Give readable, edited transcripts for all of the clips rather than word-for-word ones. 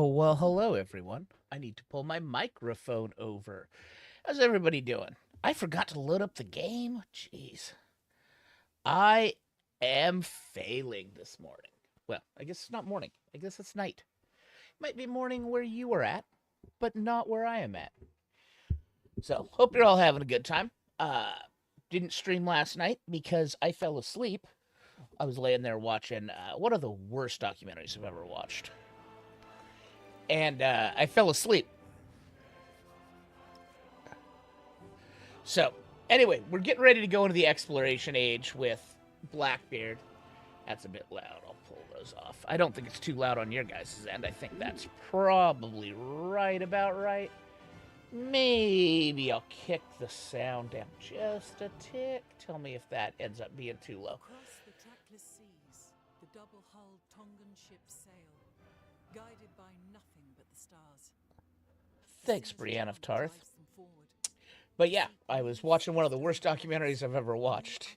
Oh, well, hello, everyone. I need to pull my microphone over. How's everybody doing? I forgot to load up the game. Jeez. I am failing this morning. Well, I guess it's not morning. I guess it's night. Might be morning where you are at, but not where I am at. So, hope you're all having a good time. Uh, didn't stream last night because I fell asleep. I was laying there watching one of the worst documentaries I've ever watched. And I fell asleep. So, anyway, we're getting ready to go into the exploration age with Blackbeard. That's a bit loud. I'll pull those off. I don't think it's too loud on your guys' end. I think that's probably right about right. Maybe I'll kick the sound down just a tick. Tell me if that ends up being too low. Across the trackless seas, the double-hulled Tongan ships sail, guided by nothing but the stars. Thanks, Brienne of Tarth. But yeah, I was watching one of the worst documentaries I've ever watched.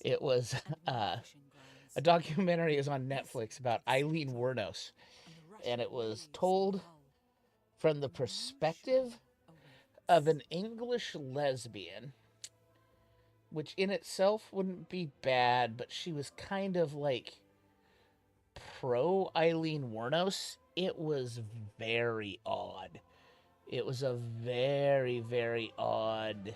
It was a documentary is on Netflix about Eileen Wuornos, and it was told from the perspective of an English lesbian, which in itself wouldn't be bad, but she was kind of like pro Eileen Wuornos. It was very odd. It was a very, very odd. It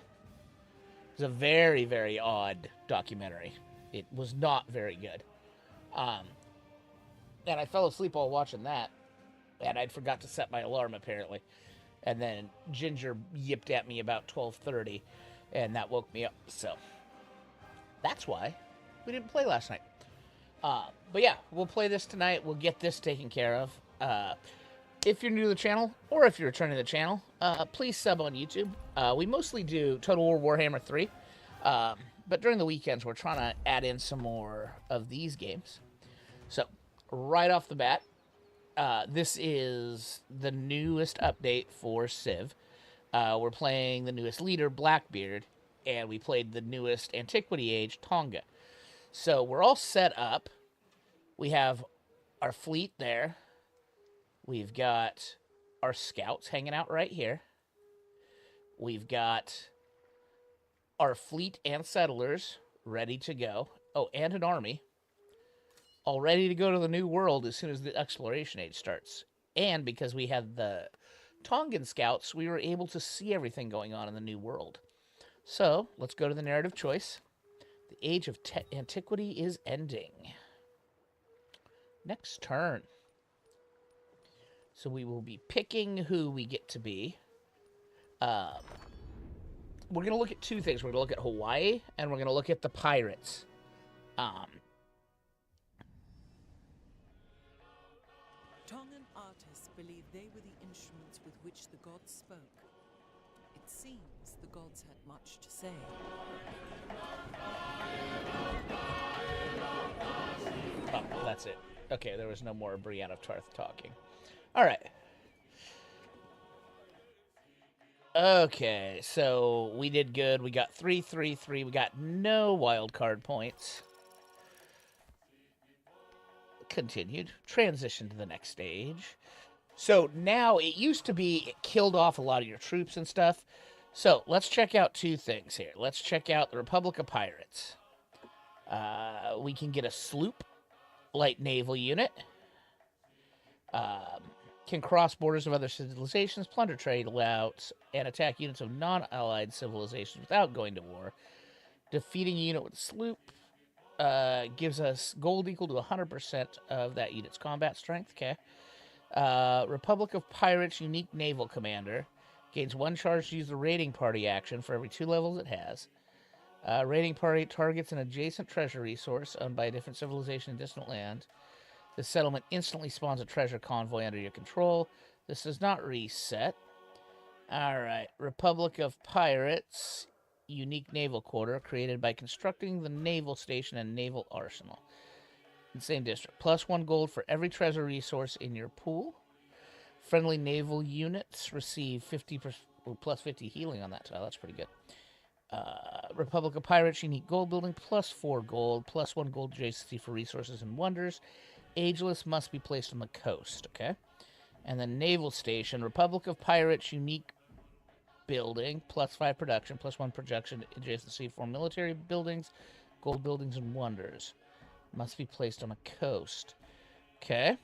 was a very, very odd documentary. It was not very good. And I fell asleep while watching that, and I'd forgot to set my alarm apparently. And then Ginger yipped at me about 12:30, and that woke me up. So that's why we didn't play last night. But yeah, we'll play this tonight. We'll get this taken care of. If you're new to the channel, or if you're returning to the channel, please sub on YouTube. We mostly do Total War Warhammer 3, but during the weekends, we're trying to add in some more of these games. So, right off the bat, this is the newest update for Civ. We're playing the newest leader, Blackbeard, and we played the newest Antiquity Age, Tonga. So, we're all set up. We have our fleet there. We've got our scouts hanging out right here. We've got our fleet and settlers ready to go. Oh, and an army. All ready to go to the new world as soon as the exploration age starts. And because we had the Tongan scouts, we were able to see everything going on in the new world. So, let's go to the narrative choice. The age of antiquity is ending. Next turn. So we will be picking who we get to be. We're going to look at two things. We're going to look at Hawaii, and we're going to look at the pirates. Tongan artists believed they were the instruments with which the gods spoke. It seems the gods had much to say. Oh, that's it. Okay, there was no more Brienne of Tarth talking. All right. Okay, so we did good. We got 3, 3, 3. We got no wild card points. Continued. Transition to the next stage. So now it used to be it killed off a lot of your troops and stuff. So let's check out two things here. Let's check out the Republic of Pirates. We can get a sloop, light naval unit. Can cross borders of other civilizations, plunder trade routes, and attack units of non-allied civilizations without going to war. Defeating a unit with a sloop gives us gold equal to 100% of that unit's combat strength. Okay. Republic of Pirates unique naval commander gains 1 charge to use the raiding party action for every 2 levels it has. Raiding party targets an adjacent treasure resource owned by a different civilization in distant land. The settlement instantly spawns a treasure convoy under your control. This does not reset. Alright, Republic of Pirates, unique naval quarter, created by constructing the naval station and naval arsenal. In the same district. Plus 1 gold for every treasure resource in your pool. Friendly naval units receive 50% plus 50 healing on that tile. That's pretty good. Republic of Pirates, unique gold building, plus 4 gold, plus 1 gold adjacency for resources and wonders. Ageless must be placed on the coast, okay? And then Naval Station, Republic of Pirates, unique building, +5 production, +1 projection, adjacency for military buildings, gold buildings, and wonders. Must be placed on a coast. Okay.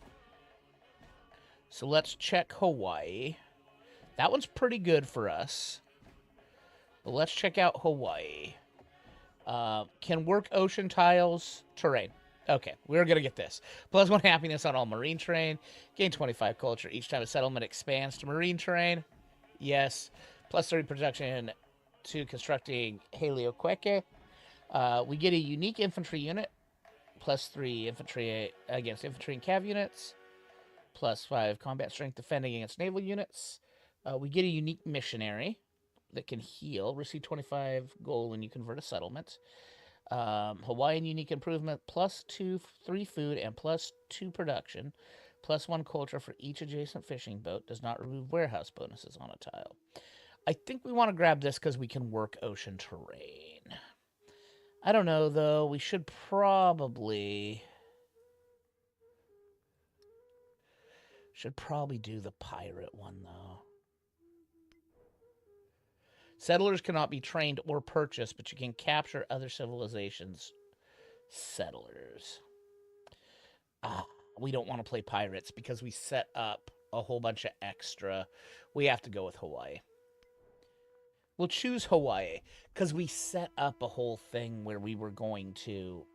So let's check Hawaii. That one's pretty good for us. But let's check out Hawaii. Can work ocean tiles, terrain. Okay, we're going to get this. +1 happiness on all marine terrain. Gain 25 culture each time a settlement expands to marine terrain. Yes. +30 production to constructing Helioqueke. We get a unique infantry unit. +3 infantry against infantry and cav units. +5 combat strength defending against naval units. We get a unique missionary that can heal. Receive 25 gold when you convert a settlement. Hawaiian unique improvement, +3 food and +2 production. +1 culture for each adjacent fishing boat. Does not remove warehouse bonuses on a tile. I think we want to grab this because we can work ocean terrain. I don't know, though. We should probably do the pirate one, though. Settlers cannot be trained or purchased, but you can capture other civilizations' settlers. We don't want to play pirates because we set up a whole bunch of extra. We have to go with Hawaii. We'll choose Hawaii because we set up a whole thing where we were going to.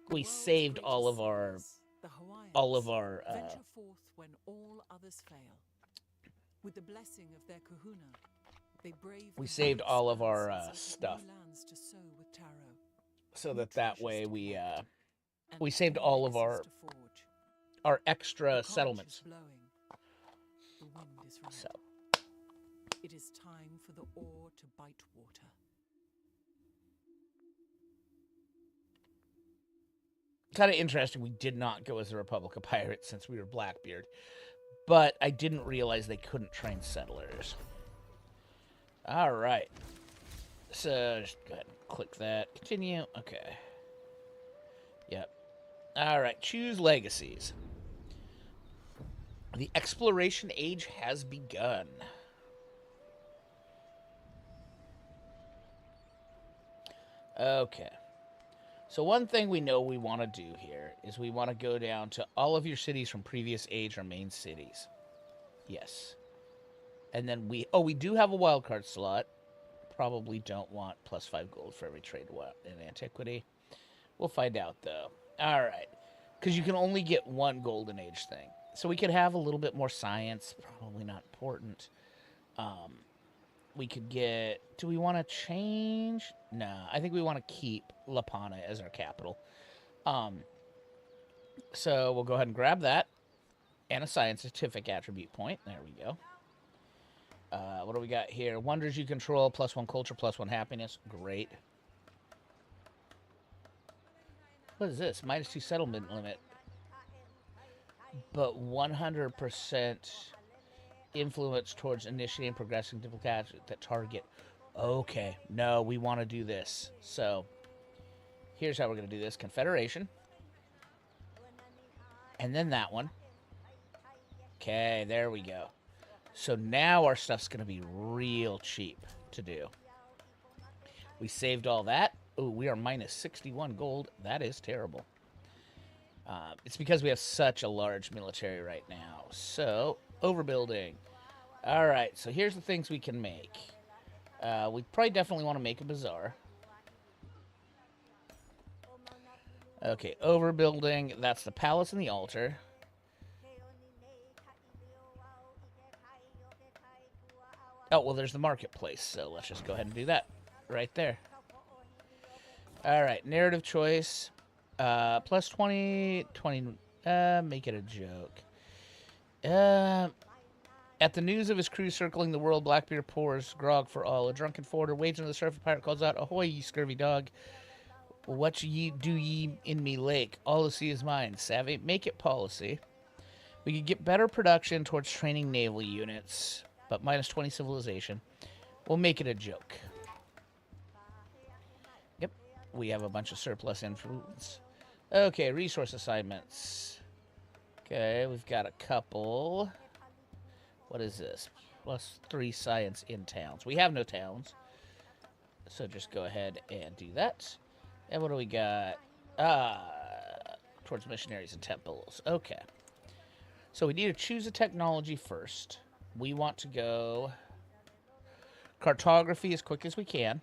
We saved all of our. Venture forth when all others fail. With the blessing of their kahuna, they brave. We saved all of our stuff, so that way we saved all of our extra settlements. So it is time for the oar to bite water. Kind of interesting we did not go as the Republic of Pirates since we were Blackbeard. But I didn't realize they couldn't train settlers. Alright. So, just go ahead and click that. Continue. Okay. Yep. Alright, choose legacies. The exploration age has begun. Okay. So one thing we know we want to do here is we want to go down to all of your cities from previous age or main cities. Yes. And then we do have a wildcard slot. Probably don't want +5 gold for every trade in antiquity. We'll find out, though. All right. Because you can only get one golden age thing. So we could have a little bit more science. Probably not important. We could get... Do we want to change? No, I think we want to keep Lapana as our capital. So we'll go ahead and grab that. And a scientific attribute point. There we go. What do we got here? Wonders you control, +1 culture, +1 happiness. Great. What is this? -2 settlement limit. But 100% influence towards initiating progressing difficulties that target. Okay, no, we want to do this. So, here's how we're going to do this. Confederation. And then that one. Okay, there we go. So now our stuff's going to be real cheap to do. We saved all that. Oh, we are -61 gold. That is terrible. It's because we have such a large military right now. So, overbuilding. All right, so here's the things we can make. We probably definitely want to make a bazaar. Okay, overbuilding. That's the palace and the altar. Oh, well, there's the marketplace, so let's just go ahead and do that right there. All right, narrative choice. +20, 20, make it a joke. At the news of his crew circling the world, Blackbeard pours grog for all. A drunken forwarder wades into the surf. A pirate calls out, "Ahoy, ye scurvy dog! What do ye in me lake? All the sea is mine." Savvy, make it policy. We could get better production towards training naval units, but -20 civilization. We'll make it a joke. Yep, we have a bunch of surplus influence. Okay, resource assignments. Okay, we've got a couple. What is this? +3 science in towns. We have no towns. So just go ahead and do that. And what do we got? Towards missionaries and temples. Okay. So we need to choose a technology first. We want to go cartography as quick as we can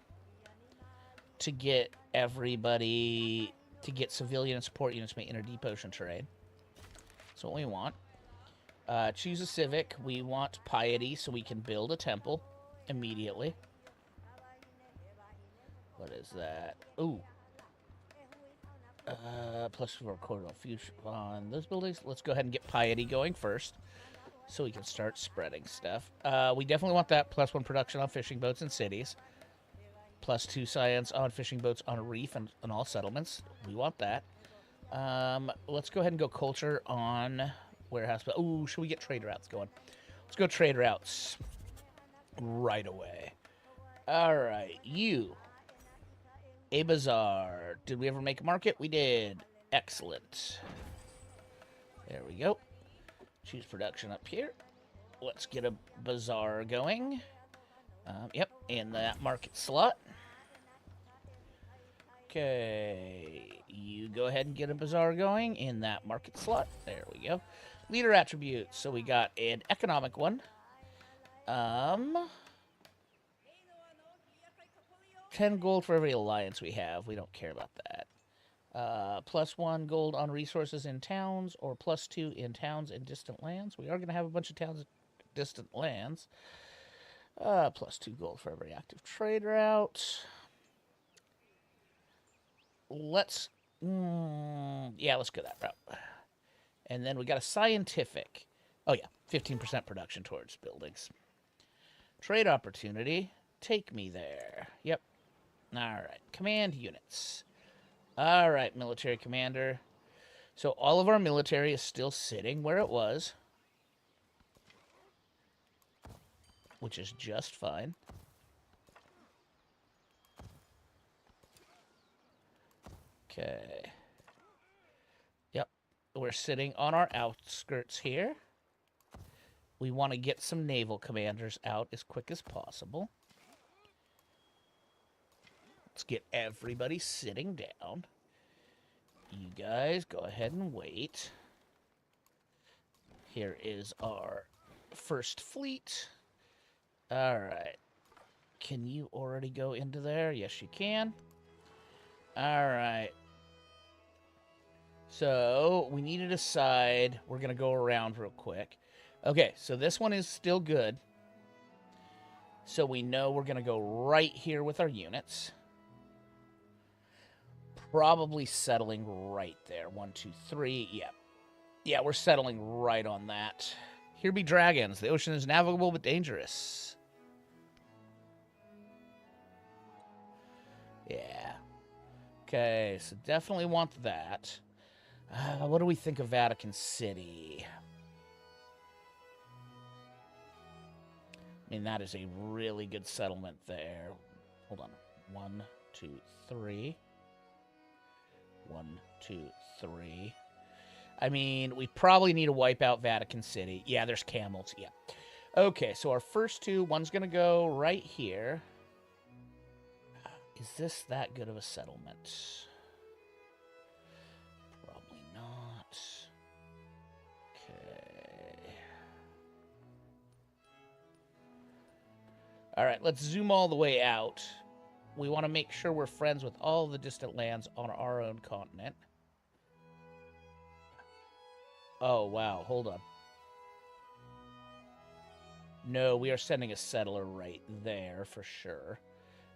to get everybody, to get civilian and support units to enter deep ocean terrain. That's what we want. Choose a civic. We want piety so we can build a temple immediately. What is that? Ooh. Plus we're recording on future on those buildings. Let's go ahead and get piety going first, so we can start spreading stuff. We definitely want that +1 production on fishing boats and cities. +2 science on fishing boats on a reef and all settlements. We want that. Let's go ahead and go culture on warehouse. Ooh, should we get trade routes going? Let's go trade routes right away. All right, you. A bazaar. Did we ever make a market? We did. Excellent. There we go. Choose production up here. Let's get a bazaar going. Yep, in that market slot. Okay, you go ahead and get a bazaar going in that market slot. There we go. Leader attributes. So we got an economic one. 10 gold for every alliance we have. We don't care about that. +1 gold on resources in towns, or +2 in towns in distant lands. We are going to have a bunch of towns in distant lands. +2 gold for every active trade route. Let's go that route. And then we got a scientific. Oh yeah, 15% production towards buildings. Trade opportunity. Take me there. Yep. All right. Command units. All right, military commander. So all of our military is still sitting where it was, which is just fine. Okay. Yep. We're sitting on our outskirts here. We want to get some naval commanders out as quick as possible. Let's get everybody sitting down. You guys go ahead and wait. Here is our first fleet. All right. Can you already go into there? Yes, you can. All right. So we need to decide. We're going to go around real quick. Okay, so this one is still good. So we know we're going to go right here with our units. Probably settling right there. 1, 2, 3. Yeah. Yeah, we're settling right on that. Here be dragons. The ocean is navigable but dangerous. Yeah. Okay, so definitely want that. What do we think of Vatican City? I mean, that is a really good settlement there. Hold on. 1, 2, 3. 1, 2, 3. I mean, we probably need to wipe out Vatican City. Yeah, there's camels. Yeah. Okay, so our first two, one's going to go right here. Is this that good of a settlement? Probably not. Okay. All right, let's zoom all the way out. We want to make sure we're friends with all the distant lands on our own continent. Oh, wow. Hold on. No, we are sending a settler right there for sure.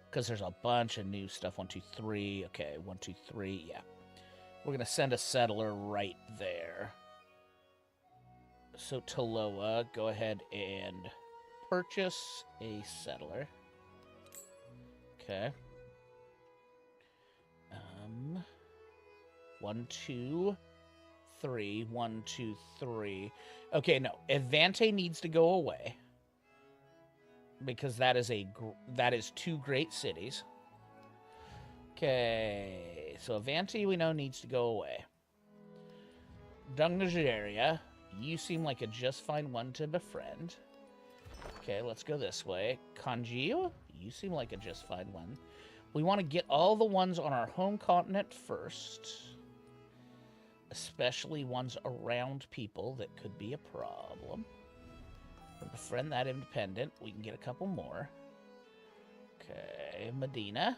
Because there's a bunch of new stuff. 1, 2, 3. Okay, 1, 2, 3. Yeah. We're going to send a settler right there. So, Taloa, go ahead and purchase a settler. Okay. 1, 2, 3. 1, 2, 3. Okay, no. Evante needs to go away. Because that is two great cities. Okay. So Evante we know needs to go away. Dungajaria, you seem like a just fine one to befriend. Okay, let's go this way. Kanjiu, you seem like a just fine one. We want to get all the ones on our home continent first. Especially ones around people that could be a problem. Befriend that independent. We can get a couple more. Okay, Medina.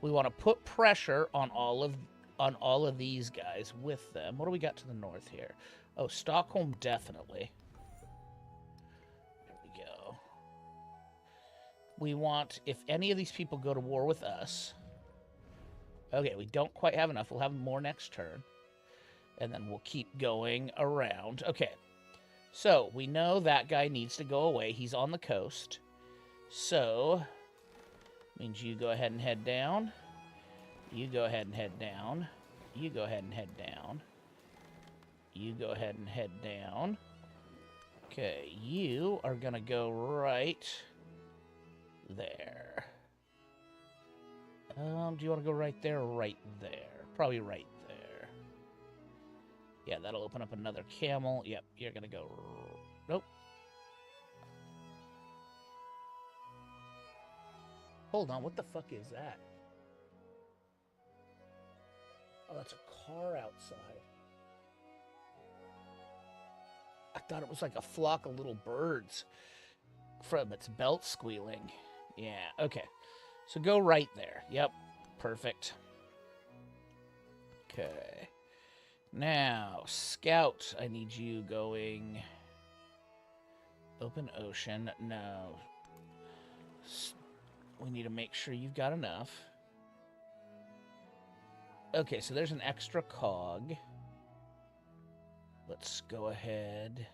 We want to put pressure on all of these guys with them. What do we got to the north here? Oh, Stockholm, definitely. There we go. We want, if any of these people go to war with us... Okay, we don't quite have enough. We'll have more next turn. And then we'll keep going around. Okay. So, we know that guy needs to go away. He's on the coast. So, means you go ahead and head down. You go ahead and head down. You go ahead and head down. You go ahead and head down. Okay, you are going to go right there. Do you want to go right there or right there? Probably right there. Yeah, that'll open up another camel. Yep, you're going to go... Nope. Hold on, what the fuck is that? Oh, that's a car outside. I thought it was like a flock of little birds from its belt squealing. Yeah, okay. So go right there. Yep, perfect. Okay. Now, Scout, I need you going... Open ocean. No. We need to make sure you've got enough. Okay, so there's an extra cog. Let's go ahead.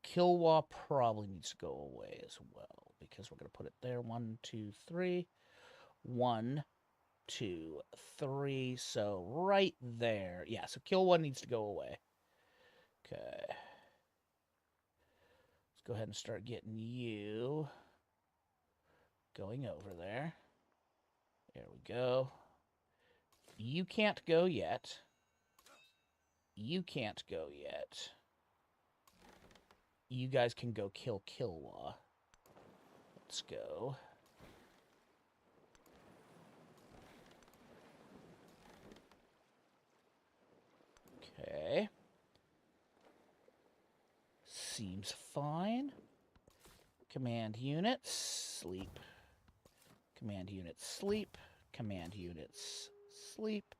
Kilwa probably needs to go away as well, because we're going to put it there. 1, 2, 3. 1, 2, 3. So right there. Yeah, so Kilwa needs to go away. Okay. Let's go ahead and start getting you going over there. There we go. You can't go yet. You can't go yet. You guys can go kill Kilwa. Let's go. Okay. Seems fine. Command units, sleep. Command units, sleep. Command units, sleep.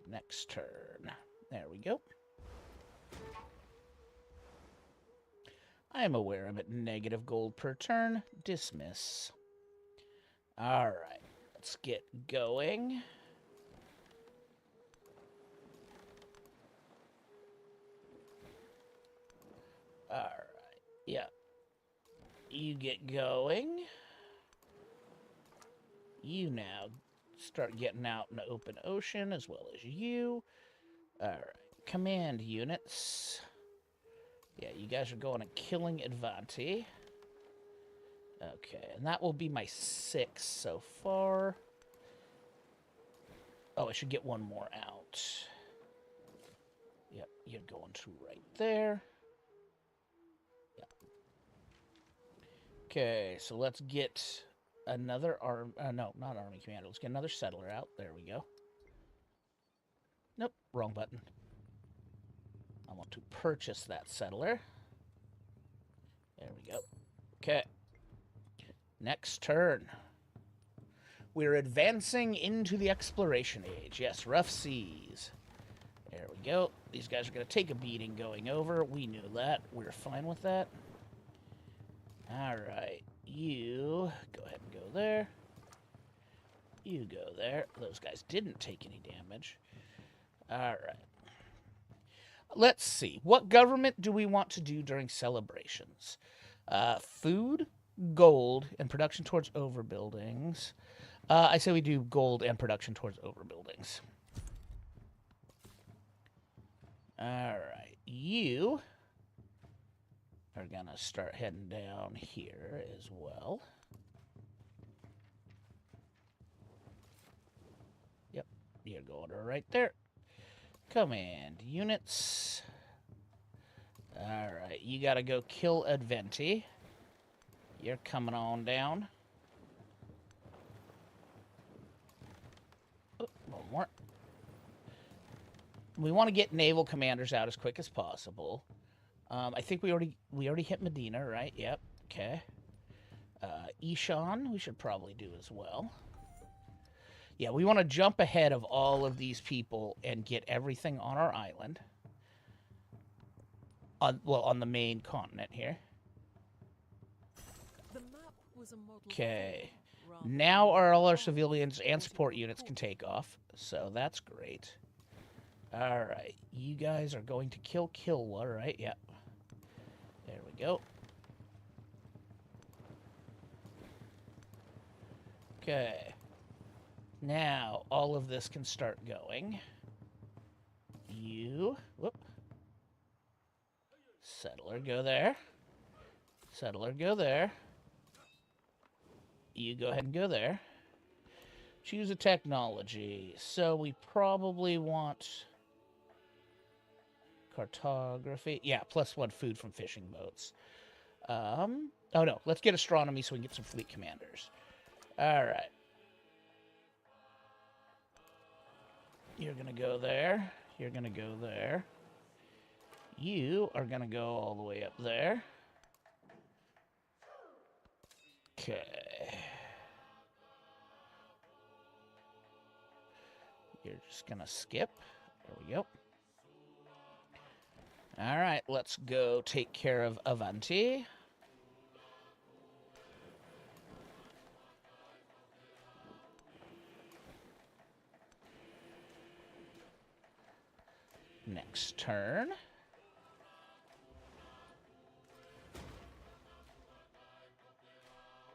Next turn. There we go. I am aware I'm at negative gold per turn. Dismiss. Alright, let's get going. Alright, yeah. You get going. You now start getting out in the open ocean, as well as you. Alright, command units. Yeah, you guys are going and killing Advanti. Okay, and that will be my 6 so far. Oh, I should get one more out. Yep, you're going to right there. Yep. Okay, so let's get another no, not army commander. Let's get another settler out. There we go. Nope, wrong button. I want to purchase that settler. There we go. Okay. Next turn. We're advancing into the exploration age. Yes, rough seas. There we go. These guys are going to take a beating going over. We knew that. We're fine with that. Alright. You go ahead and go there. You go there. Those guys didn't take any damage. Alright. Let's see. What government do we want to do during celebrations? Food, gold, and production towards overbuildings. I say we do gold and production towards overbuildings. Alright. You are going to start heading down here as well. Yep. You're going to right there. Command units. Alright, you gotta go kill Adventi. You're coming on down. Oh, one more. We want to get naval commanders out as quick as possible. I think we already hit Medina, right? Yep. Okay. Ishan, we should probably do as well. Yeah, we want to jump ahead of all of these people and get everything on our island. On the main continent here. Okay. Now all our civilians and support units can take off, so that's great. Alright, you guys are going to kill Kilwa, right? Yep. There we go. Okay. Now, all of this can start going. You... Whoop. Settler, go there. Settler, go there. You go ahead and go there. Choose a technology. So we probably want... Cartography. Yeah, +1 food from fishing boats. Oh no, let's get astronomy so we can get some fleet commanders. Alright. You're gonna go there. You're gonna go there. You are gonna go all the way up there. Okay. You're just gonna skip. There we go. Alright, let's go take care of Avanti. Next turn.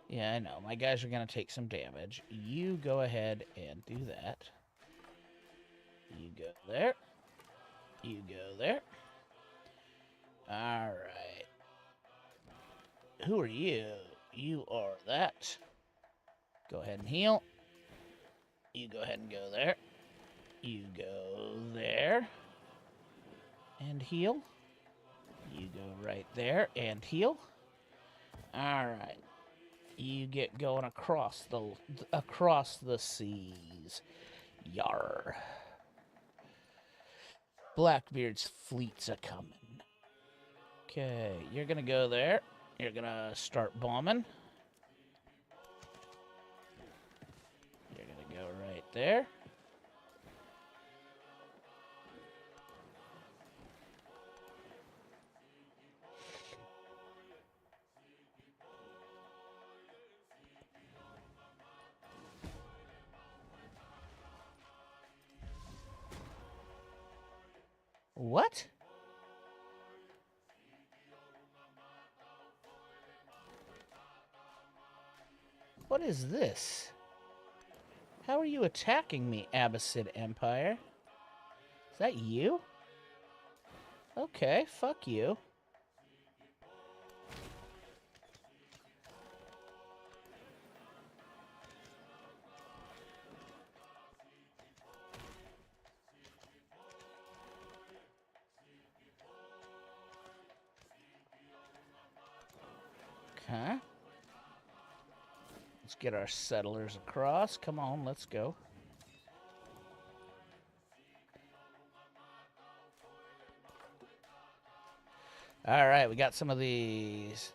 Yeah, I know. My guys are going to take some damage. You go ahead and do that. You go there. You go there. Alright. Who are you? You are that. Go ahead and heal. You go ahead and go there. You go there. And heal. You go right there and heal. Alright. You get going across the seas. Yarr. Blackbeard's fleets are coming. Okay, you're gonna go there. You're gonna start bombing. You're gonna go right there. What? What is this? How are you attacking me, Abbasid Empire? Is that you? Okay, fuck you. Okay. Let's get our settlers across. Come on, let's go. All right, we got some of these.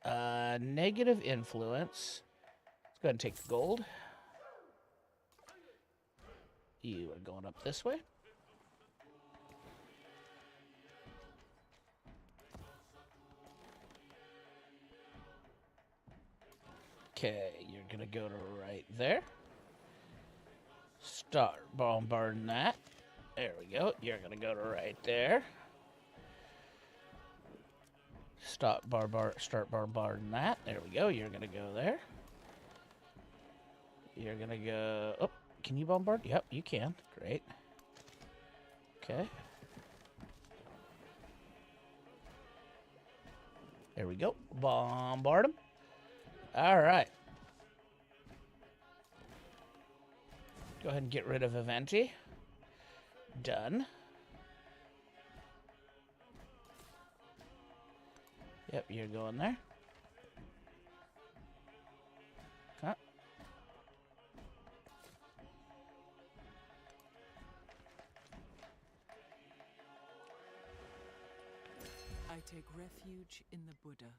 Negative influence. Let's go ahead and take the gold. You are going up this way. Okay, you're gonna go to right there. Start bombarding that. There we go. You're gonna go to right there. Start bombarding that. There we go. You're gonna go there. You're gonna go... Oh, can you bombard? Yep, you can. Great. Okay. There we go. Bombard them. All right. Go ahead and get rid of Avanti. done. Yep, you're going there. Okay. I take refuge in the Buddha.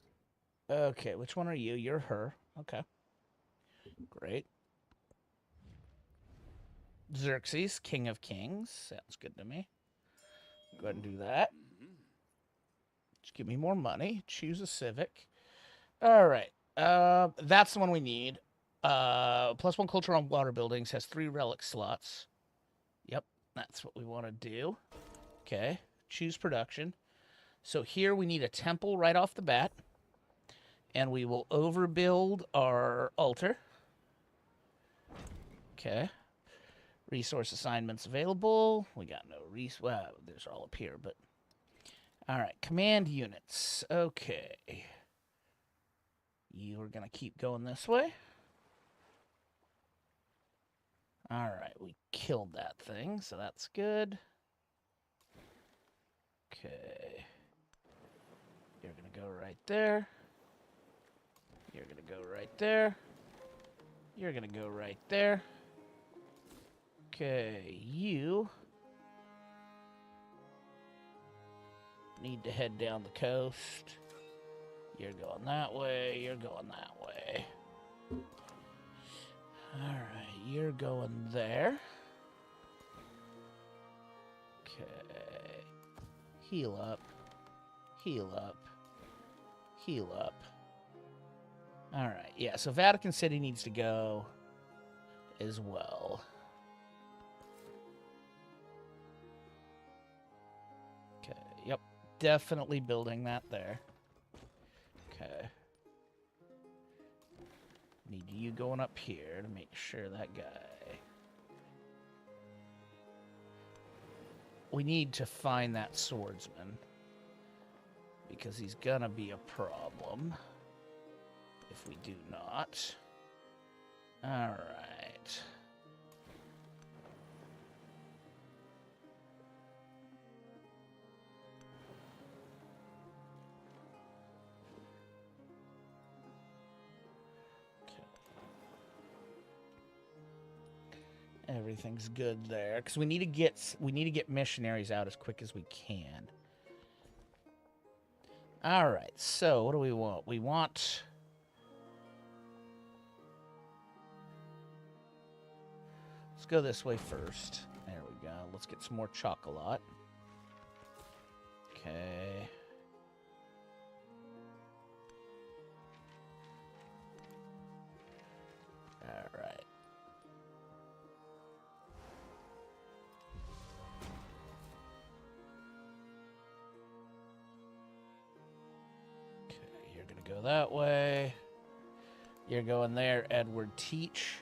Okay, which one are you? You're her. Okay. Great. Xerxes, King of Kings. Sounds good to me. Go ahead and do that. Just give me more money. Choose a civic. All right. That's the one we need. +1 culture on water buildings. Has 3 relic slots. Yep, that's what we want to do. Okay. Choose production. So here we need a temple right off the bat. And we will overbuild our altar. Okay. Resource assignments available. We got no well, there's all up here, but all right. Command units. Okay. You are gonna keep going this way. All right, we killed that thing, so that's good. Okay. You're gonna go right there. You're gonna go right there. You're gonna go right there. Okay, you need to head down the coast. You're going that way. You're going that way. Alright, you're going there. Okay. Heal up. Heal up. Heal up. Alright, yeah, so Vatican City needs to go as well. Okay, yep. Definitely building that there. Okay. Need you going up here to make sure that guy... We need to find that swordsman. Because he's gonna be a problem. If we do not. Alright. Everything's good there because we need to get missionaries out as quick as we can. All right. So, what do we want? We want Let's go this way first. There we go. Let's get some more chocolate. Okay. All right. Go that way. You're going there, Edward Teach.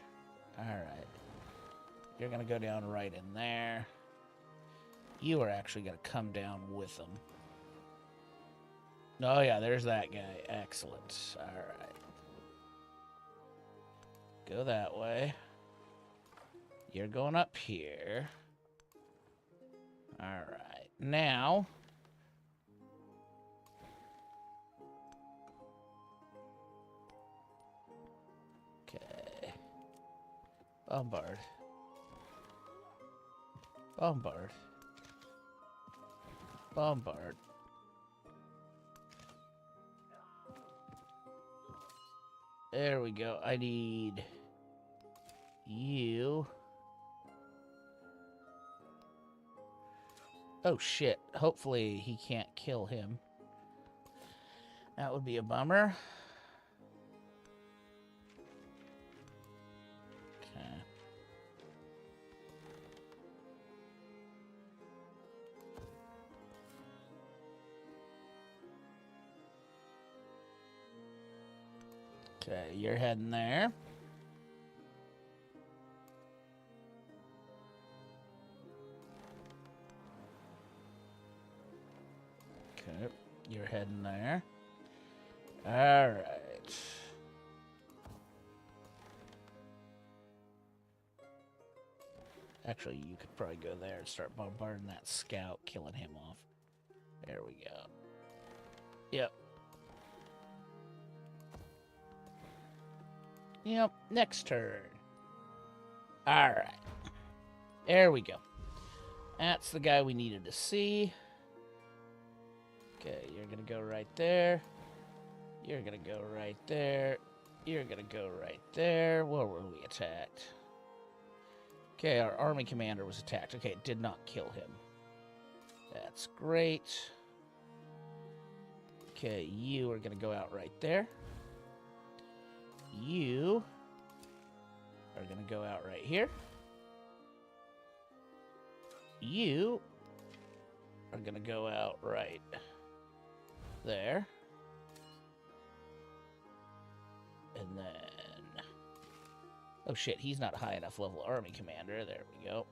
All right. You're going to go down right in there. You are actually going to come down with them. Oh, yeah, there's that guy. Excellent. All right. Go that way. You're going up here. All right. Now... Bombard. Bombard. Bombard. There we go. I need you. Oh, shit. Hopefully he can't kill him. That would be a bummer. Okay, you're heading there. Okay, you're heading there. All right. Actually, you could probably go there and start bombarding that scout, killing him off. There we go. Yep. Yep, next turn. Alright. There we go. That's the guy we needed to see. Okay, you're gonna go right there. You're gonna go right there. You're gonna go right there. Where were we attacked? Okay, our army commander was attacked. Okay, it did not kill him. That's great. Okay, you are gonna go out right there. You are gonna go out right here. You are gonna go out right there. And then... Oh shit, he's not high enough level army commander. There we go.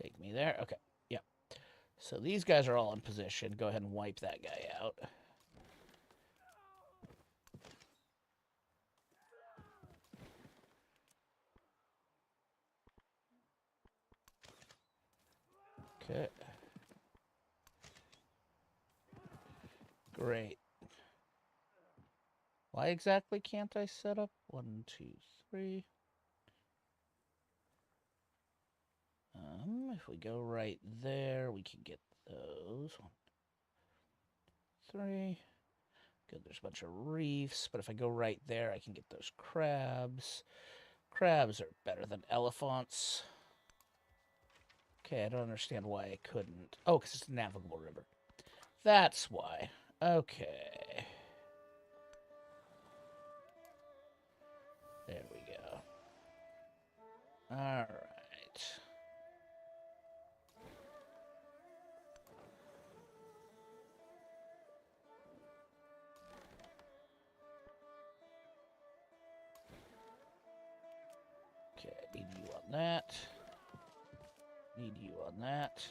Take me there. Okay, yep. So these guys are all in position. Go ahead and wipe that guy out. Okay. Great. Why exactly can't I set up? 1, 2, 3. If we go right there, we can get those. 1, 3. Good, there's a bunch of reefs, but if I go right there, I can get those crabs. Crabs are better than elephants. Okay, I don't understand why I couldn't. Oh, because it's a navigable river. That's why. Okay. There we go. All right. Okay, need you on that. Need you on that.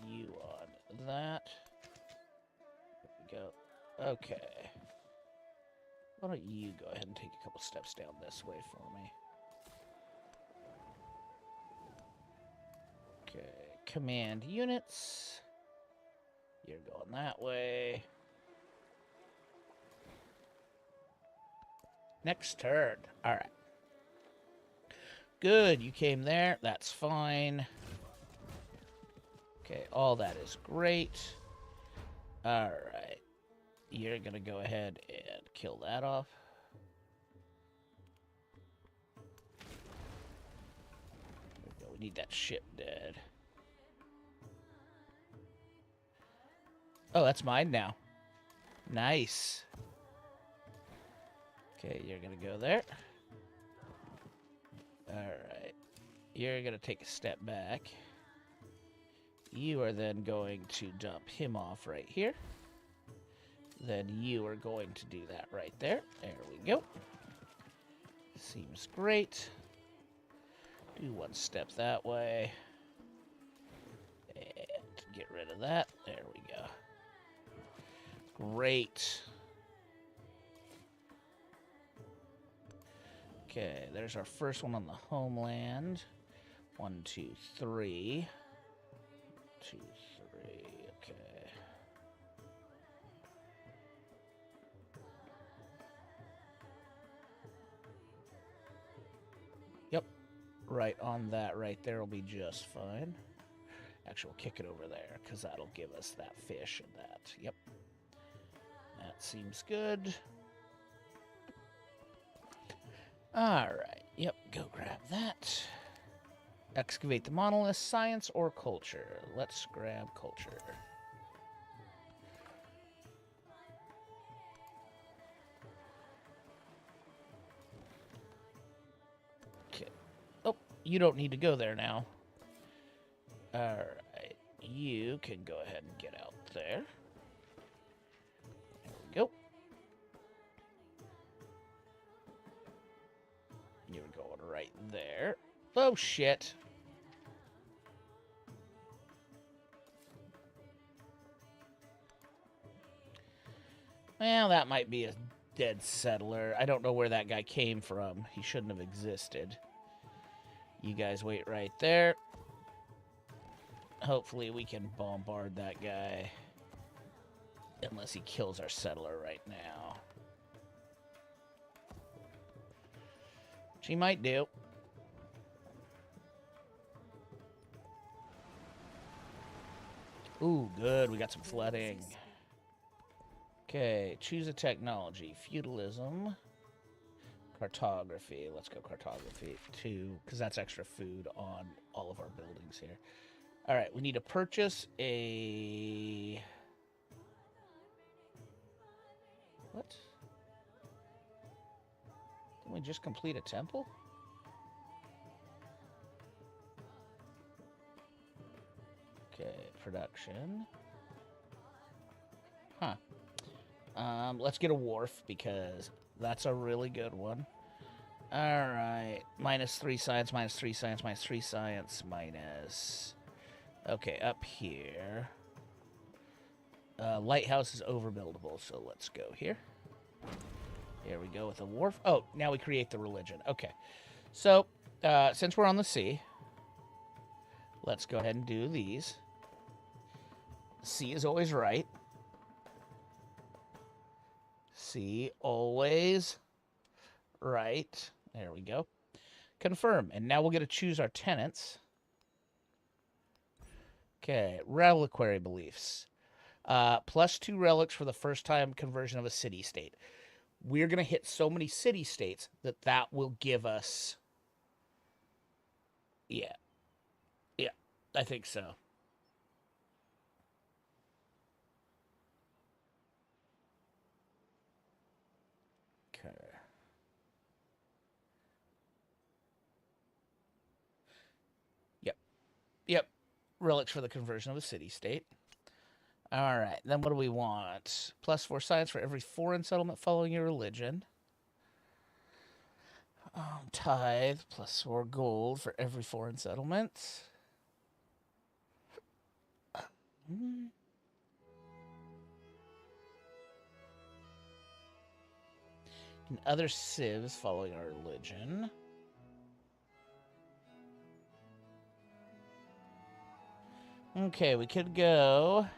Need you on that. There we go. Okay. Why don't you go ahead and take a couple steps down this way for me? Okay, command units. You're going that way. Next turn. All right. Good, you came there. That's fine. Okay, all that is great. All right. You're going to go ahead and kill that off. There we go. We need that ship dead. Oh, that's mine now. Nice. Okay, you're going to go there. Alright. You're going to take a step back. You are then going to dump him off right here. Then you are going to do that right there. There we go. Seems great. Do one step that way. And get rid of that. There we go. Great. Okay, there's our first one on the homeland. 1, 2, 3. 2, 3. Okay. Yep. Right on that right there will be just fine. Actually, we'll kick it over there because that'll give us that fish and that. Yep. That seems good. Alright, yep, go grab that. Excavate the monolith, science or culture? Let's grab culture. Okay. Oh, you don't need to go there now. Alright, you can go ahead and get out there. There we go. You're going right there. Oh, shit. Well, that might be a dead settler. I don't know where that guy came from. He shouldn't have existed. You guys wait right there. Hopefully we can bombard that guy. Unless he kills our settler right now. Which he might do. Ooh, good. We got some flooding. Okay, choose a technology. Feudalism. Cartography. Let's go cartography 2, because that's extra food on all of our buildings here. All right, we need to purchase a... What? Didn't we just complete a temple? Okay, production. Huh. Let's get a wharf, because that's a really good one. Alright. -3 science, -3 science, -3 science, minus... Okay, up here. Lighthouse is overbuildable, so let's go here. Here we go with a wharf. Oh, now we create the religion. Okay. So, since we're on the sea, let's go ahead and do these. Sea is always right. Sea always right. There we go. Confirm. And now we'll get to choose our tenants. Okay. Reliquary beliefs. +2 relics for the first time conversion of a city-state. We're going to hit so many city-states that will give us... Yeah. Yeah, I think so. Okay. Yep. Yep. Relics for the conversion of a city-state. All right, then what do we want? +4 science for every foreign settlement following your religion. Tithe, +4 gold for every foreign settlement. And other civs following our religion. Okay, we could go...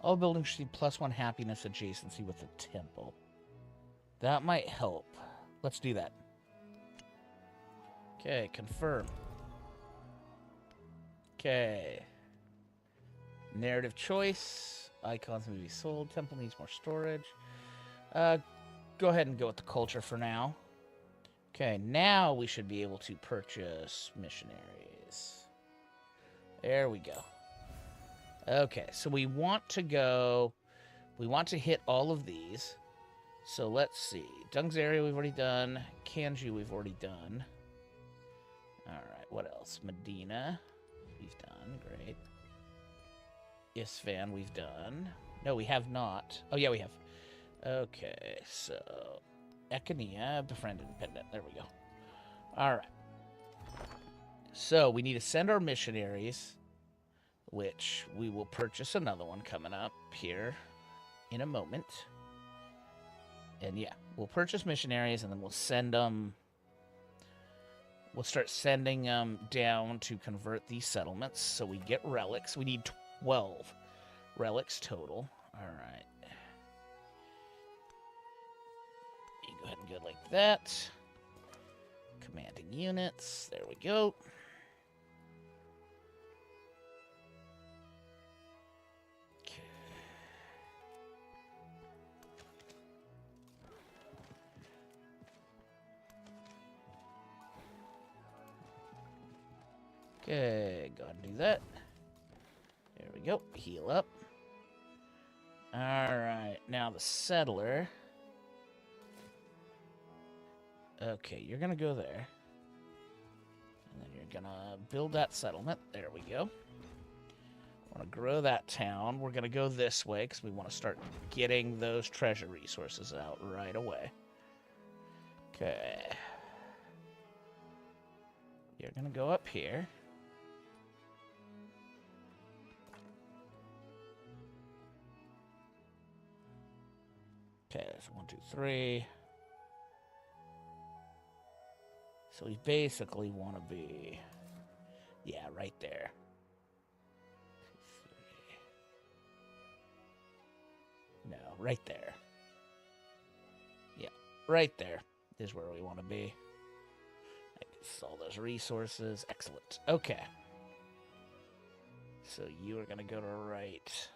All buildings should see +1 happiness adjacency with the temple. That might help. Let's do that. Okay, confirm. Okay. Narrative choice. Icons may be sold. Temple needs more storage. Go ahead and go with the culture for now. Okay, now we should be able to purchase missionaries. There we go. Okay, so we want to go... We want to hit all of these. So let's see. Dung's area we've already done. Kanji we've already done. Alright, what else? Medina we've done. Great. Isfahan we've done. No, we have not. Oh, yeah, we have. Okay, so... Echania, befriend independent. There we go. Alright. So, we need to send our missionaries... which we will purchase another one coming up here in a moment. And yeah, we'll purchase missionaries, and then we'll send them... We'll start sending them down to convert these settlements, so we get relics. We need 12 relics total. All right. You go ahead and go like that. Commanding units. There we go. Okay, go ahead and do that. There we go. Heal up. Alright, now the settler. Okay, you're gonna go there. And then you're gonna build that settlement. There we go. Want to grow that town. We're gonna go this way, because we want to start getting those treasure resources out right away. Okay. You're gonna go up here. 1, 2, 3. So we basically want to be, yeah, right there. 2, 3. No, right there. Yeah, right there is where we want to be. I guess all those resources. Excellent. Okay. So you are going to go to right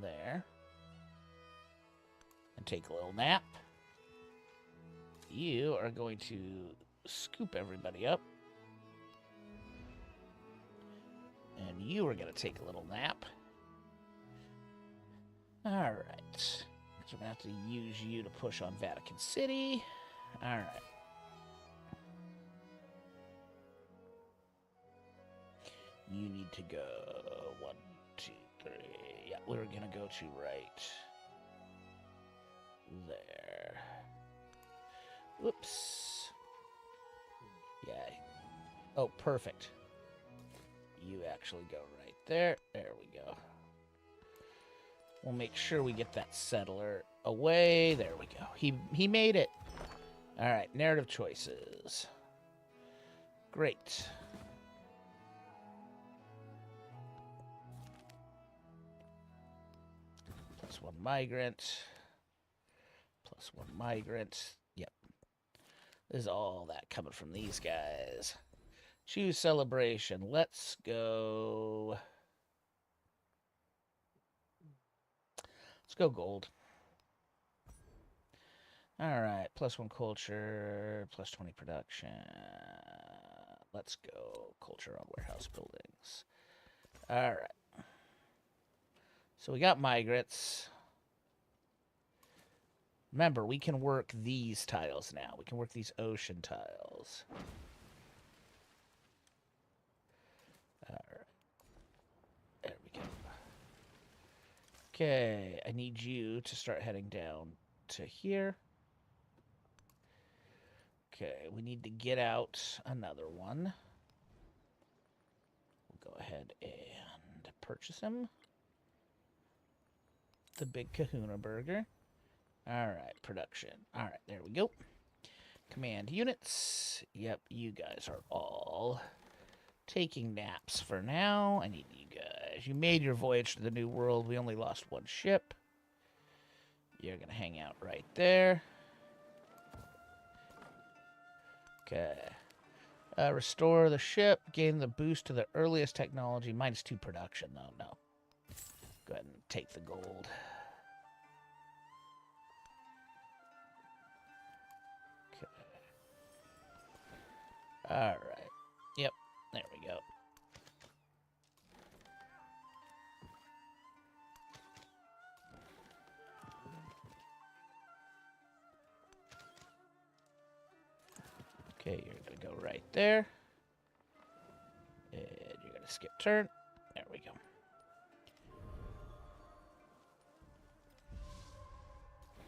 there. And take a little nap. You are going to scoop everybody up. And you are going to take a little nap. Alright. So we're going to have to use you to push on Vatican City. Alright. You need to go 1, 2, 3. Yeah, we're going to go to right there. Whoops. Yeah. Oh, perfect. You actually go right there. There we go. We'll make sure we get that settler away. There we go. He made it. All right, narrative choices. Great. +1 migrant. +1 migrant. Yep. There's all that coming from these guys. Choose celebration. Let's go. Let's go gold. All right. +1 culture. +20 production. Let's go culture on warehouse buildings. All right. So we got migrants. Remember, we can work these tiles now. We can work these ocean tiles. All right. There we go. Okay, I need you to start heading down to here. Okay, we need to get out another one. We'll go ahead and purchase him. The big kahuna burger. All right, production. All right, there we go. Command units. Yep, you guys are all taking naps for now. I need you guys. You made your voyage to the New World. We only lost 1 ship. You're going to hang out right there. Okay. Restore the ship. Gain the boost to the earliest technology. -2 production, though. No. Go ahead and take the gold. Okay. All right. Yep. There we go. Okay, you're going to go right there. And you're going to skip turn. There we go.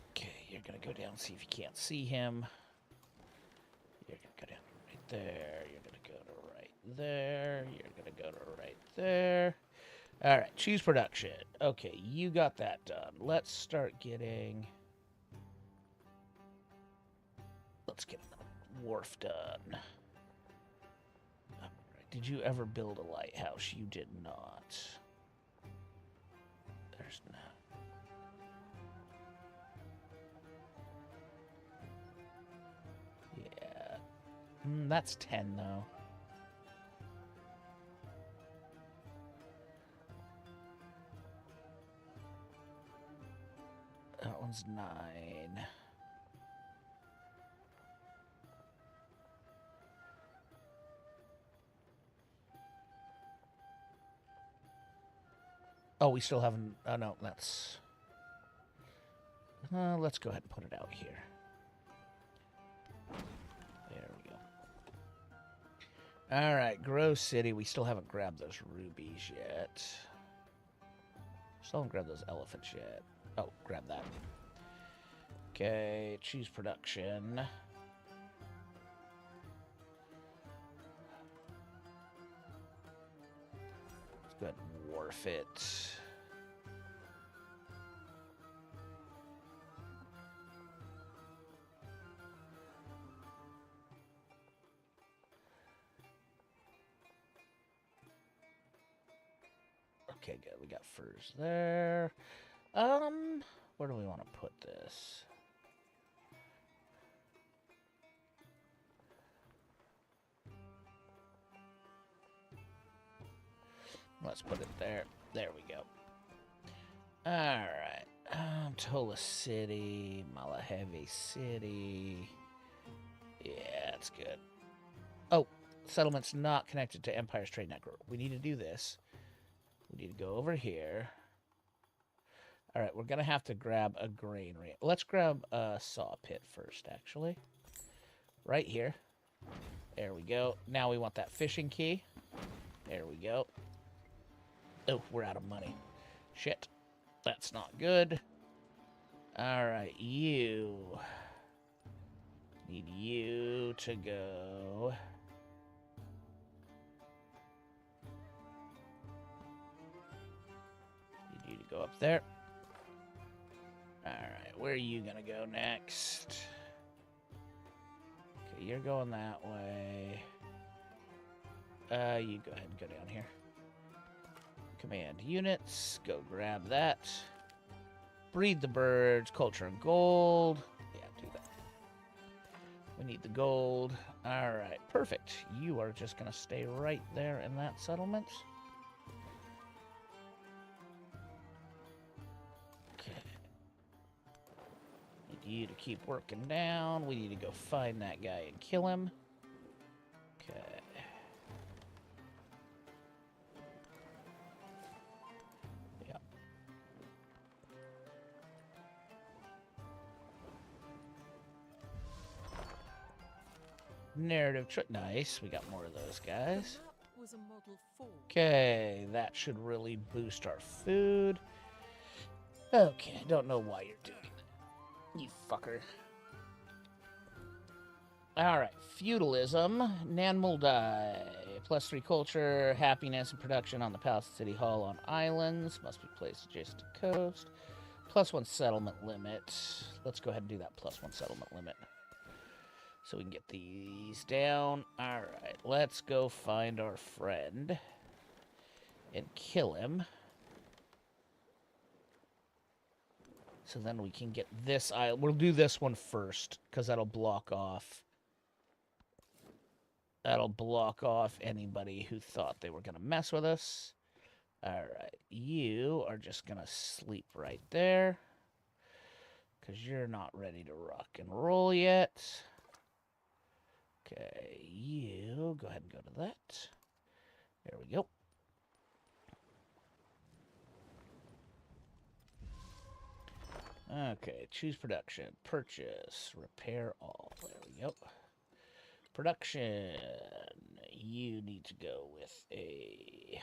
Okay, you're going to go down and see if you can't see him. You're going to go down right there. You're going to go to right there. You're going to go to right there. All right, choose production. Okay, you got that done. Let's start getting... Let's get wharf done. All right. Did you ever build a lighthouse? You did not. There's not. Yeah. That's 10, though. That one's 9. Oh, we still haven't... Oh, no, that's... let's go ahead and put it out here. There we go. All right, Grow City. We still haven't grabbed those rubies yet. Still haven't grabbed those elephants yet. Oh, grab that. Okay, choose production. Let's go ahead and wharf it. Okay, good. We got furs there. Where do we want to put this? Let's put it there. There we go. Alright. Tola City, Malaheve City. Yeah, that's good. Oh, settlement's not connected to Empire's trade network. We need to do this. We need to go over here. Alright, we're going to have to grab a granary. Let's grab a saw pit first, actually. Right here. There we go. Now we want that fishing key. There we go. Oh, we're out of money. Shit. That's not good. Alright, you. Need you to go. Need you to go up there. Alright, where are you gonna go next? Okay, you're going that way. You go ahead and go down here. Command units, go grab that. Breed the birds, culture and gold. Yeah, do that. We need the gold. Alright, perfect. You are just going to stay right there in that settlement. Okay. Need you to keep working down. We need to go find that guy and kill him. Okay. Narrative nice. We got more of those guys. Okay, that should really boost our food. Okay, I don't know why you're doing that. You fucker. Alright, feudalism. Nanmuldai. +3 culture, happiness and production on the Palace City Hall on islands. Must be placed adjacent to coast. +1 settlement limit. Let's go ahead and do that +1 settlement limit. So we can get these down. Alright, let's go find our friend and kill him. So then we can get this island. We'll do this one first, because that'll block off. That'll block off anybody who thought they were going to mess with us. Alright, you are just going to sleep right there. Because you're not ready to rock and roll yet. Okay, you go ahead and go to that. There we go. Okay, choose production, purchase, repair all. There we go. Production, you need to go with a...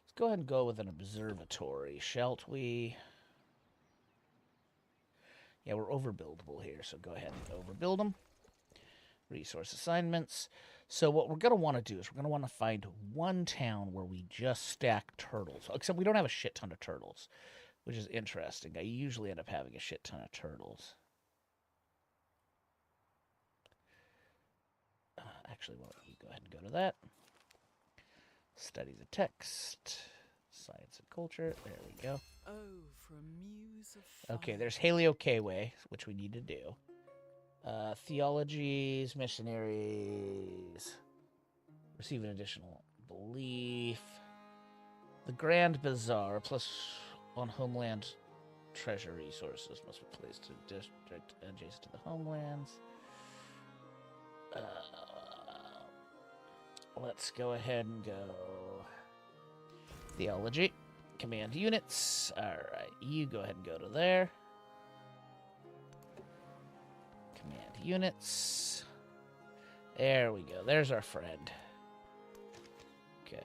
Let's go ahead and go with an observatory, shall we? Yeah, we're overbuildable here, so go ahead and overbuild them. Resource assignments. So what we're going to want to do is we're going to want to find one town where we just stack turtles. Except we don't have a shit ton of turtles, which is interesting. I usually end up having a shit ton of turtles. Actually, why don't you go ahead and go to that. Study the text. Science and culture. There we go. Oh, for a muse of fire. Okay, there's Haleo-Kewe, which we need to do. Theologies, missionaries. Receive an additional belief. The Grand Bazaar, +1 homeland treasure resources must be placed in district adjacent to the homelands. Let's go ahead and go theology. Command units. Alright, you go ahead and go to there. Command units. There we go. There's our friend. Okay,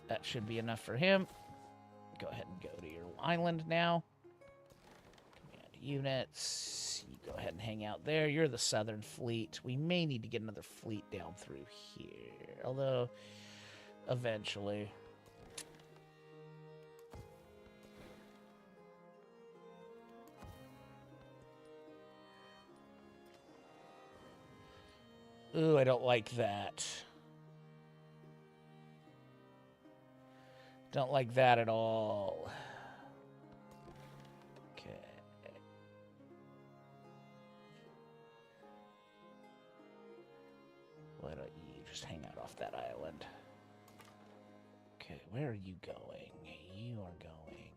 that should be enough for him. Go ahead and go to your island now. Command units. You go ahead and hang out there. You're the Southern Fleet. We may need to get another fleet down through here. Although, eventually. Ooh, I don't like that. Don't like that at all. Okay. Why don't you just hang out off that island? Okay, where are you going? You are going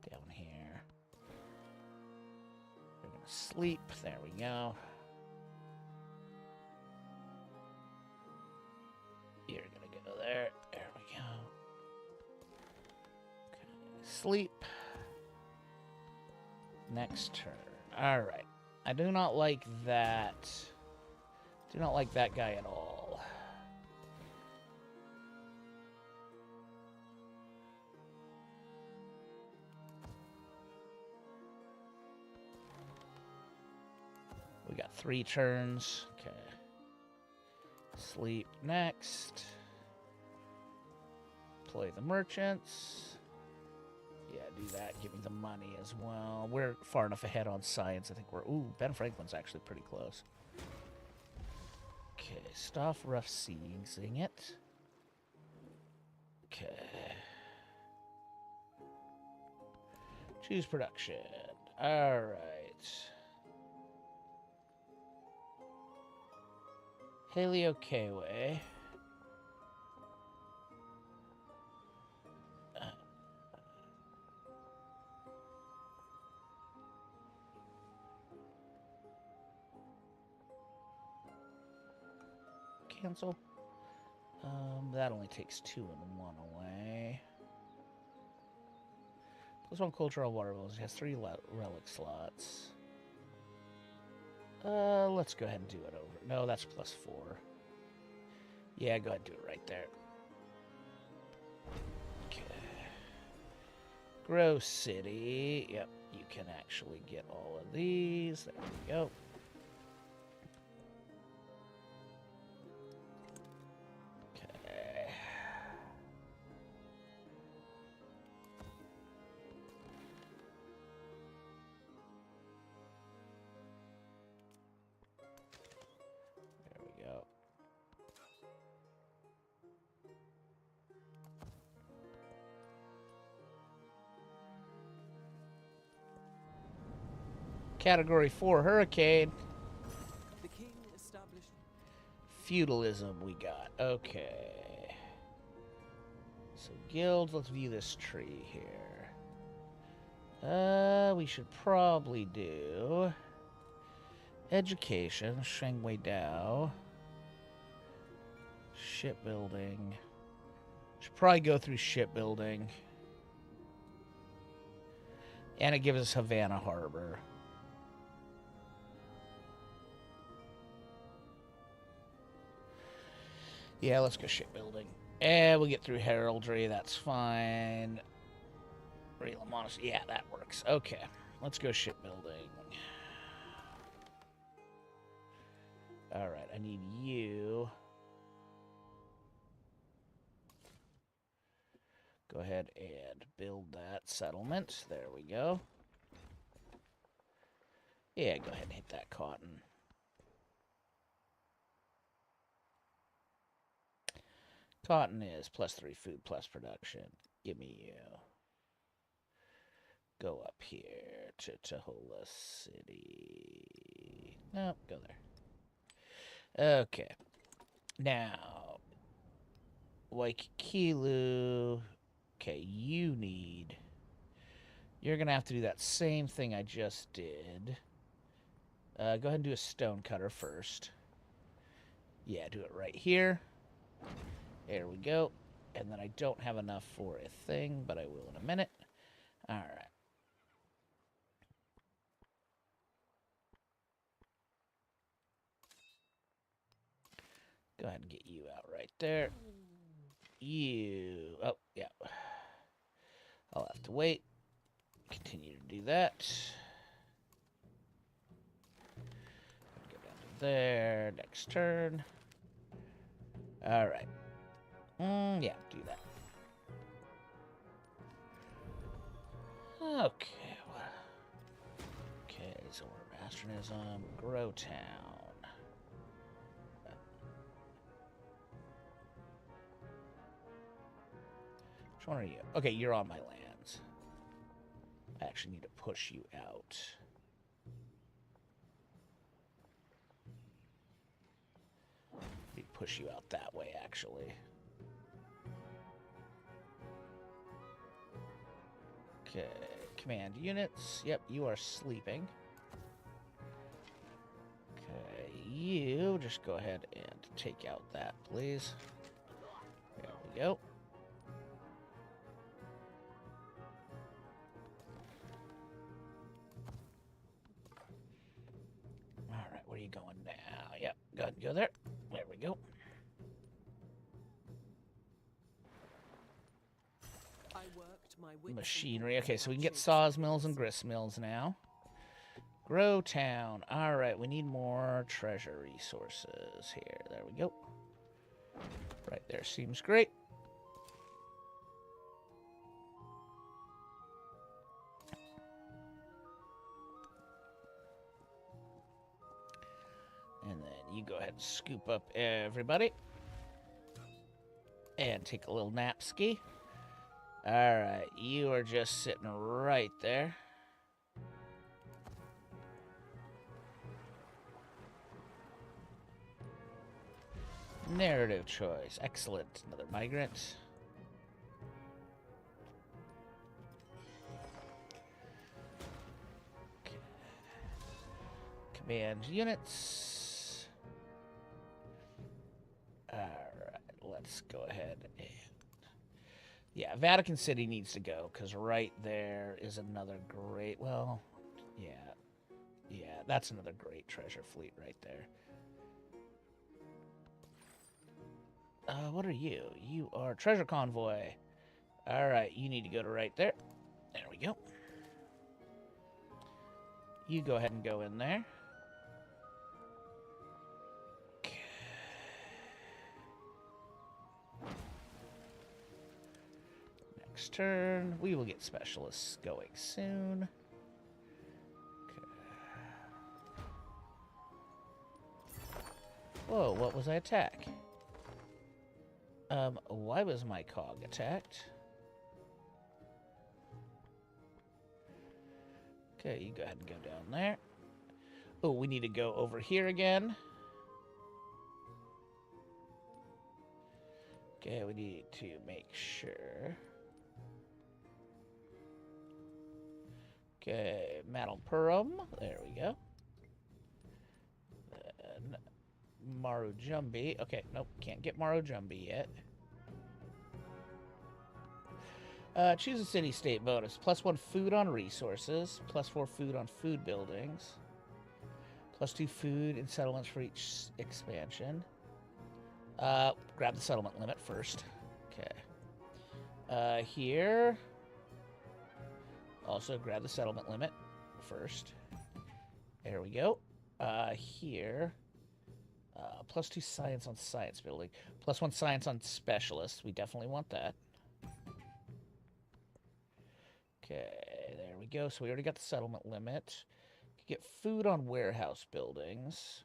down here. We're gonna sleep. There we go. You're gonna go there. There we go. Okay, sleep. Next turn. All right. I do not like that. Do not like that guy at all. We got 3 turns. Okay. Sleep next. Play the merchants. Yeah, do that. Give me the money as well. We're far enough ahead on science. I think we're... Ooh, Ben Franklin's actually pretty close. Okay, stop rough seizing it. Okay. Choose production. All right. Haleo Kayway. Cancel. That only takes 2 and 1 away. +1 cultural water balls. It has 3 relic slots. Let's go ahead and do it over. No, that's +4. Yeah, go ahead and do it right there. Okay. Grow City. Yep, you can actually get all of these. There we go. Category 4 Hurricane. The king established Feudalism we got. Okay. So guilds, let's view this tree here. We should probably do education, Shengwei Dao. Shipbuilding. Should probably go through shipbuilding. And it gives us Havana Harbor. Yeah, let's go shipbuilding. And we'll get through heraldry, that's fine. Yeah, that works. Okay, let's go shipbuilding. Alright, I need you. Go ahead and build that settlement. There we go. Yeah, go ahead and hit that cotton. Cotton is +3 food plus production. Give me you. Go up here to Tahola City. Nope, go there. Okay. Now, Waikilu. Okay, you need... You're going to have to do that same thing I just did. Go ahead and do a stone cutter first. Yeah, do it right here. There we go. And then I don't have enough for a thing, but I will in a minute. All right. Go ahead and get you out right there. You... Oh, yeah. I'll have to wait. Continue to do that. Go down to there. Next turn. All right. Yeah, do that. Okay. Okay, so we're Astronism, Grow Town. one are you? Okay, you're on my lands. I actually need to push you out. Need to push you out that way, actually. Okay, command units. Yep, you are sleeping. Okay, you just go ahead and take out that, please. There we go. Alright, where are you going now? Yep, go ahead and go there. There we go. I worked my wits Machinery. Okay, so we can get saws, mills, and grist mills now. Grow town. Alright, we need more treasure resources here. There we go. Right there seems great. And then you go ahead and scoop up everybody. And take a little nap ski. Alright, you are just sitting right there. Narrative choice. Excellent. Another migrant. Okay. Command units. Alright, let's go ahead and... Yeah, Vatican City needs to go, because right there is another great... Well, yeah. Yeah, that's another great treasure fleet right there. What are you? You are treasure convoy. Alright, you need to go to right there. There we go. You go ahead and go in there. Okay. Next turn, we will get specialists going soon. Okay. Whoa, what was I attack? Why was my cog attacked? Okay, you go ahead and go down there. Oh, we need to go over here again. Okay, we need to make sure. Okay, Madalpurum. There we go. Marujumbi. Okay, nope, can't get Marujumbi yet. Choose a city-state bonus. +1 food on resources. +4 food on food buildings. +2 food in settlements for each expansion. Grab the settlement limit first. Okay. Here. Also grab the settlement limit first. There we go. Here. +2 science on science building. +1 science on specialists. We definitely want that. Okay, there we go. So we already got the settlement limit. Get food on warehouse buildings.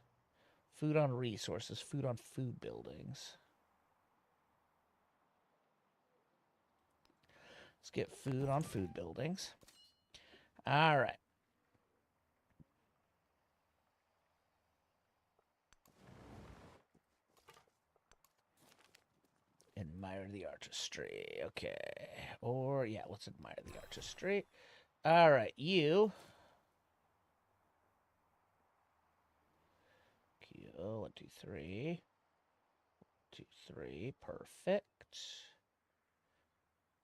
Food on resources. Food on food buildings. Let's get food on food buildings. All right. Admire the artistry. Okay. Or, yeah, let's admire the artistry. All right, you. Oh, 1, 2, 3. 2, 3. Perfect.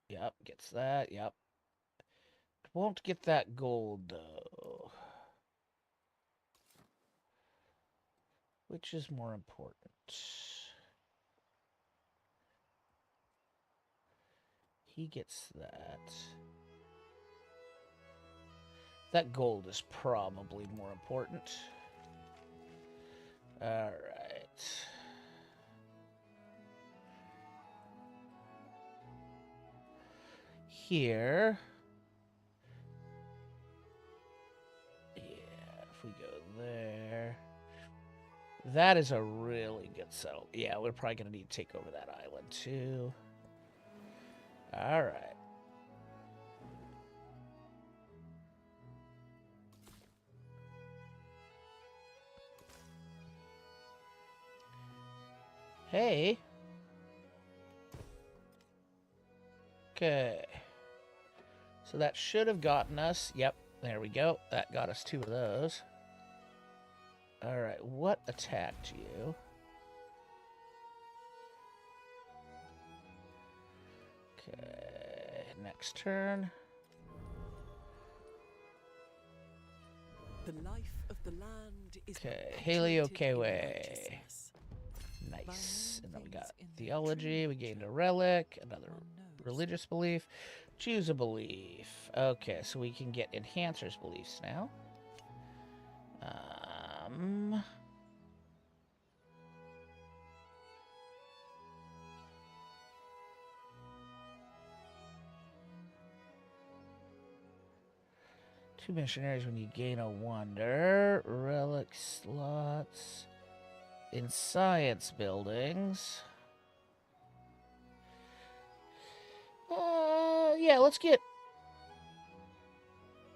Yep, gets that. Yep. Won't get that gold, though. Which is more important? He gets that. That gold is probably more important. All right. Here. Yeah, if we go there. That is a really good settle. Yeah, we're probably going to need to take over that island, too. All right. Hey. Okay. So that should have gotten us. Yep, there we go. That got us 2 of those. All right, what attacked you? Okay, next turn. The life of the land is Okay, perpetuated in Heliokewe. righteousness. Nice. And then we got Things in their theology. true We gained a nature, relic, another one knows. religious belief. Choose a belief. Okay, so we can get enhancers beliefs now. Two missionaries when you gain a wonder. Relic slots in science buildings. Yeah, let's get...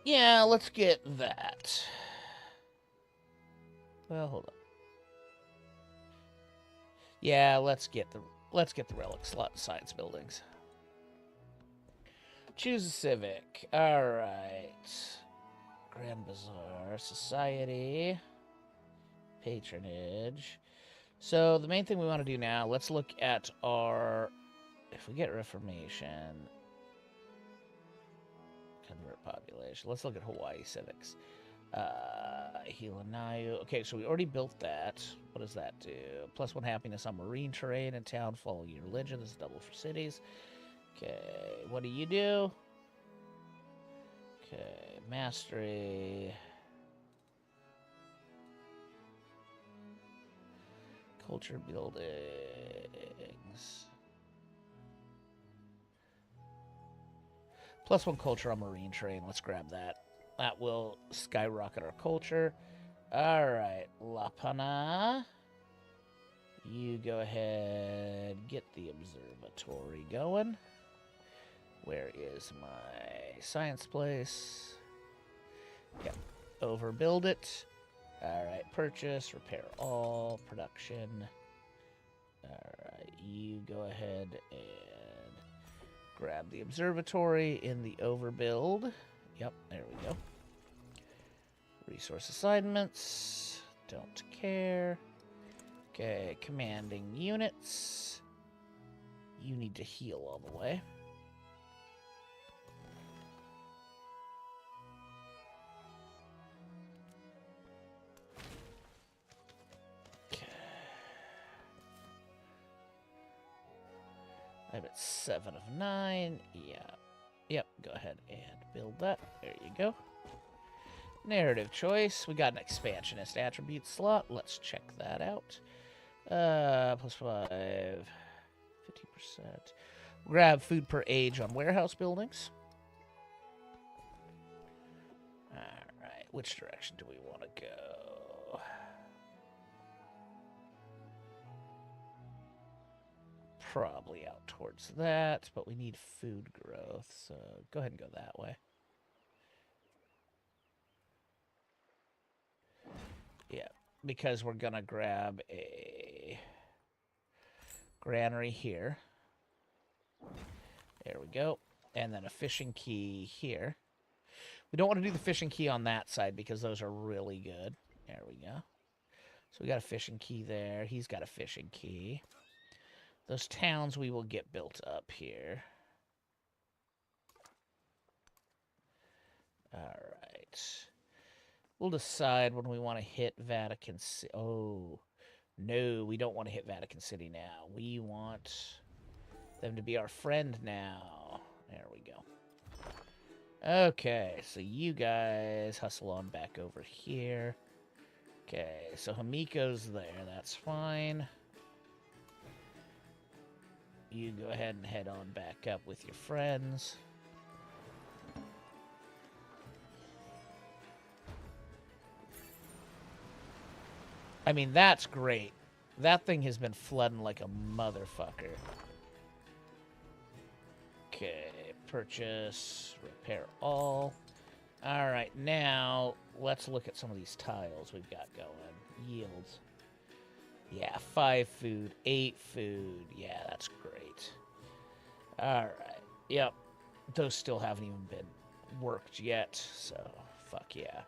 Yeah, let's get that. Well, hold on. Yeah, let's get the relic slot in science buildings. Choose a civic. All right. Grand Bazaar, Society, Patronage. So the main thing we want to do now, let's look at our, if we get Reformation, convert population. Let's look at Hawaii civics. Hilanayu. Okay, so we already built that. What does that do? +1 happiness on marine terrain and town following your religion. This is double for cities. Okay, what do you do? Okay, mastery. Culture buildings. +1 culture on marine terrain. Let's grab that. That will skyrocket our culture. All right, Lapana. You go ahead, get the observatory going. Where is my science place? Yep, overbuild it. All right, purchase, repair all, production. All right, you go ahead and grab the observatory in the overbuild. Yep, there we go. Resource assignments. Don't care. Okay, commanding units. You need to heal all the way. Okay. I'm at 7 of 9. Yeah. Yep, go ahead and build that. There you go. Narrative choice. We got an expansionist attribute slot. Let's check that out. +5. 50%. Grab food per age on warehouse buildings. Alright, which direction do we want to go? Probably out towards that, but we need food growth, so go ahead and go that way. Yeah, because we're gonna grab a granary here. There we go. And then a fishing key here. We don't want to do the fishing key on that side because those are really good. There we go. So we got a fishing key there. He's got a fishing key. Those towns we will get built up here. All right. We'll decide when we want to hit Vatican City. Oh, no, we don't want to hit Vatican City now. We want them to be our friend now. There we go. Okay, so you guys hustle on back over here. Okay, so Hamiko's there. That's fine. You go ahead and head on back up with your friends. I mean, that's great. That thing has been flooding like a motherfucker. Okay. Okay, purchase, repair all. All right, now let's look at some of these tiles we've got going. Yields. Yeah, 5 food, 8 food. Yeah, that's great. All right. Yep. Those still haven't even been worked yet, so fuck yeah.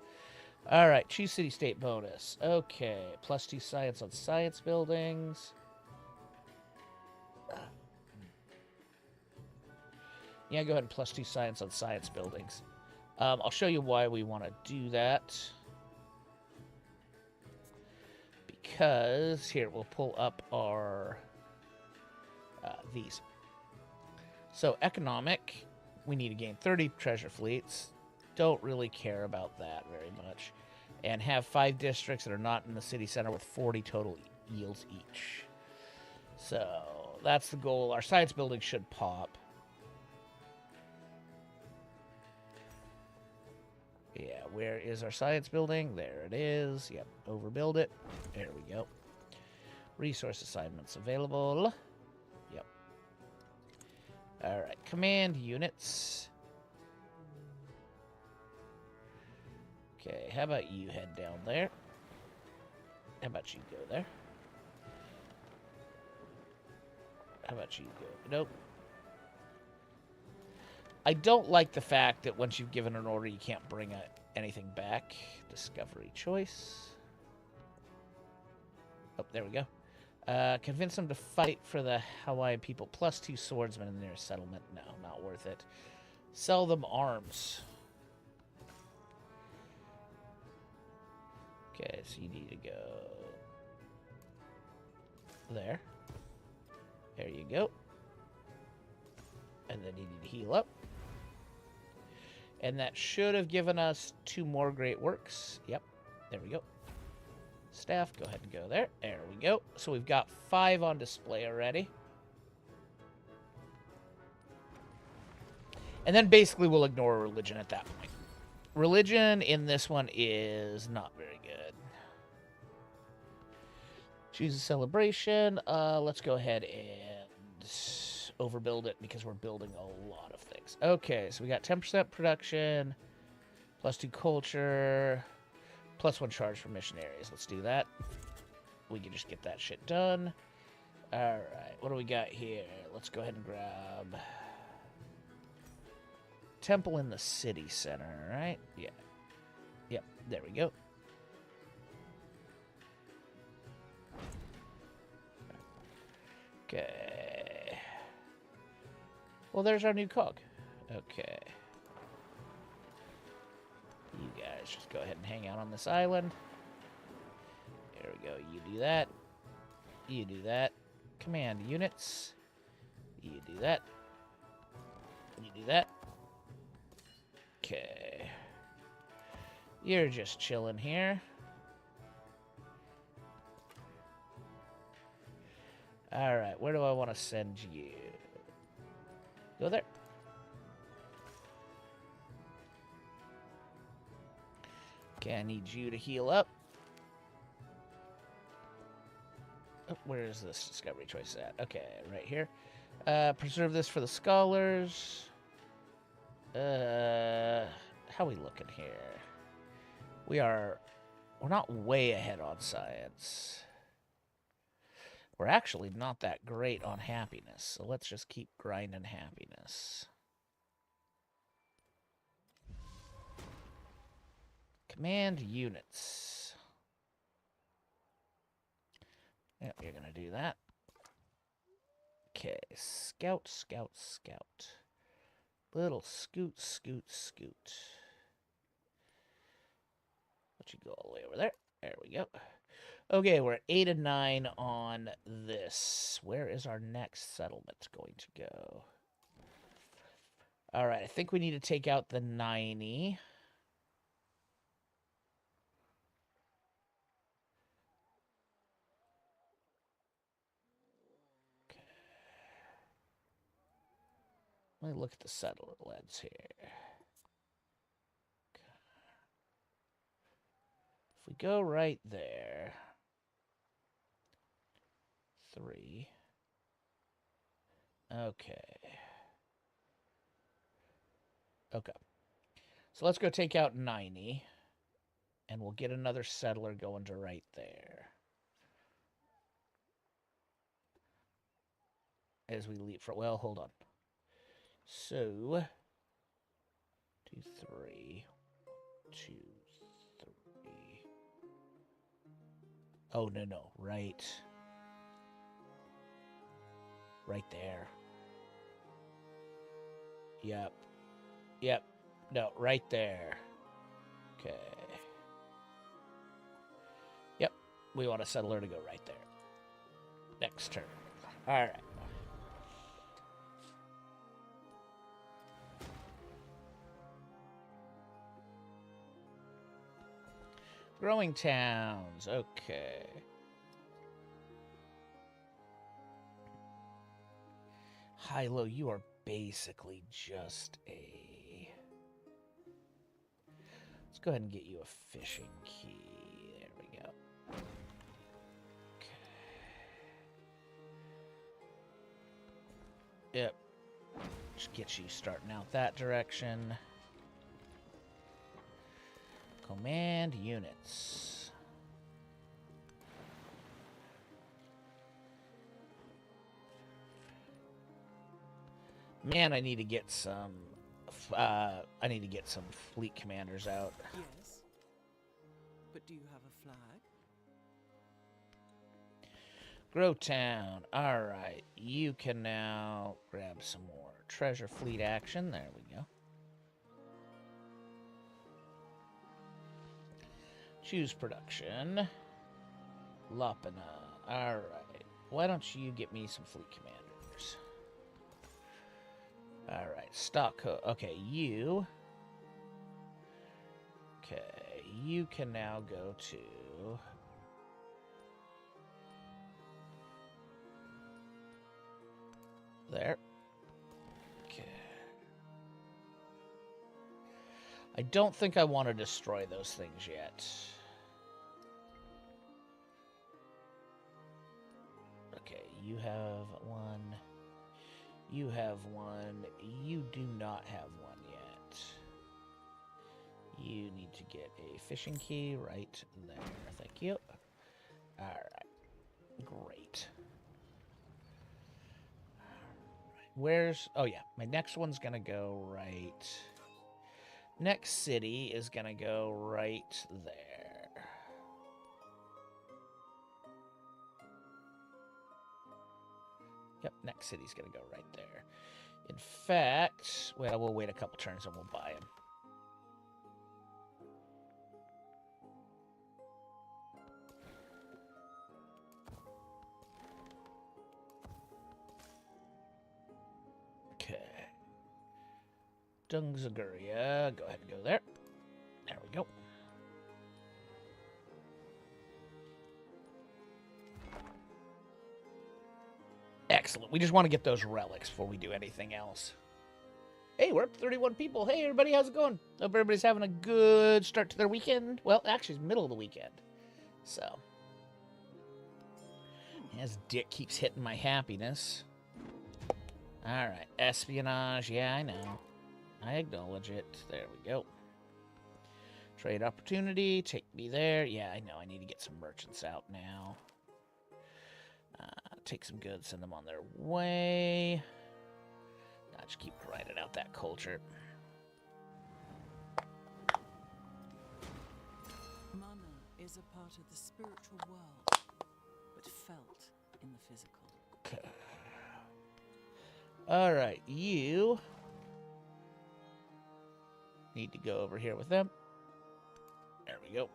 All right, choose city-state bonus. Okay, +2 science on science buildings. Yeah, go ahead and +2 science on science buildings. I'll show you why we want to do that. Because, here, we'll pull up our, these. So, economic, we need to gain 30 treasure fleets. Don't really care about that very much. And have 5 districts that are not in the city center with 40 total yields each. So, that's the goal. Our science building should pop. Yeah, where is our science building? There it is. Yep, overbuild it. There we go. Resource assignments available. Yep. All right, command units. Okay, how about you head down there? How about you go there? How about you go? Nope. I don't like the fact that once you've given an order, you can't bring anything back. Discovery choice. Oh, there we go. Convince them to fight for the Hawaiian people. +2 swordsmen in their settlement. No, not worth it. Sell them arms. Okay, so you need to go there. There you go. And then you need to heal up. And that should have given us 2 more great works. Yep, there we go. Staff, go ahead and go there. There we go. So we've got 5 on display already. And then basically we'll ignore religion at that point. Religion in this one is not very good. Choose a celebration. Let's go ahead and overbuild it because we're building a lot of things. Okay, so we got 10% production, +2 culture, +1 charge for missionaries. Let's do that. We can just get that shit done. All right, what do we got here? Let's go ahead and grab temple in the city center, right? Yeah. Yep, there we go. Okay. Well, there's our new cog. Okay. You guys just go ahead and hang out on this island. There we go. You do that. You do that. Command units. You do that. You do that. Okay. You're just chilling here. Alright, where do I want to send you? Go there. Okay, I need you to heal up. Oh, where is this discovery choice at? Okay, right here. Preserve this for the scholars. How we looking here? We're not way ahead on science. We're actually not that great on happiness, so let's just keep grinding happiness. Command units. Yep, you're gonna do that. Okay, scout, scout, scout. Little scoot, scoot, scoot. Let you go all the way over there. There we go. Okay, we're at 8 and 9 on this. Where is our next settlement going to go? All right, I think we need to take out the 90. Okay. Let me look at the settlements here. Okay. If we go right there... 3. Okay. Okay. So let's go take out 90. And we'll get another settler going to right there. As we leap for... Well, hold on. So... 2, 3... 2, 3... Oh, no. Right there. Yep. No, right there. Okay. Yep. We want a settler to go right there. Next turn. All right. Growing towns. Okay. Hilo, you are basically just a... Let's go ahead and get you a fishing key. There we go. Okay. Yep. Just get you starting out that direction. Command units. Man, I need to get some. I need to get some fleet commanders out. Yes. But do you have a flag? Grow Town. All right, you can now grab some more treasure fleet action. There we go. Choose production. Lapana. All right. Why don't you get me some fleet commanders? All right. Stock. Okay, you. Okay, you can now go to. There. Okay. I don't think I want to destroy those things yet. Okay, you have one. You have one. You do not have one yet. You need to get a fishing key right there. Thank you. Alright. Great. Where's... Oh, yeah. My next one's going to go right... Next city is going to go right there. Yep, next city's going to go right there. In fact... Well, we'll wait a couple turns and we'll buy him. Dungzaguria. Go ahead and go there. There we go. Excellent. We just want to get those relics before we do anything else. Hey, we're up to 31 people. Hey, everybody, how's it going? Hope everybody's having a good start to their weekend. Well, actually, it's middle of the weekend. So. As Dick keeps hitting my happiness. All right. Espionage. Yeah, I know. I acknowledge it. There we go. Trade opportunity. Take me there. Yeah, I know. I need to get some merchants out now. Take some goods. Send them on their way. I'll just keep grinding out that culture. Mana is a part of the spiritual world, but felt in the physical. Okay. All right, you... need to go over here with them. There we go.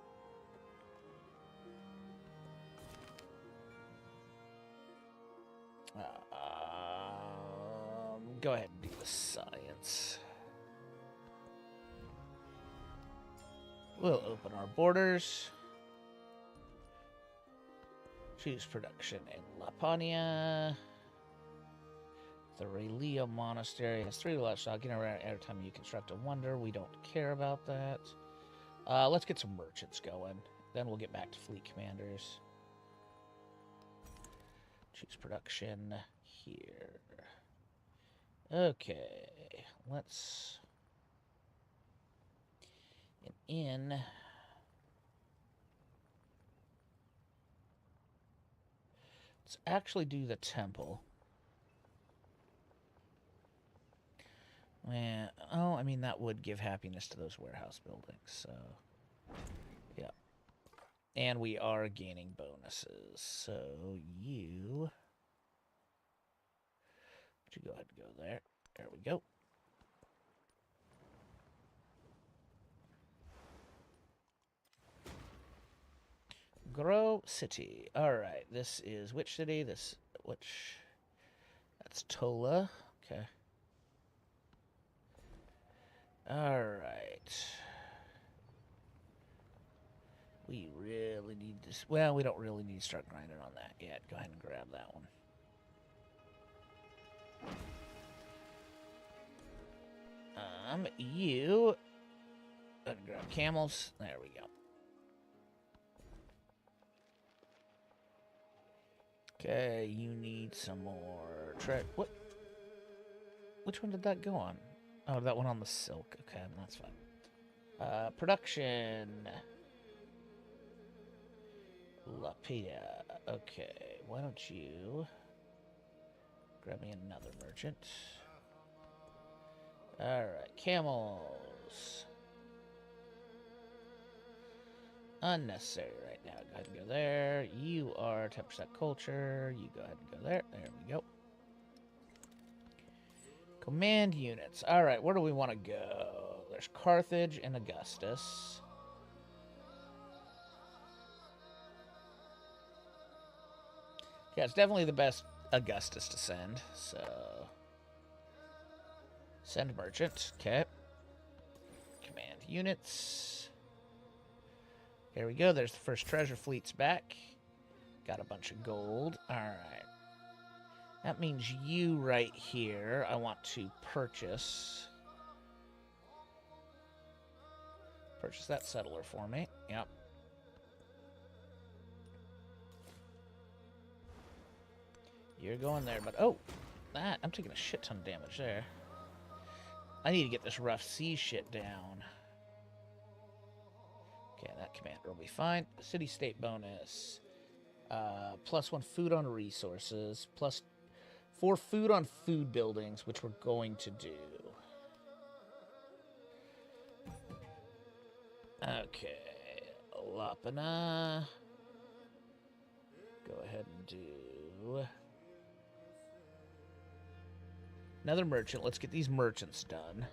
Go ahead and do the science. We'll open our borders. Choose production in Lapania. The Relio Monastery has 3 livestock. Getting around every time you construct a wonder. We don't care about that. Let's get some merchants going. Then we'll get back to fleet commanders. Choose production here. Okay, let's in. Let's actually do the temple. Yeah. Oh, I mean, that would give happiness to those warehouse buildings, so... Yeah. And we are gaining bonuses, so you... Would you go ahead and go there? There we go. Grow City. Alright, this is which city? That's Tola. Okay. Alright. We really need to... Well, we don't really need to start grinding on that yet. Go ahead and grab that one. You... Go ahead and grab camels. There we go. Okay, you need some more... What? Which one did that go on? Oh, that one on the silk. Okay, that's fine. Production... Lapida. Okay, why don't you grab me another merchant? Alright, camels. Unnecessary right now. Go ahead and go there. You are 10% culture. You go ahead and go there. There we go. Command units. Alright, where do we want to go? There's Carthage and Augustus. Yeah, it's definitely the best Augustus to send, so... Send merchant. Okay. Command units. Here we go. There's the first treasure fleet's back. Got a bunch of gold. Alright. That means you right here, I want to purchase. Purchase that settler for me. Yep. You're going there, but oh, that I'm taking a shit ton of damage there. I need to get this rough sea shit down. Okay, that commander will be fine. City-state bonus. +1 food on resources. +4 food on food buildings, which we're going to do. Okay, Lapana. Go ahead and do... Another merchant. Let's get these merchants done.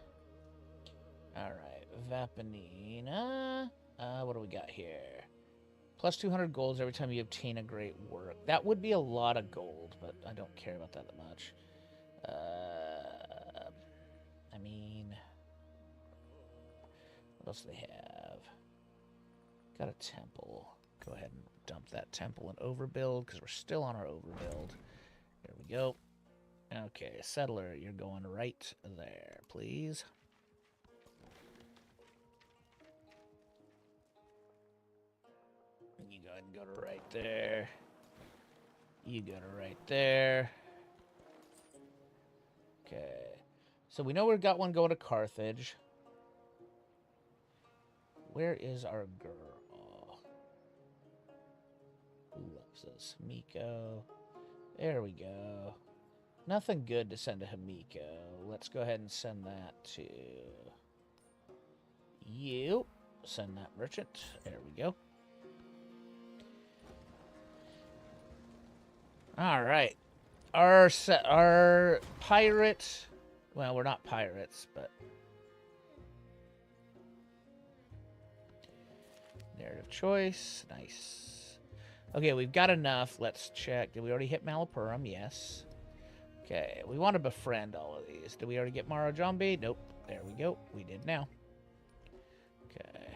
Alright. Vapanina. What do we got here? +200 golds every time you obtain a great work. That would be a lot of gold, but I don't care about that much. I mean... What else do they have? Got a temple. Go ahead and dump that temple and overbuild, because we're still on our overbuild. There we go. Okay, settler, you're going right there, please. You go ahead and go to right there. You go to right there. Okay. So we know we've got one going to Carthage. Where is our girl? Who loves us? Miko. There we go. Nothing good to send to Himiko. Let's go ahead and send that to you. Send that merchant. There we go. All right. Our pirate... Well, we're not pirates, but... Narrative choice. Nice. Okay, we've got enough. Let's check. Did we already hit Malapuram? Yes. Okay, we want to befriend all of these. Did we already get Maro Jambi? Nope. There we go. We did now. Okay.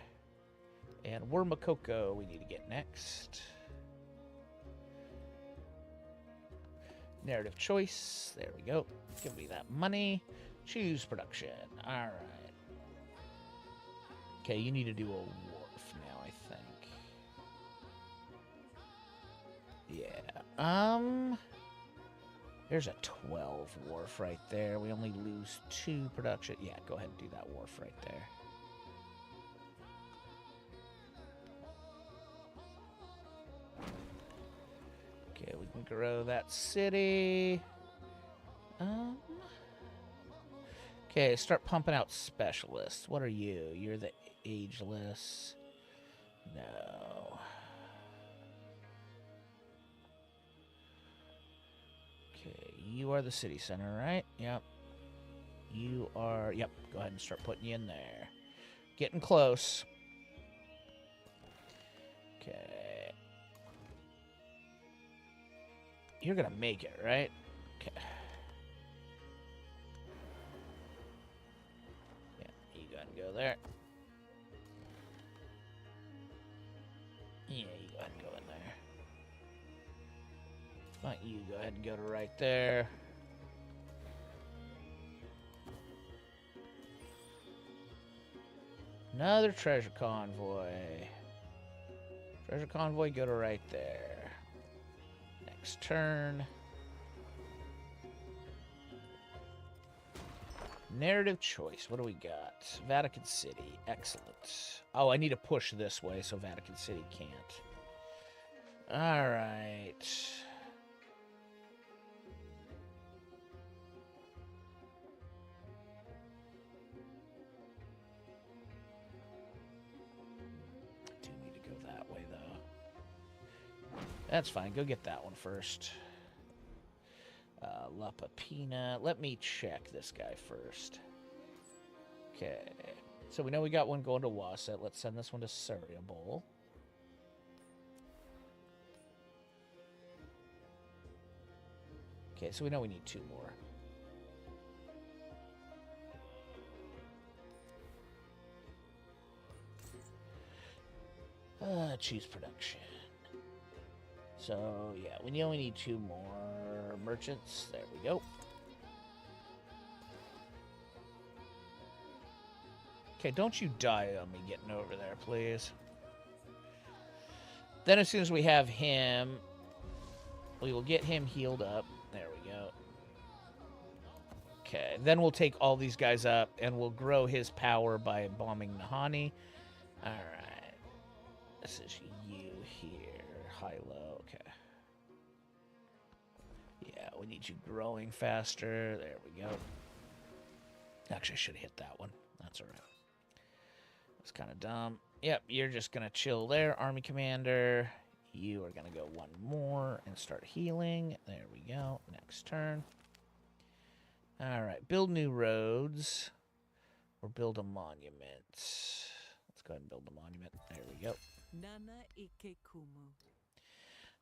And Wormakoko we need to get next. Narrative choice. There we go. Give me that money. Choose production. Alright. Okay, you need to do a wharf now, I think. Yeah. There's a 12 wharf right there. We only lose 2 production. Yeah, go ahead and do that wharf right there. Okay, we can grow that city. Okay, start pumping out specialists. What are you? You're the ageless. No. Okay, you are the city center, right? Yep. You are... Yep, go ahead and start putting you in there. Getting close. Okay. You're gonna make it, right? Okay. Yeah, you go ahead and go there. Yeah, you go ahead and go in there. Why don't you go ahead and go to right there. Another treasure convoy. Treasure convoy, go to right there. Next turn. Narrative choice. What do we got? Vatican City. Excellent. Oh, I need to push this way so Vatican City can't. All right. Do need to go that way, though. That's fine. Go get that one first. La Papina. Let me check this guy first. Okay. So we know we got one going to Wasset. Let's send this one to Suriable. Okay, so we know we need 2 more. Cheese production. So, yeah, we only need 2 more merchants. There we go. Okay, don't you die on me getting over there, please. Then as soon as we have him, we will get him healed up. There we go. Okay, then we'll take all these guys up, and we'll grow his power by bombing Nahani. All right. This is you here. High-low. Okay. Yeah, we need you growing faster. There we go. Actually, I should have hit that one. That's all right. It's kind of dumb. Yep, you're just going to chill there, Army Commander. You are going to go 1 more and start healing. There we go. Next turn. All right, build new roads or build a monument. Let's go ahead and build the monument. There we go. Nana Ikekumu.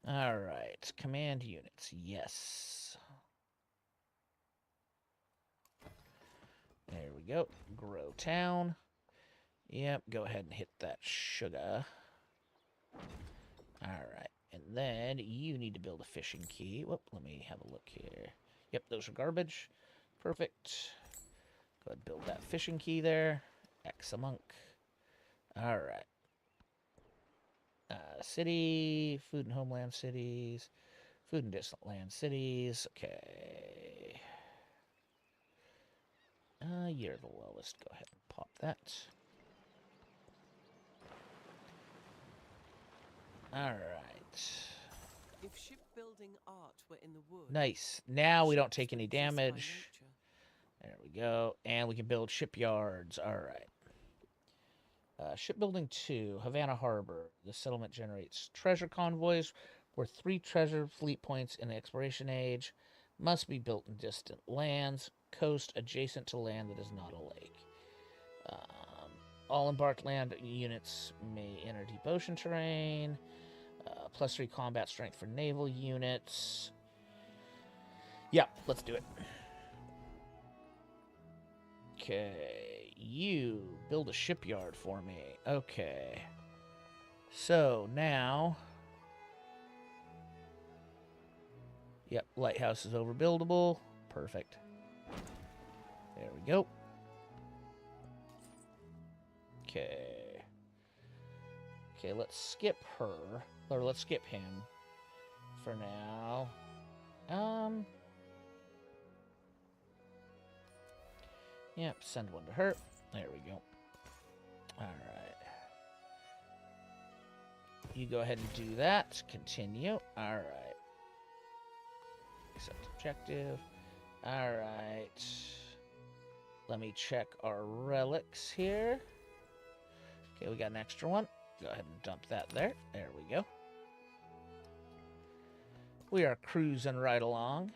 All right, command units. Yes. There we go. Grow town. Yep, go ahead and hit that sugar. All right, and then you need to build a fishing quay. Whoop, let me have a look here. Yep, those are garbage. Perfect. Go ahead and build that fishing quay there. X-a-monk. All right. City, food and homeland cities, food and distant land cities. Okay. You're the lowest. Go ahead and pop that. All right. If shipbuilding art were in the wood, Nice. Now we don't take any ships would exist by damage. nature. There we go. And we can build shipyards. All right. Shipbuilding 2, Havana Harbor. The settlement generates treasure convoys worth 3 treasure fleet points in the exploration age. Must be built in distant lands. Coast adjacent to land that is not a lake. All embarked land units may enter deep ocean terrain. +3 combat strength for naval units. Yeah, let's do it. Okay, you build a shipyard for me. Okay. So now... Yep, lighthouse is overbuildable. Perfect. There we go. Okay. Okay, let's skip her. Or let's skip him for now. Yep, send one to her. There we go. Alright. You go ahead and do that. Continue. Alright. Accept objective. Alright. Let me check our relics here. Okay, we got an extra one. Go ahead and dump that there. There we go. We are cruising right along.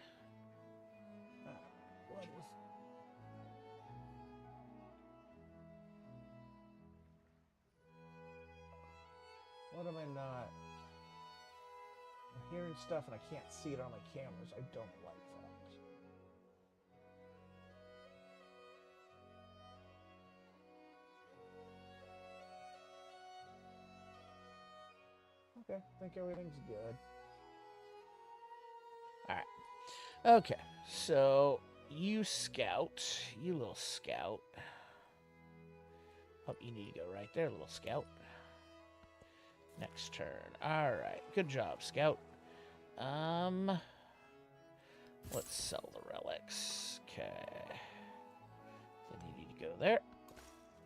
What am I not? I'm hearing stuff and I can't see it on my cameras. I don't like that. Okay, I think everything's good. Alright. Okay, so you scout. You little scout. Oh, you need to go right there, little scout. Next turn. Alright, good job, scout. Let's sell the relics. Okay. Then you need to go there.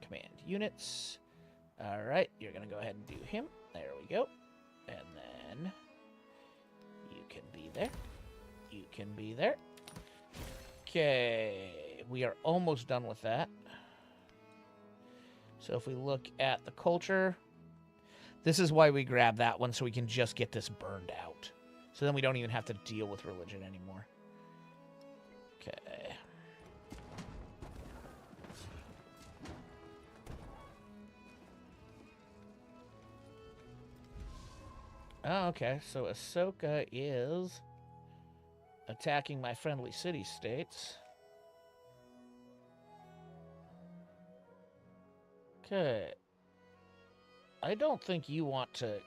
Command units. Alright, you're going to go ahead and do him. There we go. And then you can be there. You can be there. Okay. We are almost done with that. So if we look at the culture, this is why we grab that one, so we can just get this burned out. So then we don't even have to deal with religion anymore. Okay. Oh, okay. So Ahsoka is attacking my friendly city-states. Okay. I don't think you want to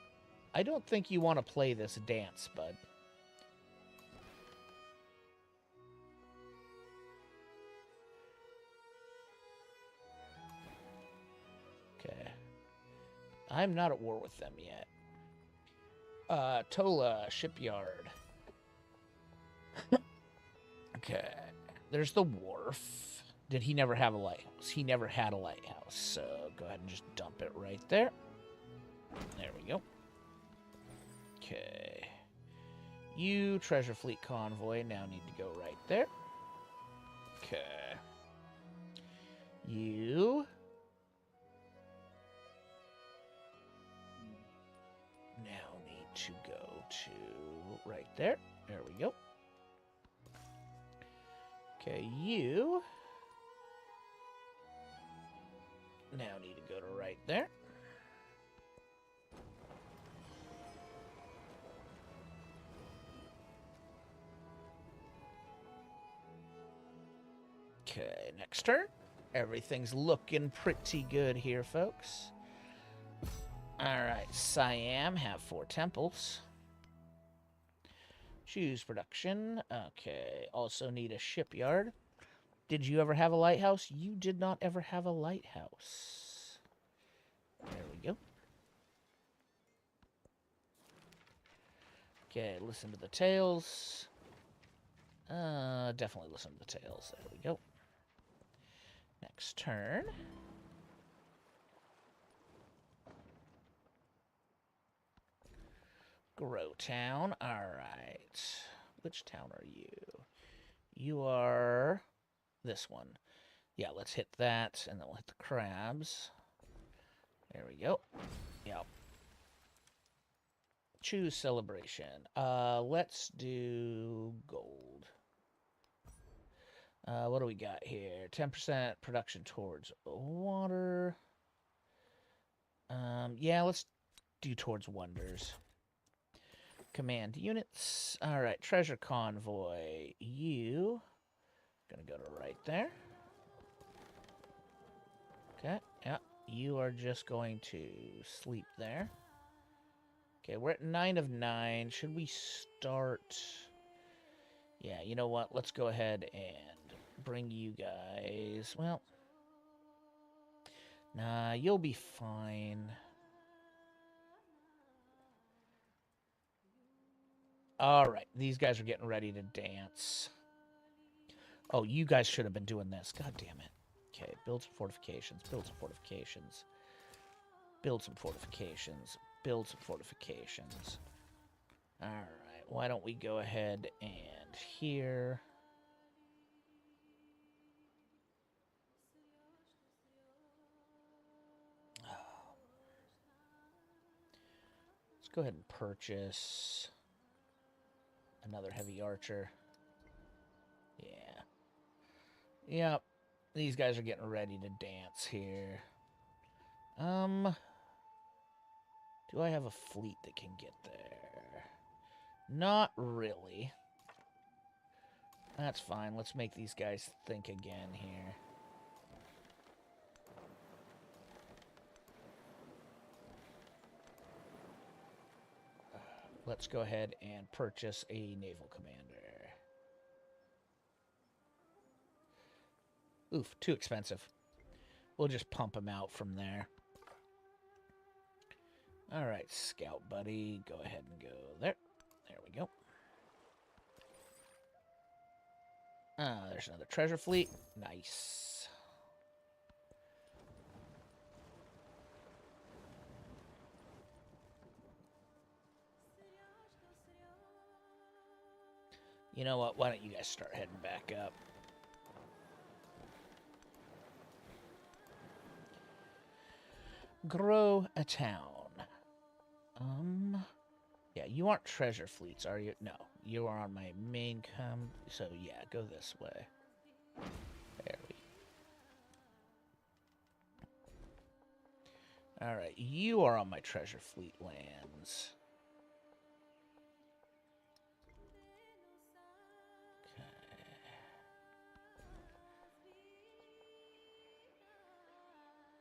play this dance, bud. Okay. I'm not at war with them yet. Tola Shipyard. Okay. There's the wharf. Did he never have a lighthouse? He never had a lighthouse, so go ahead and just dump it right there. There we go. Okay. You, Treasure Fleet Convoy, now need to go right there. Okay. You now need to go to right there. There we go. Okay, you now need to go to right there. Okay, next turn. Everything's looking pretty good here, folks. Alright, Siam have 4 temples. Choose production. Okay, also need a shipyard. Did you ever have a lighthouse? You did not ever have a lighthouse. There we go. Okay, listen to the tales. Definitely listen to the tales. There we go. Next turn. Grow town. Alright. Which town are you? You are this one. Yeah, let's hit that, and then we'll hit the crabs. There we go. Yep. Choose celebration. Let's do gold. What do we got here? 10% production towards water. Yeah, let's do towards wonders. Command units. All right, treasure convoy. You gonna go to right there. Okay, yeah. You are just going to sleep there. Okay, we're at 9 of 9. Should we start? Yeah, you know what? Let's go ahead and bring you guys. Well, nah, you'll be fine. All right, these guys are getting ready to dance. Oh, you guys should have been doing this. God damn it. Okay, build some fortifications, build some fortifications. Build some fortifications, build some fortifications. All right, why don't we go ahead and here. Let's go ahead and purchase another heavy archer. Yeah. Yep. These guys are getting ready to dance here. Do I have a fleet that can get there? Not really. That's fine. Let's make these guys think again here. Let's go ahead and purchase a naval commander. Oof, too expensive. We'll just pump him out from there. All right, scout buddy, go ahead and go there. There we go. There's another treasure fleet. Nice. You know what? Why don't you guys start heading back up? Grow a town. Yeah, you aren't treasure fleets, are you? No, you are on my main so yeah, go this way. There we go. Alright, you are on my treasure fleet lands. Okay.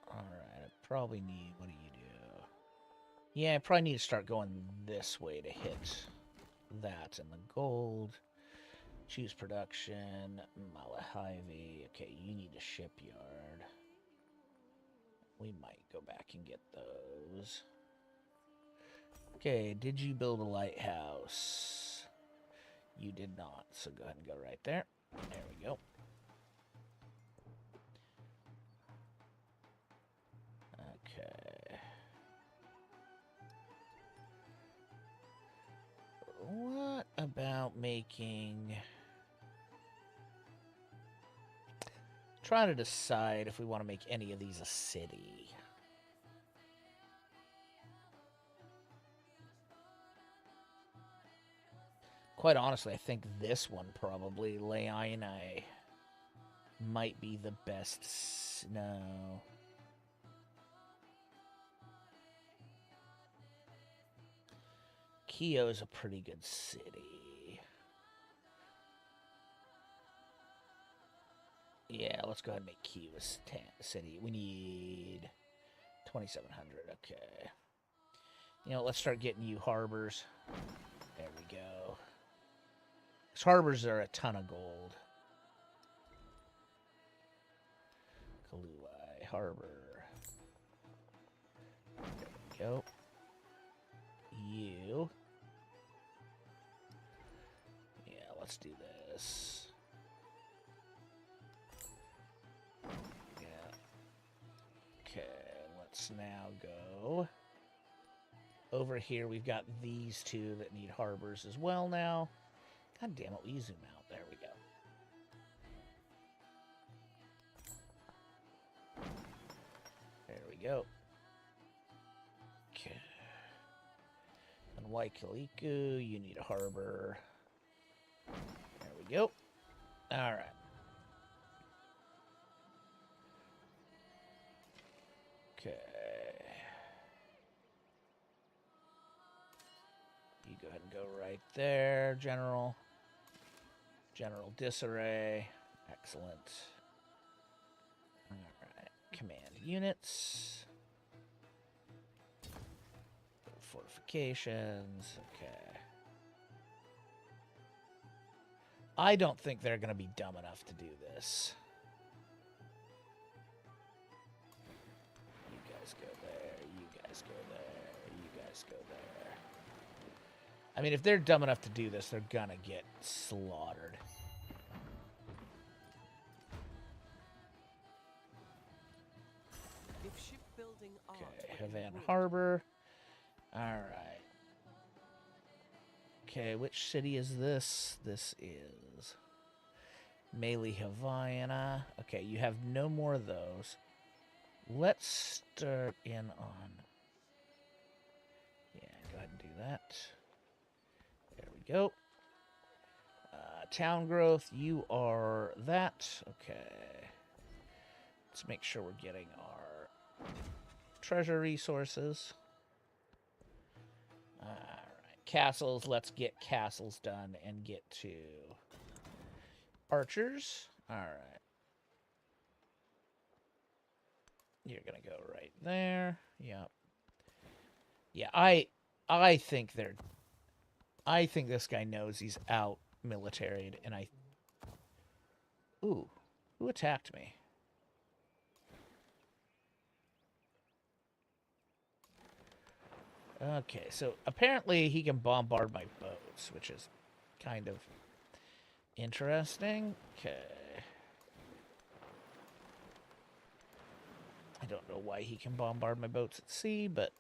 Alright, I probably need, what do you do? Yeah, I probably need to start going this way to hit that and the gold. Choose production, Malahivi. Okay, you need a shipyard. We might go back and get those. Okay, did you build a lighthouse? You did not, so go ahead and go right there. There we go. Okay. What about making... Trying to decide if we want to make any of these a city. Quite honestly, I think this one probably, Leini, might be the best. No. Kyo is a pretty good city. Yeah, let's go ahead and make Kyo a city. We need 2,700. Okay. You know, let's start getting you harbors. There we go. These harbors are a ton of gold. Kaluai Harbor. There we go. You. Yeah, let's do this. Yeah. Okay, let's now go over here. We've got these two that need harbors as well now. God damn it, we zoom out. There we go. There we go. Okay. And Waikiliku, you need a harbor. There we go. All right. Okay. You go ahead and go right there, General. General disarray. Excellent. All right. Command units. Fortifications. Okay. I don't think they're going to be dumb enough to do this. You guys go there. You guys go there. You guys go there. I mean, if they're dumb enough to do this, they're going to get slaughtered. If shipbuilding art Okay, were in Havana wood, Harbor. All right. Okay, which city is this? This is Melee Havana. Okay, you have no more of those. Let's start in on... Yeah, go ahead and do that. There we go. Town growth, you are that. Okay. Let's make sure we're getting our treasure resources. Alright. Castles, let's get castles done and get to archers. Alright. You're gonna go right there. Yep. Yeah, I think this guy knows he's out militaried, and Ooh, who attacked me? Okay, so apparently he can bombard my boats, which is kind of interesting. Okay. I don't know why he can bombard my boats at sea, but...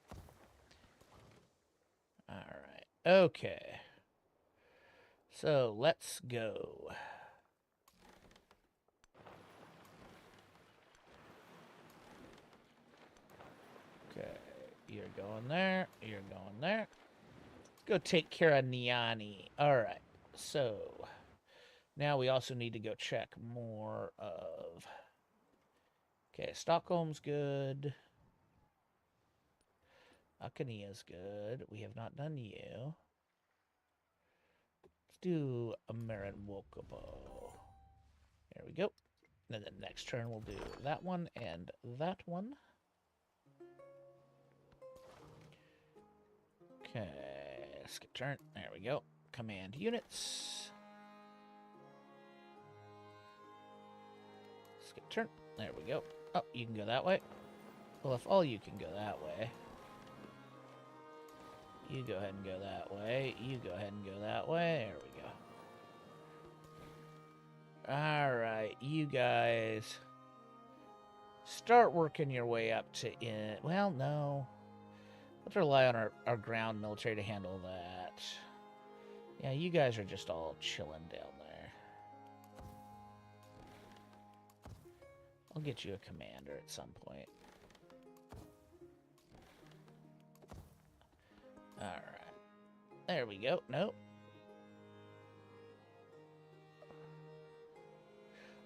Alright, okay. So, let's go. Okay, you're going there, you're going there. Let's go take care of Niani. Alright, so... Now we also need to go check more of... Okay, Stockholm's good. Akania's good. We have not done you. Let's do a Wokobo. There we go. And then next turn we'll do that one and that one. Okay, skip turn. There we go. Command units. Skip turn. There we go. Oh, you can go that way. Well, if all you can go that way, you go ahead and go that way. You go ahead and go that way. There we go. Alright, you guys start working your way up to well, no. Let's rely on our ground military to handle that. Yeah, you guys are just all chilling down there. I'll get you a commander at some point. Alright. There we go. Nope.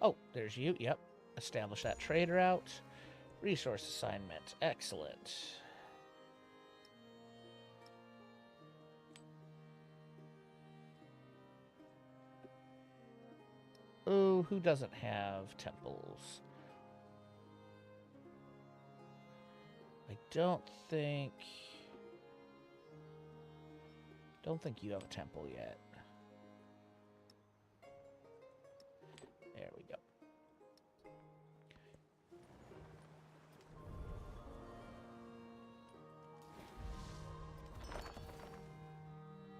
Oh, there's you. Yep. Establish that trade route. Resource assignment. Excellent. Oh, who doesn't have temples? I don't think you have a temple yet. There we go.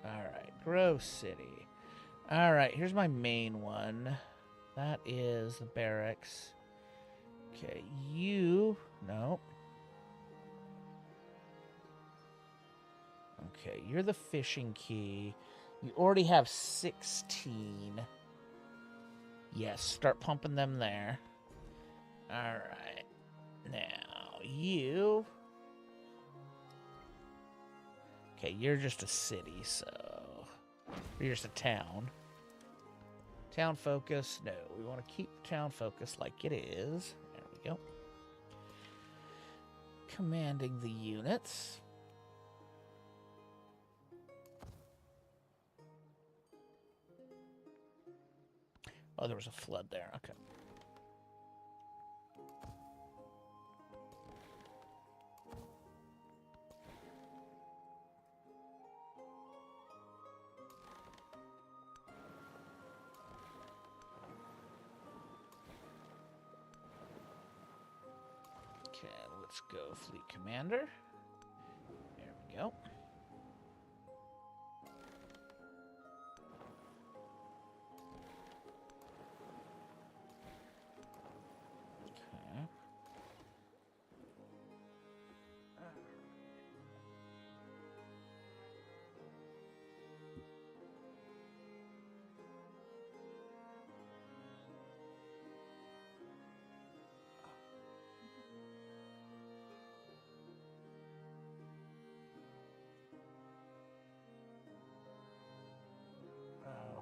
Alright, Grove City. Alright, here's my main one. That is the barracks. Okay, you... No. Okay, you're the fishing key. You already have 16. Yes, start pumping them there. Alright. Now, you... Okay, you're just a city, so... You're just a town. Town focus. No, we want to keep town focus like it is. There we go. Commanding the units. Oh, there was a flood there. Okay. Okay, let's go Fleet Commander. There we go. Okay.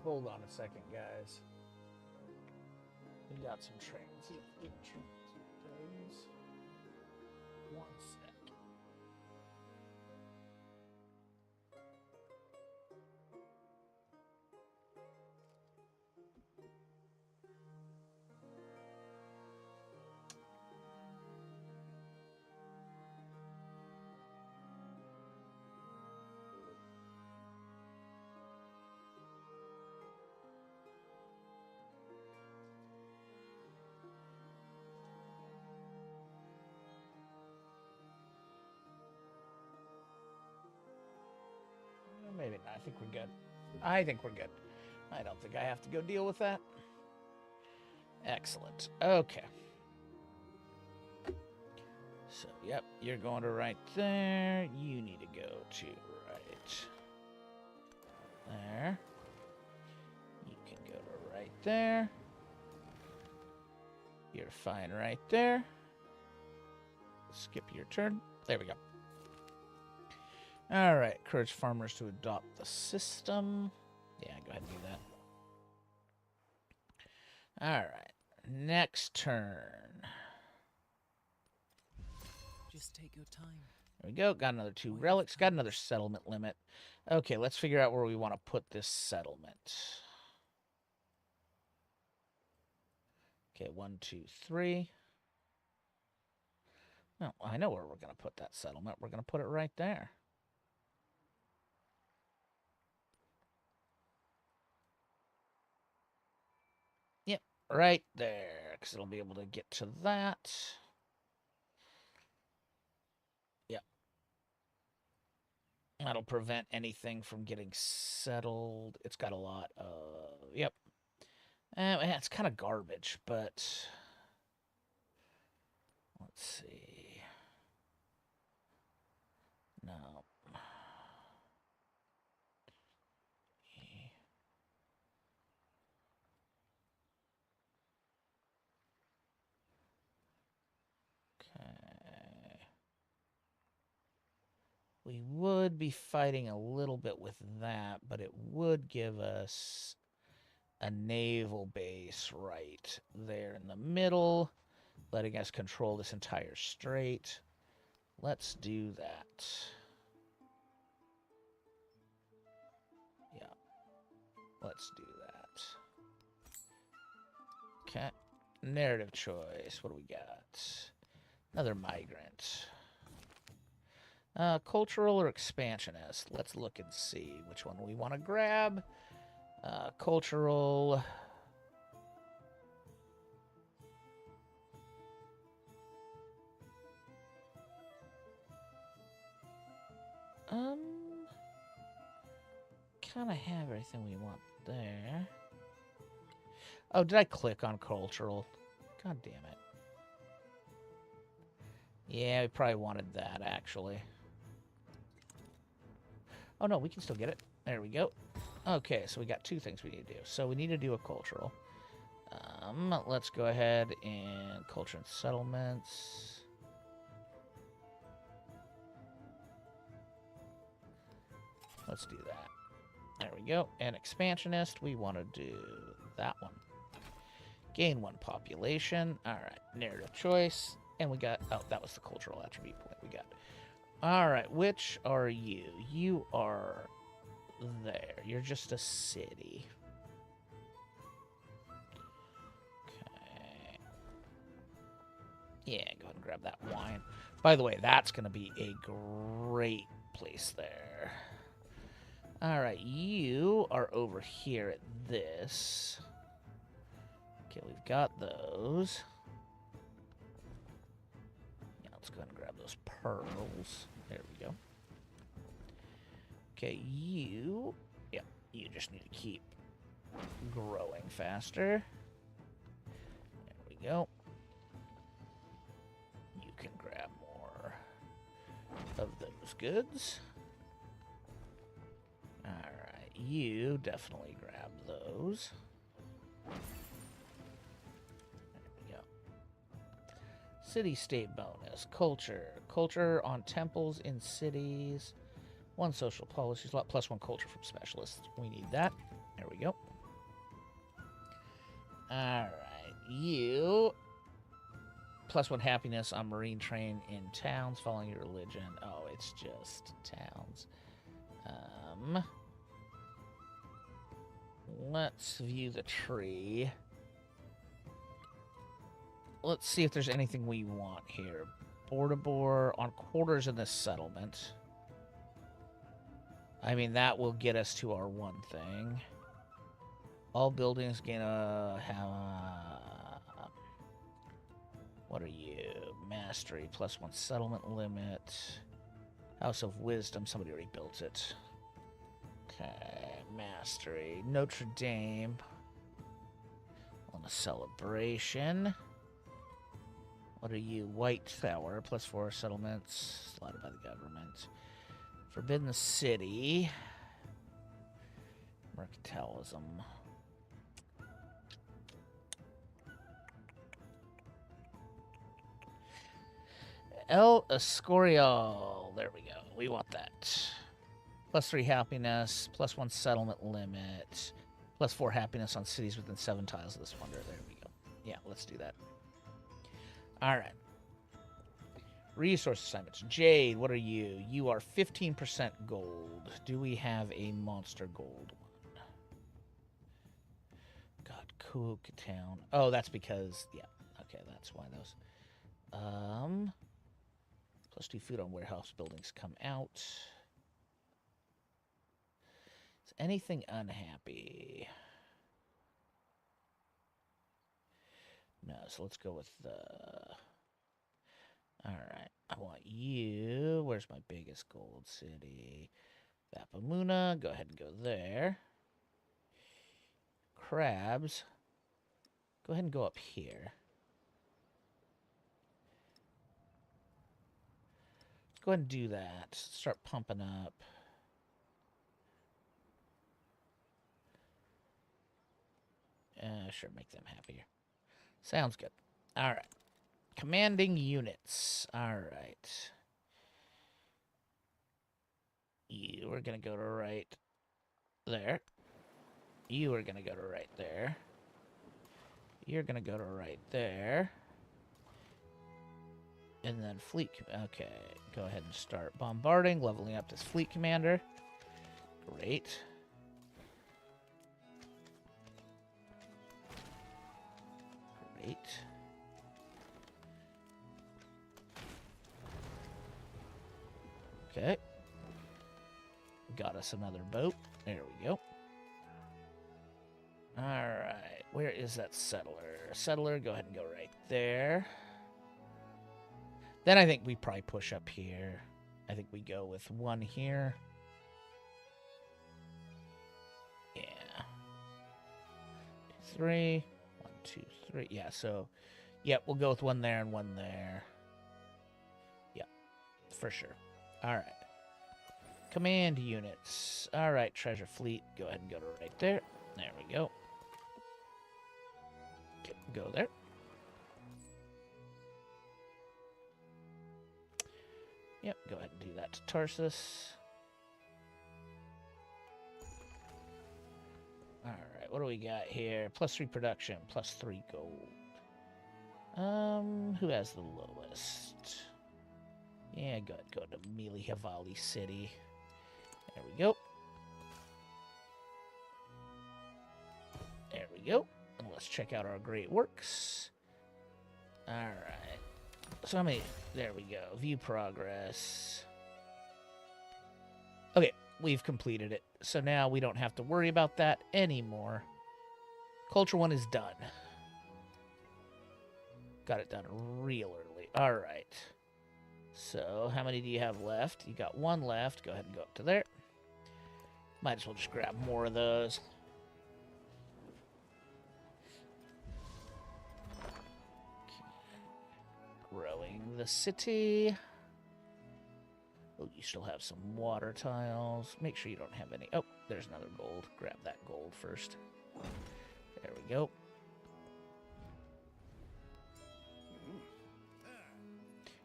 Hold on a second, guys. We got some transit days. One sec. Maybe not. I think we're good. I think we're good. I don't think I have to go deal with that. Excellent. Okay. So, yep, you're going to right there. You need to go to right there. You can go to right there. You're fine right there. Skip your turn. There we go. All right, encourage farmers to adopt the system. Yeah, go ahead and do that. All right, next turn. Just take your time. There we go. Got another 2 relics. Got another settlement limit. Okay, let's figure out where we want to put this settlement. Okay, 1, 2, 3. Well, I know where we're going to put that settlement. We're going to put it right there. Yep, right there, because it'll be able to get to that. Yep. That'll prevent anything from getting settled. It's got a lot of... Yep. It's kind of garbage, but... Let's see. No. We would be fighting a little bit with that, but it would give us a naval base right there in the middle, letting us control this entire strait. Let's do that. Yeah. Let's do that. Okay. Narrative choice. What do we got? Another migrant. Cultural or expansionist? Let's look and see which one we want to grab. Cultural. Kind of have everything we want there. Oh, did I click on cultural? God damn it. Yeah, we probably wanted that, actually. Oh, no, we can still get it. There we go. Okay, so we got 2 things we need to do. So we need to do a cultural. Let's go ahead and culture and settlements. Let's do that. There we go. And expansionist, we want to do that one. Gain 1 population. All right, narrative choice. And we got, oh, that was the cultural attribute point we got. All right, which are you? You are there. You're just a city. Okay. Yeah, go ahead and grab that wine. By the way, that's going to be a great place there. All right, you are over here at this. Okay, we've got those. Yeah, let's go ahead and grab those pearls. There we go. Okay, you... Yeah, you just need to keep growing faster. There we go. You can grab more of those goods. Alright, you definitely grab those. There we go. City-state bonus. Culture. Culture on temples in cities. 1 social policy slot plus 1 culture from specialists. We need that. There we go. Alright, you... +1 happiness on marine train in towns following your religion. Oh, it's just towns. Let's view the tree. Let's see if there's anything we want here. Board on quarters in this settlement. I mean, that will get us to our one thing. All buildings gain a... what are you? Mastery, +1 settlement limit. House of Wisdom, somebody already built it. Okay, mastery. Notre Dame. On a celebration. What are you? White Tower, +4 settlements. Allotted by the government. Forbidden City. Mercantilism. El Escorial. There we go. We want that. +3 happiness. +1 settlement limit. +4 happiness on cities within 7 tiles of this wonder. There we go. Yeah, let's do that. Alright. Resource assignments. Jade, what are you? You are 15% gold. Do we have a monster gold one? God, Cook Town. Oh, that's because... yeah. Okay, that's why those... +2 food on warehouse buildings come out. Is anything unhappy? No, so let's go with the... Alright, I want you... Where's my biggest gold city? Bapamuna, go ahead and go there. Crabs. Go ahead and go up here. Go ahead and do that. Start pumping up. Sure, make them happier. Sounds good. All right. Commanding units. All right. You are going to go to right there. You are going to go to right there. You're going to go to right there. And then fleet... Okay, go ahead and start bombarding, leveling up this fleet commander. Great. Great. Okay. Got us another boat. There we go. Alright, where is that settler? Settler, go ahead and go right there. Then I think we probably push up here. I think we go with one here. Yeah. 2, 3. 1, 2, 3. Yeah, so... yeah, we'll go with one there and one there. Yeah, for sure. Alright. Command units. Alright, treasure fleet. Go ahead and go to right there. There we go. Okay, go there. Yep, go ahead and do that to Tarsus. Alright, what do we got here? +3 production, +3 gold. Who has the lowest? Yeah, go ahead, go to Mili Havali City. There we go. There we go. And let's check out our great works. Alright. So how many... there we go. View progress. Okay, we've completed it. So now we don't have to worry about that anymore. Culture 1 is done. Got it done real early. Alright. So, how many do you have left? You got one left. Go ahead and go up to there. Might as well just grab more of those. Growing the city. Oh, you still have some water tiles. Make sure you don't have any. Oh, there's another gold. Grab that gold first. There we go.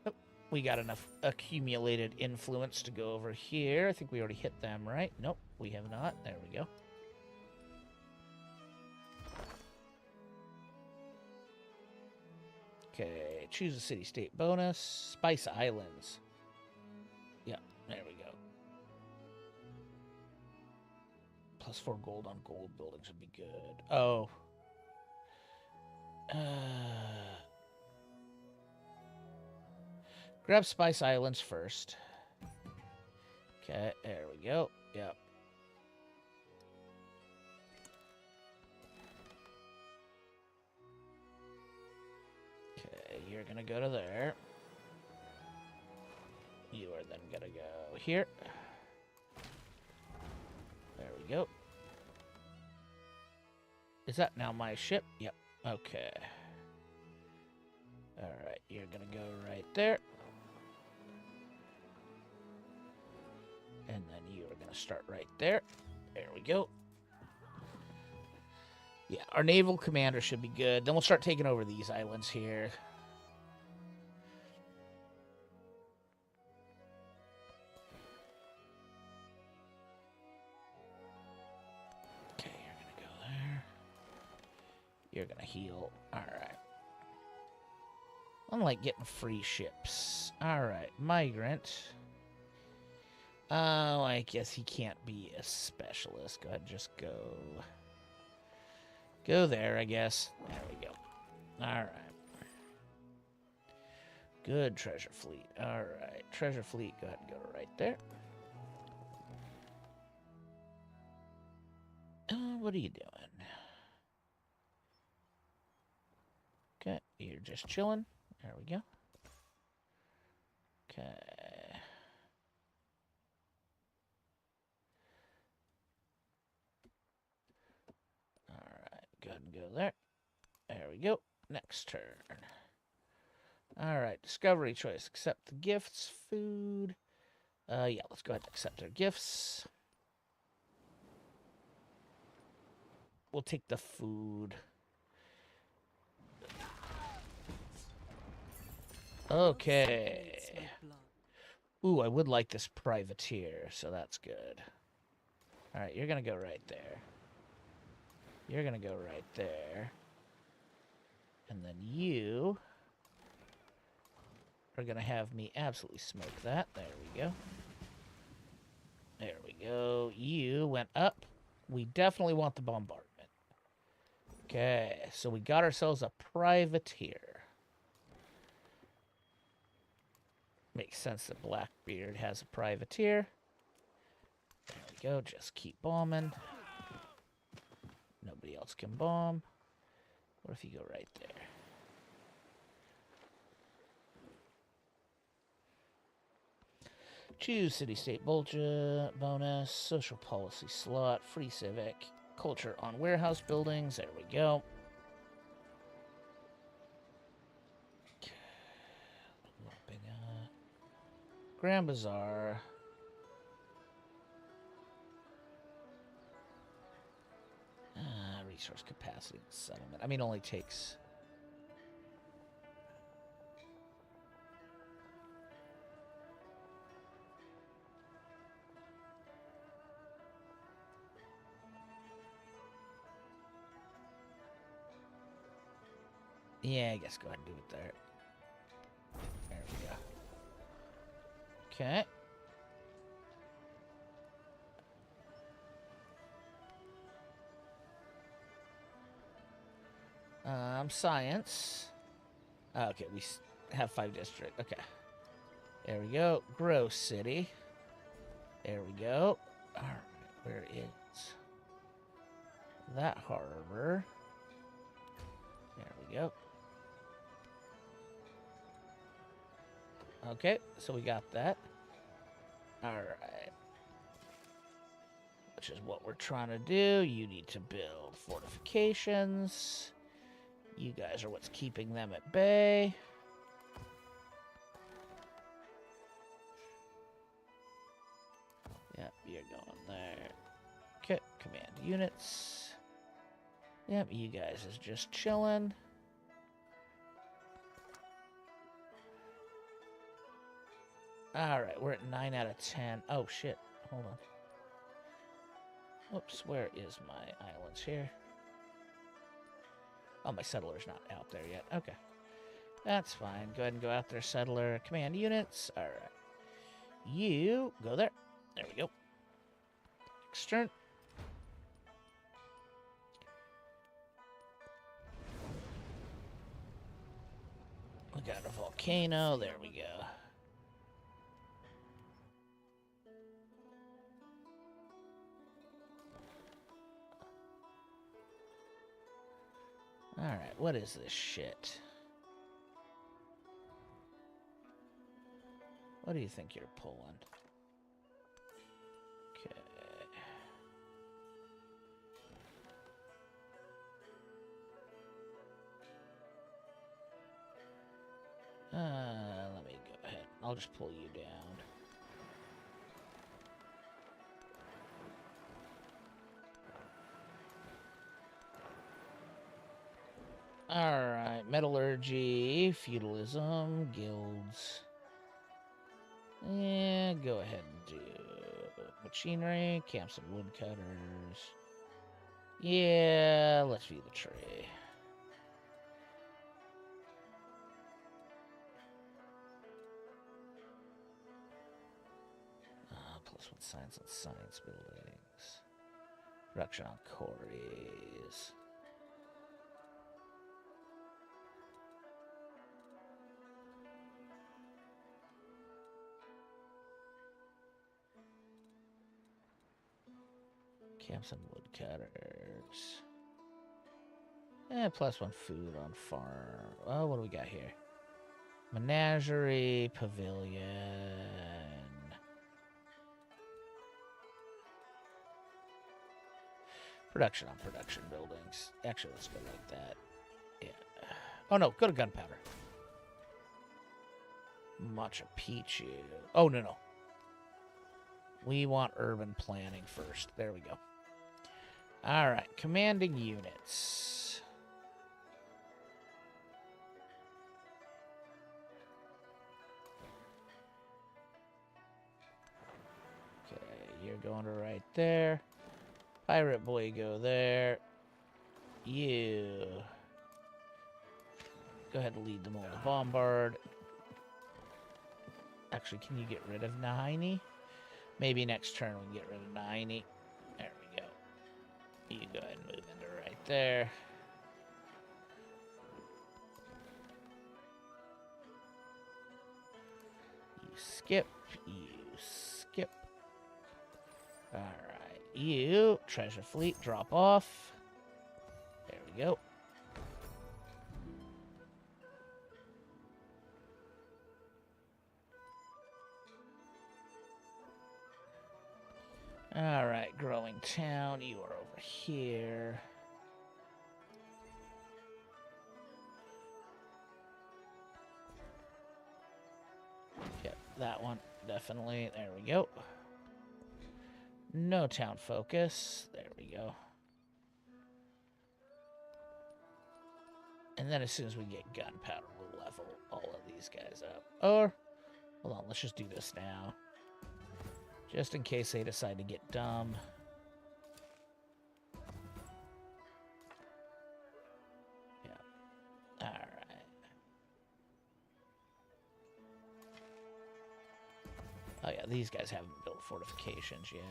Oh, we got enough accumulated influence to go over here. I think we already hit them, right? Nope, we have not. There we go. Okay, choose a city-state bonus. Spice Islands. Yeah, there we go. +4 gold on gold buildings would be good. Oh. Grab Spice Islands first. Okay, there we go. Yep. Okay, you're gonna go to there. You are then gonna go here. There we go. Is that now my ship? Yep. Okay. Alright, you're gonna go right there. And then you are gonna start right there. There we go. Yeah, our naval commander should be good. Then we'll start taking over these islands here. Okay, you're gonna go there. You're gonna heal. Alright. Unlike getting free ships. Alright, migrant. Oh, I guess he can't be a specialist. Go ahead and just go. Go there, I guess. There we go. Alright. Good treasure fleet. Alright. Treasure fleet, go ahead and go right there. What are you doing? Okay, you're just chilling. There we go. Okay. Alright, go ahead and go there. There we go. Next turn. Alright, discovery choice. Accept the gifts, food. Yeah, let's go ahead and accept their gifts. We'll take the food. Okay. Ooh, I would like this privateer, so that's good. Alright, you're gonna go right there. You're gonna go right there. And then you are gonna have me absolutely smoke that. There we go. There we go. You went up. We definitely want the bombardment. Okay, so we got ourselves a privateer. Makes sense that Blackbeard has a privateer. There we go, just keep bombing. Nobody else can bomb. What if you go right there? Choose city-state bonus, social policy slot, free civic, culture on warehouse buildings. There we go. Grand Bazaar. Resource capacity settlement. I mean, only takes. Yeah, I guess go ahead and do it there. There we go. Okay. Science. Okay, we have 5 district. Okay. There we go. Grow city. There we go. Alright, where is that harbor? There we go. Okay, so we got that. Alright. Which is what we're trying to do. You need to build fortifications. You guys are what's keeping them at bay. Yep, you're going there. Okay, command units. Yep, you guys is just chilling. Alright, we're at 9 out of 10. Oh, shit. Hold on. Whoops, where is my islands here? Oh, my settler's not out there yet. Okay. That's fine. Go ahead and go out there, settler. Command units. All right. You go there. There we go. Next turn. We got a volcano. There we go. Alright, what is this shit? What do you think you're pulling? Okay. Let me go ahead. I'll just pull you down. Alright, metallurgy, feudalism, guilds. Yeah, go ahead and do machinery, camps and woodcutters. Yeah, let's view the tree. +1 science and science buildings. Production on quarries. Camps and woodcutters. +1 food on farm. Oh, what do we got here? Menagerie, pavilion. Production on production buildings. Actually, let's go like that. Yeah. Oh, no. Go to gunpowder. Machu Picchu. Oh, no. We want urban planning first. There we go. All right. Commanding units. Okay. You're going to right there. Pirate boy, go there. You. Go ahead and lead them all to bombard. Actually, can you get rid of 90? Maybe next turn we can get rid of 90. There we go. You go ahead and move into right there. You skip. Alright. You, treasure fleet, drop off. There we go. Alright, growing town, you are over here. Yep, that one, definitely. There we go. No town focus. There we go. And then as soon as we get gunpowder, we'll level all of these guys up. Or, hold on, let's just do this now. Just in case they decide to get dumb. Yeah. Alright. Oh yeah, these guys haven't built fortifications yet.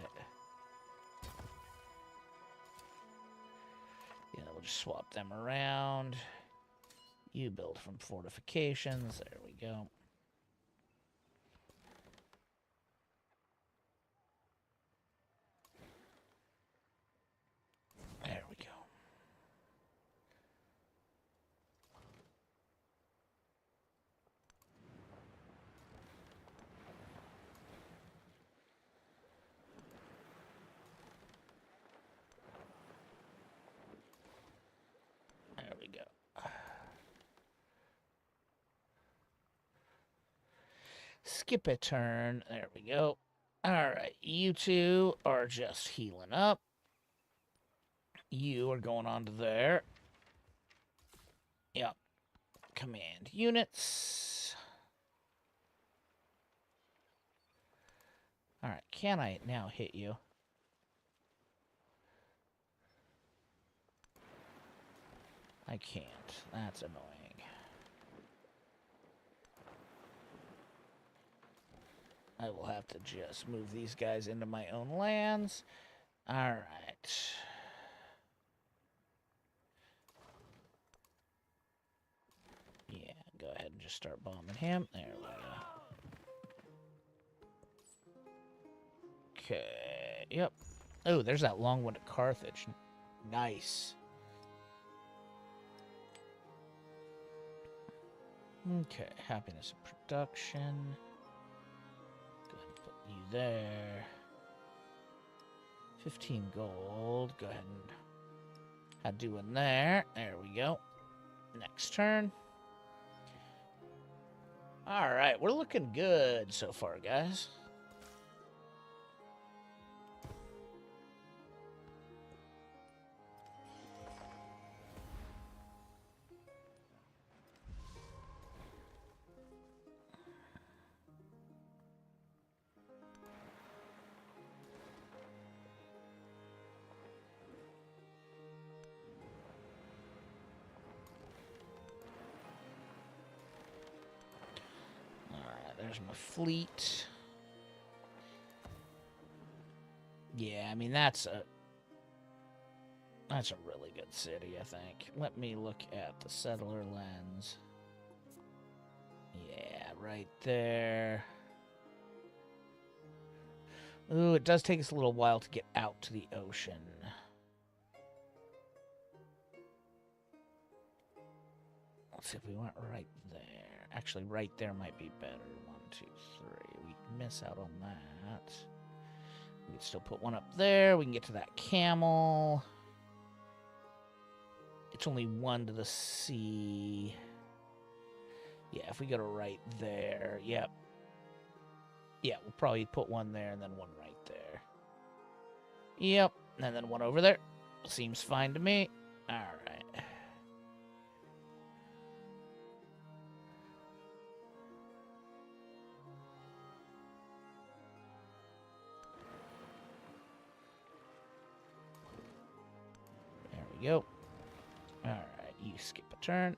Yeah, we'll just swap them around. You build from fortifications. There we go. There we go. There we go. Skip a turn. There we go. Alright, you two are just healing up. You are going on to there. Yep. Command units. Alright, can I now hit you? I can't. That's annoying. I will have to just move these guys into my own lands. All right. Yeah, go ahead and just start bombing him. There we go. Okay, yep. Oh, there's that long one at Carthage. Nice. Okay, happiness of production. Go ahead and put you there. 15 gold. Go ahead and have doing there. There we go. Next turn. All right, we're looking good so far, guys. There's my fleet. Yeah, I mean, that's a really good city, I think. Let me look at the settler lens. Yeah, right there. Ooh, it does take us a little while to get out to the ocean. Let's see if we went right there. Actually, right there might be better. 1, 2, 3. We miss out on that. We can still put one up there. We can get to that camel. It's only 1 to the sea. Yeah, if we go to right there. Yep. Yeah, we'll probably put one there and then one right there. Yep. And then one over there. Seems fine to me. All right. Go. Alright, you skip a turn.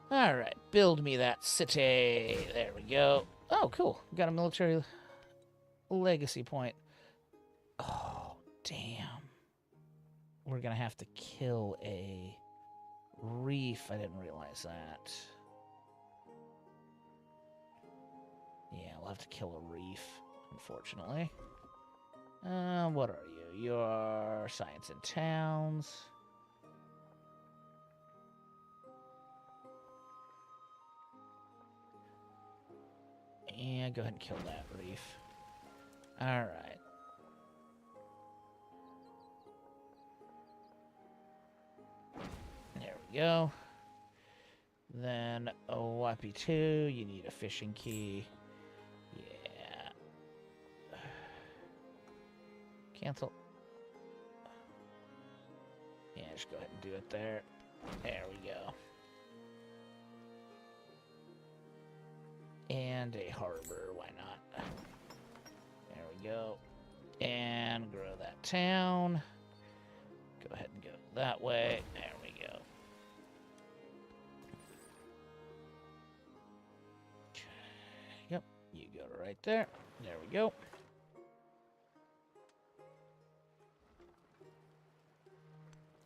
Alright, build me that city. There we go. Oh, cool. Got a military legacy point. Oh, damn. We're gonna have to kill a reef. I didn't realize that. Yeah, we'll have to kill a reef, unfortunately. What are you? You're science and towns. And go ahead and kill that reef. Alright. There we go. Then OYP2, you need a fishing key. Yeah. Cancel. Yeah, just go ahead and do it there. There we go. And a harbor, why not? There we go. And grow that town. Go ahead and go that way. There we go. Yep, you go to right there. There we go.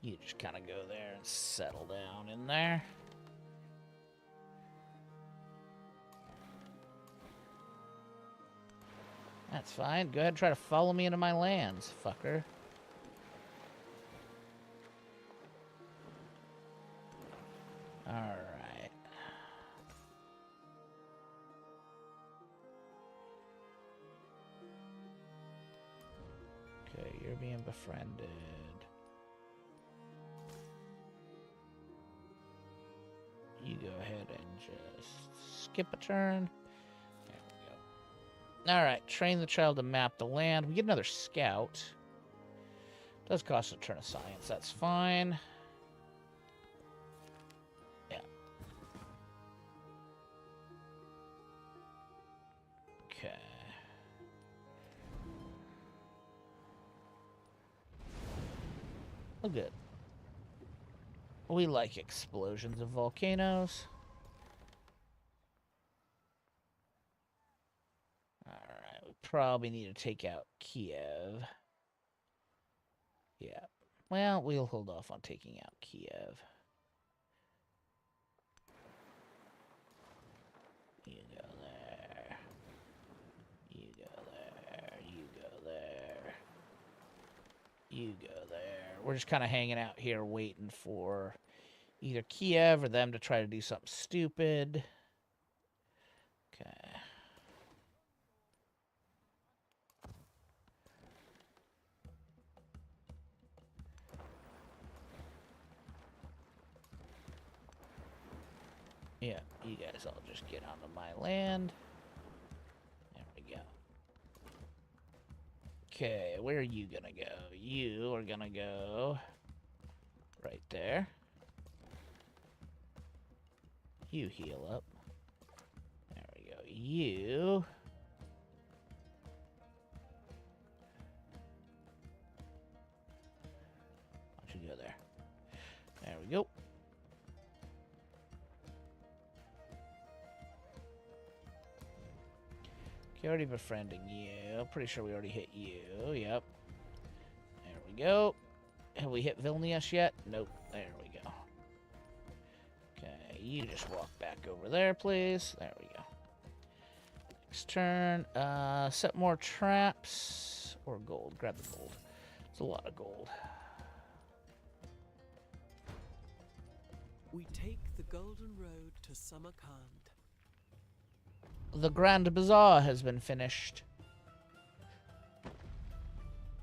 You just kind of go there and settle down in there. That's fine. Go ahead and try to follow me into my lands, fucker. Alright. Okay, you're being befriended. You go ahead and just skip a turn. There we go. Alright, train the child to map the land. We get another scout. Does cost a turn of science, that's fine. Yeah. Okay. Oh, good. We like explosions of volcanoes. probably need to take out Kiev. Yeah. Well, we'll hold off on taking out Kiev. You go there. You go there. You go there. You go there. We're just kind of hanging out here waiting for either Kiev or them to try to do something stupid. Okay. Yeah, you guys all just get onto my land. There we go. Okay, where are you gonna go? You are gonna go right there. You heal up. There we go. You... Why don't you go there? There we go. Okay, already befriending you. Pretty sure we already hit you. Yep. There we go. Have we hit Vilnius yet? Nope. There we go. Okay, you just walk back over there, please. There we go. Next turn. Set more traps. Or gold. Grab the gold. It's a lot of gold. We take the golden road to Samarkand. The Grand Bazaar has been finished.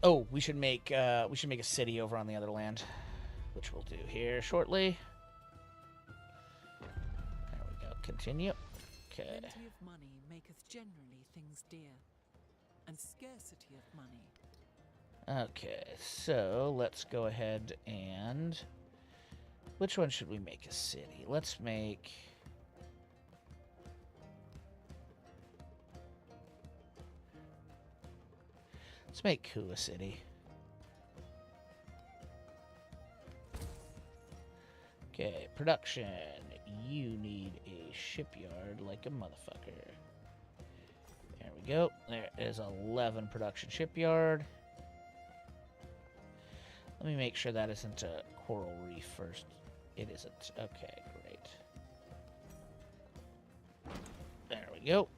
Oh, we should make a city over on the other land, which we'll do here shortly. There we go. Continue. Okay. Plenty of money maketh generally things dear, and scarcity of money. Okay, so let's go ahead and... Which one should we make a city? Let's make... Let's make Ku a city. Okay, production. You need a shipyard like a motherfucker. There we go. There is 11 production shipyard. Let me make sure that isn't a coral reef first. It isn't. Okay, great. There we go.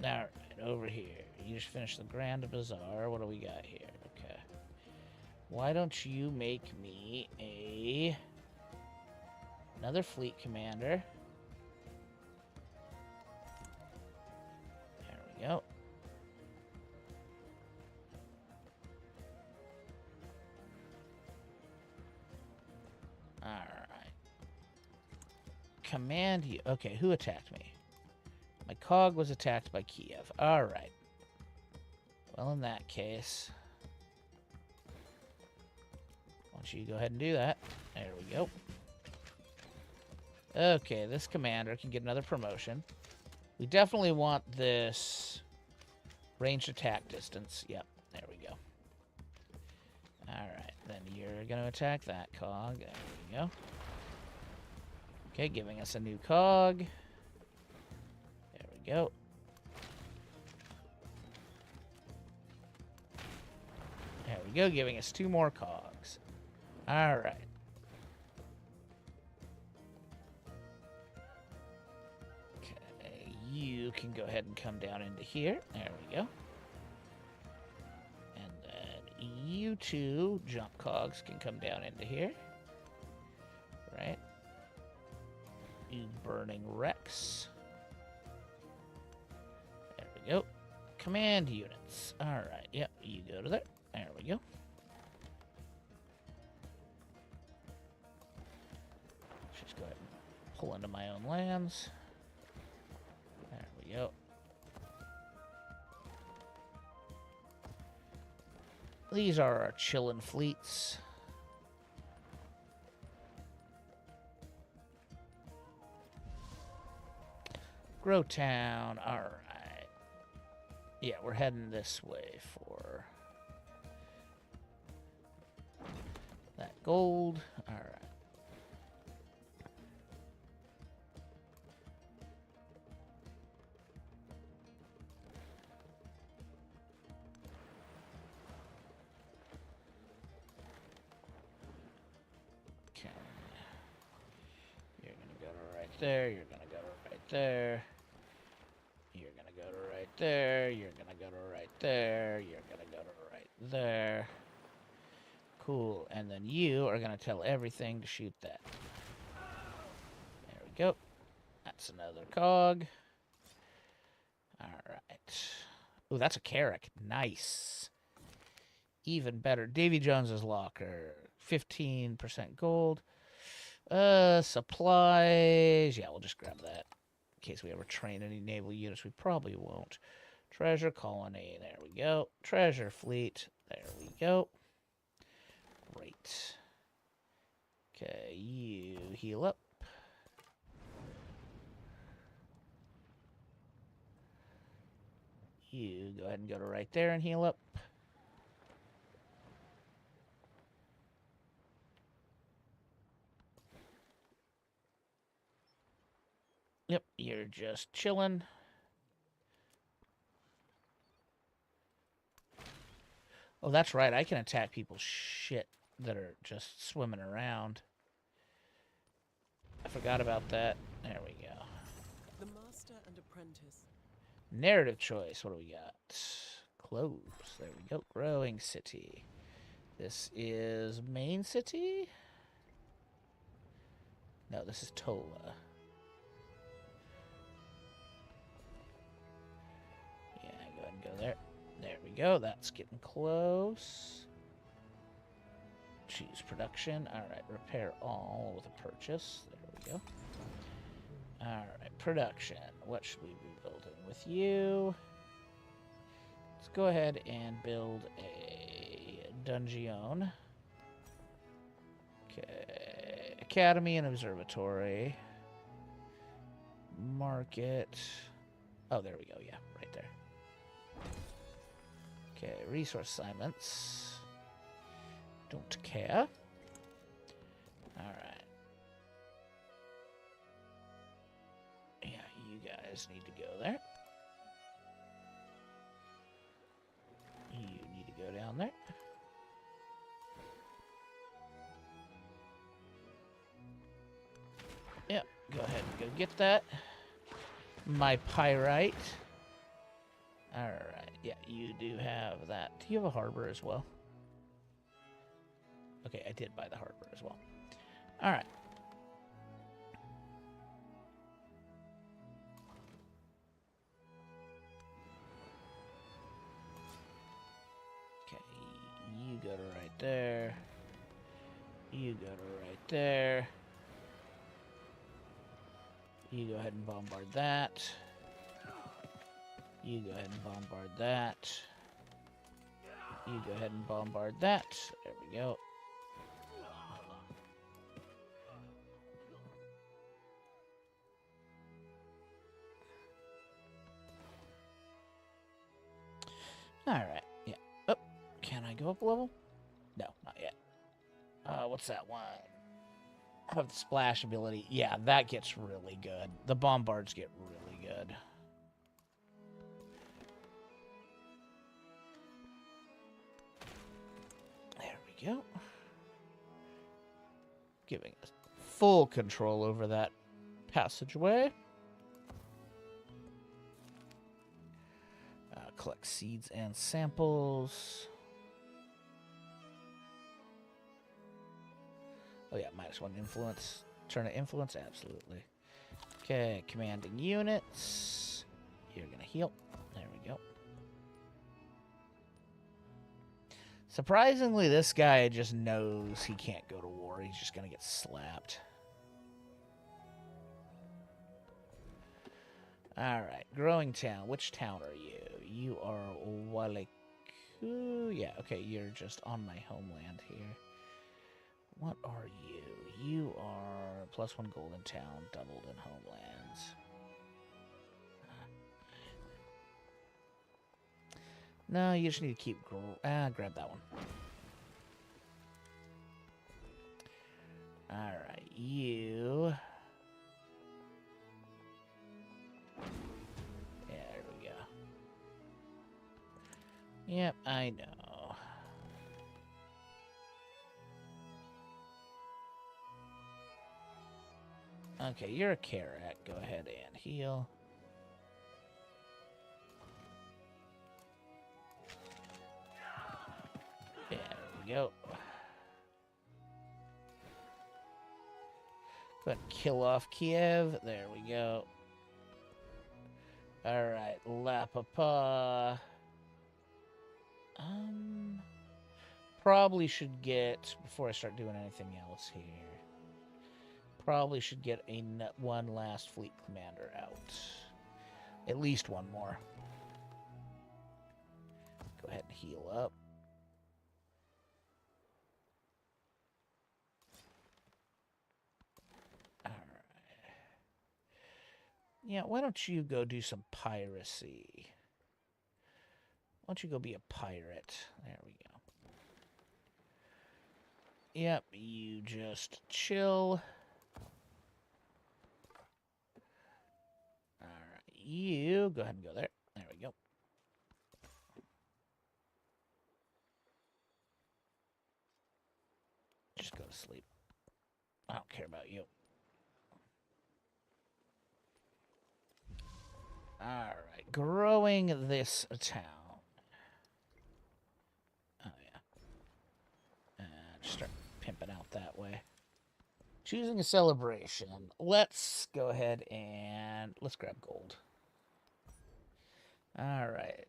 Alright, over here. You just finished the Grand Bazaar. What do we got here? Okay. Why don't you make me another fleet commander? There we go. Alright. Command you. Okay, who attacked me? My cog was attacked by Kiev. Alright. Well, in that case, why don't you go ahead and do that? There we go. Okay, this commander can get another promotion. We definitely want this ranged attack distance. Yep, there we go. Alright, then you're going to attack that cog. There we go. Okay, giving us a new cog. There we go. There we go, giving us 2 more cogs. Alright. Okay, you can go ahead and come down into here. There we go. And then you 2 jump cogs can come down into here. Right. You burning Rex. There we go. Command units. Alright, yep, you go to there. There we go. Just go ahead and pull into my own lands. There we go. These are our chillin' fleets. Grow Town. Alright. Yeah, we're heading this way for that gold. Alright. there. You're gonna go to right there. You're gonna go to right there. You're gonna go to right there. You're gonna go to right there. Cool. And then you are gonna tell everything to shoot that. There we go. That's another cog. Alright. Ooh, that's a Carrack. Nice. Even better. Davy Jones's locker. 15% gold. Supplies. Yeah, we'll just grab that. In case we ever train any naval units. We probably won't. Treasure colony. There we go. Treasure fleet. There we go. Great. Okay, you heal up. You go ahead and go to right there and heal up. Yep, you're just chilling. Oh, that's right. I can attack people's shit that are just swimming around. I forgot about that. There we go. The master and apprentice. Narrative choice. What do we got? Close. There we go. Growing city. This is main city? No, this is Tola. Yeah, go ahead and go there. There we go. That's getting close. Choose production. Alright, repair all with a purchase. There we go. Alright, production. What should we be building with you? Let's go ahead and build a dungeon. Okay. Academy and observatory. Market. Oh, there we go. Yeah, right there. Okay, resource assignments. Don't care. Alright. Yeah, you guys need to go there. You need to go down there. Yep, go ahead and go get that. My pyrite. Alright, yeah, you do have that. Do you have a harbor as well? Okay, I did buy the harbor as well. Alright. Okay, you go to right there. You go to right there. You go ahead and bombard that. You go ahead and bombard that. You go ahead and bombard that. There we go. Alright, yeah. Oh, can I go up a level? No, not yet. What's that one? I have the splash ability. Yeah, that gets really good. The bombards get really good. There we go. Giving us full control over that passageway. Collect seeds and samples. Oh yeah, -1 influence. Turn to influence, absolutely. Okay, commanding units. You're gonna heal. There we go. Surprisingly, this guy just knows he can't go to war. He's just gonna get slapped. Alright, growing town. Which town are you? You are Waleku. Yeah, okay, you're just on my homeland here. What are you? You are +1 golden town, doubled in homelands. No, you just need to keep... grab that one. Alright, you... Yeah, there we go. Yep, I know. Okay, you're a Karak. Go ahead and heal. There we go. Go ahead and kill off Kiev. There we go. Alright, La Papa. Probably should get, before I start doing anything else here, probably should get one last fleet commander out. At least one more. Go ahead and heal up. Alright. Yeah, why don't you go do some piracy? Why don't you go be a pirate? There we go. Yep, you just chill. Alright, you go ahead and go there. There we go. Just go to sleep. I don't care about you. Alright, growing this town. Oh, yeah. And just start pimping out that way. Choosing a celebration. Let's go ahead and let's grab gold. Alright.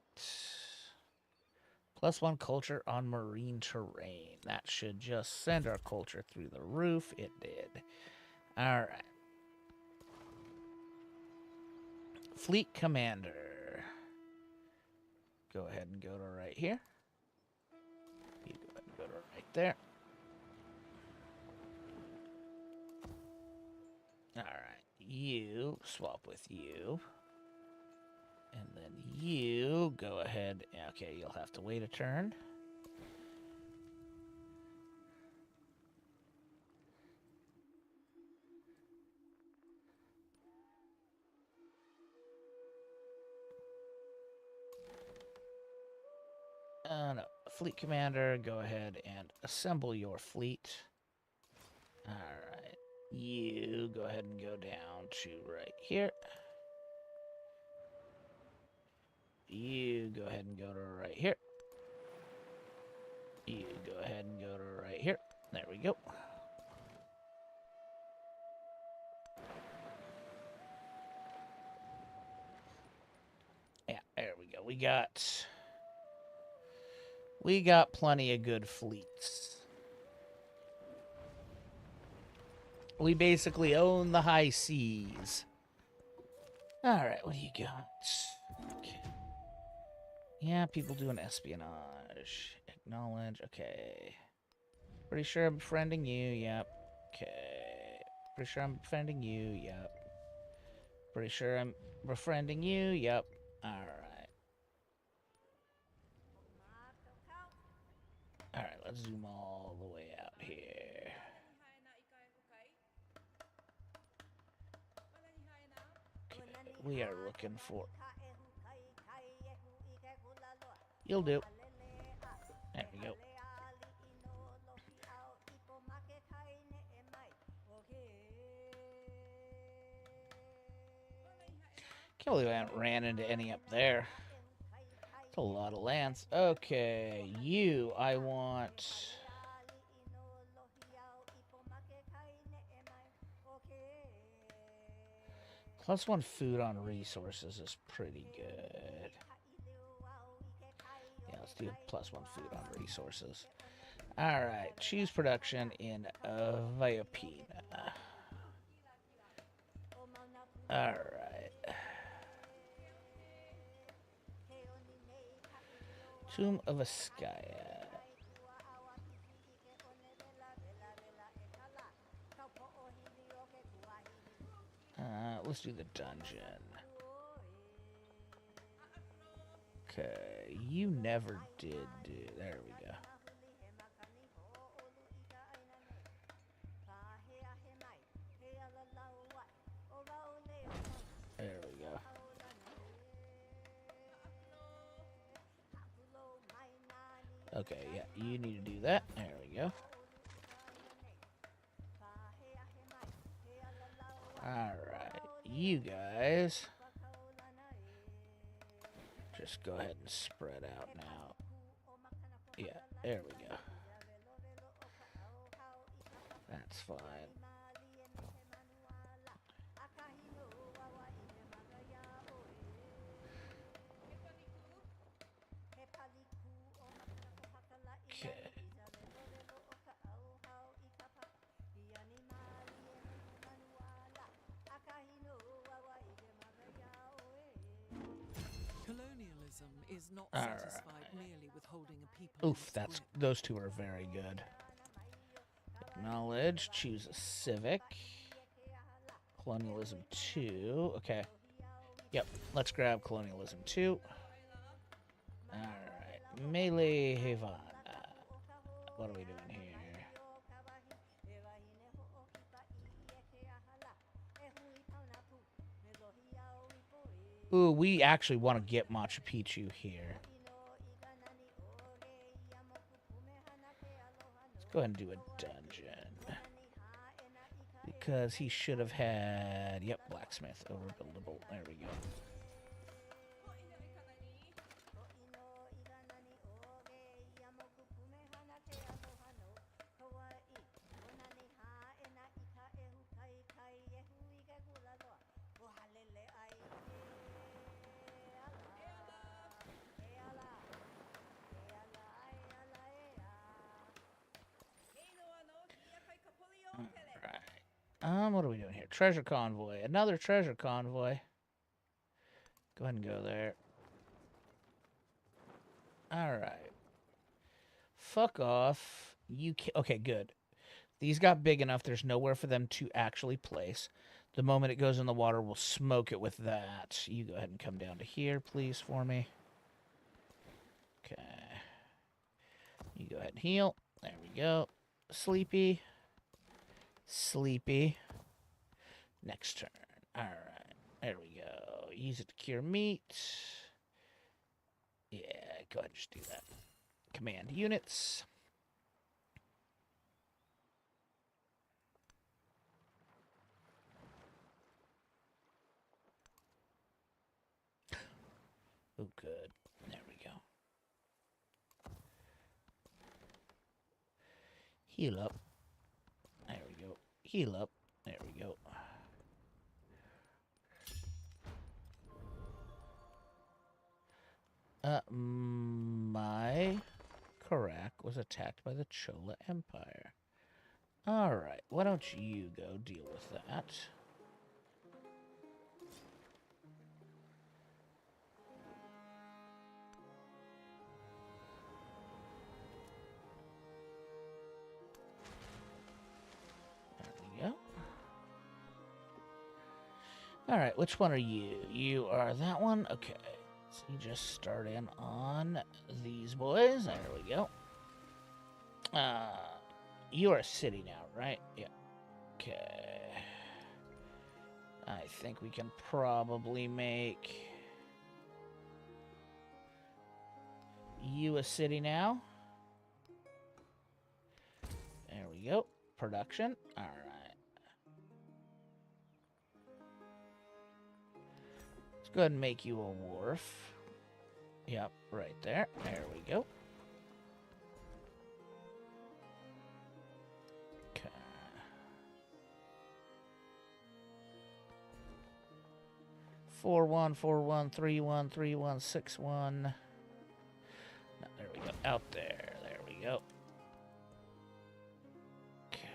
+1 culture on marine terrain. That should just send our culture through the roof. It did. Alright. Fleet commander. Go ahead and go to right here. You go ahead and go to right there. Alright. You swap with you. And then you go ahead. Okay, you'll have to wait a turn. No. Fleet commander, go ahead and assemble your fleet. Alright. You go ahead and go down to right here. You go ahead and go to right here. You go ahead and go to right here. There we go. Yeah, there we go. We got plenty of good fleets. We basically own the high seas. Alright, what do you got? Okay. Yeah, people doing espionage. Acknowledge. Okay. Pretty sure I'm befriending you. Yep. Okay. Pretty sure I'm befriending you. Yep. Pretty sure I'm befriending you. Yep. Alright. Alright, let's zoom all the way out here. Okay, we are looking for... You'll do. There we go. Can't believe I haven't ran into any up there. It's a lot of lands. Okay, you, I want... +1 food on resources is pretty good. Yeah, let's do +1 food on resources. Alright, choose production in Viopina. Alright. Tomb of Askaya. Let's do the dungeon. Okay, you never did do... There we go. There we go. Okay, yeah, you need to do that. There we go. Alright, you guys just go ahead and spread out now. Yeah, there we go. That's fine. Okay. Colonialism is not All satisfied right. merely with holding a people in Oof, its that's grip. those two are very good. Acknowledge, choose a civic. Colonialism 2. Okay. Yep, let's grab Colonialism 2. Alright, Melee Havana. What are we doing here? Ooh, we actually want to get Machu Picchu here. Let's go ahead and do a dungeon. Because he should have had... Yep, blacksmith, overbuildable. There we go. What are we doing here? Treasure convoy. Another treasure convoy. Go ahead and go there. Alright. Fuck off. You can Okay, good. These got big enough. There's nowhere for them to actually place. The moment it goes in the water, we'll smoke it with that. You go ahead and come down to here, please, for me. Okay. You go ahead and heal. There we go. Sleepy. Sleepy. Next turn. Alright. There we go. Use it to cure meat. Yeah, go ahead and just do that. Command units. Oh, good. There we go. Heal up. There we go. Heal up. There we go. My Karak was attacked by the Chola Empire. Alright, why don't you go deal with that? There we go. Alright, which one are you? You are that one? Okay. So you just start in on these boys. There we go. You are a city now, right? Yeah. Okay. I think we can probably make you a city now. There we go. Production. All right. Let's go ahead and make you a wharf. Yep, right there. There we go. Okay. Four one 3-1 3-1 6-1. No, there we go. Out there. There we go. Okay.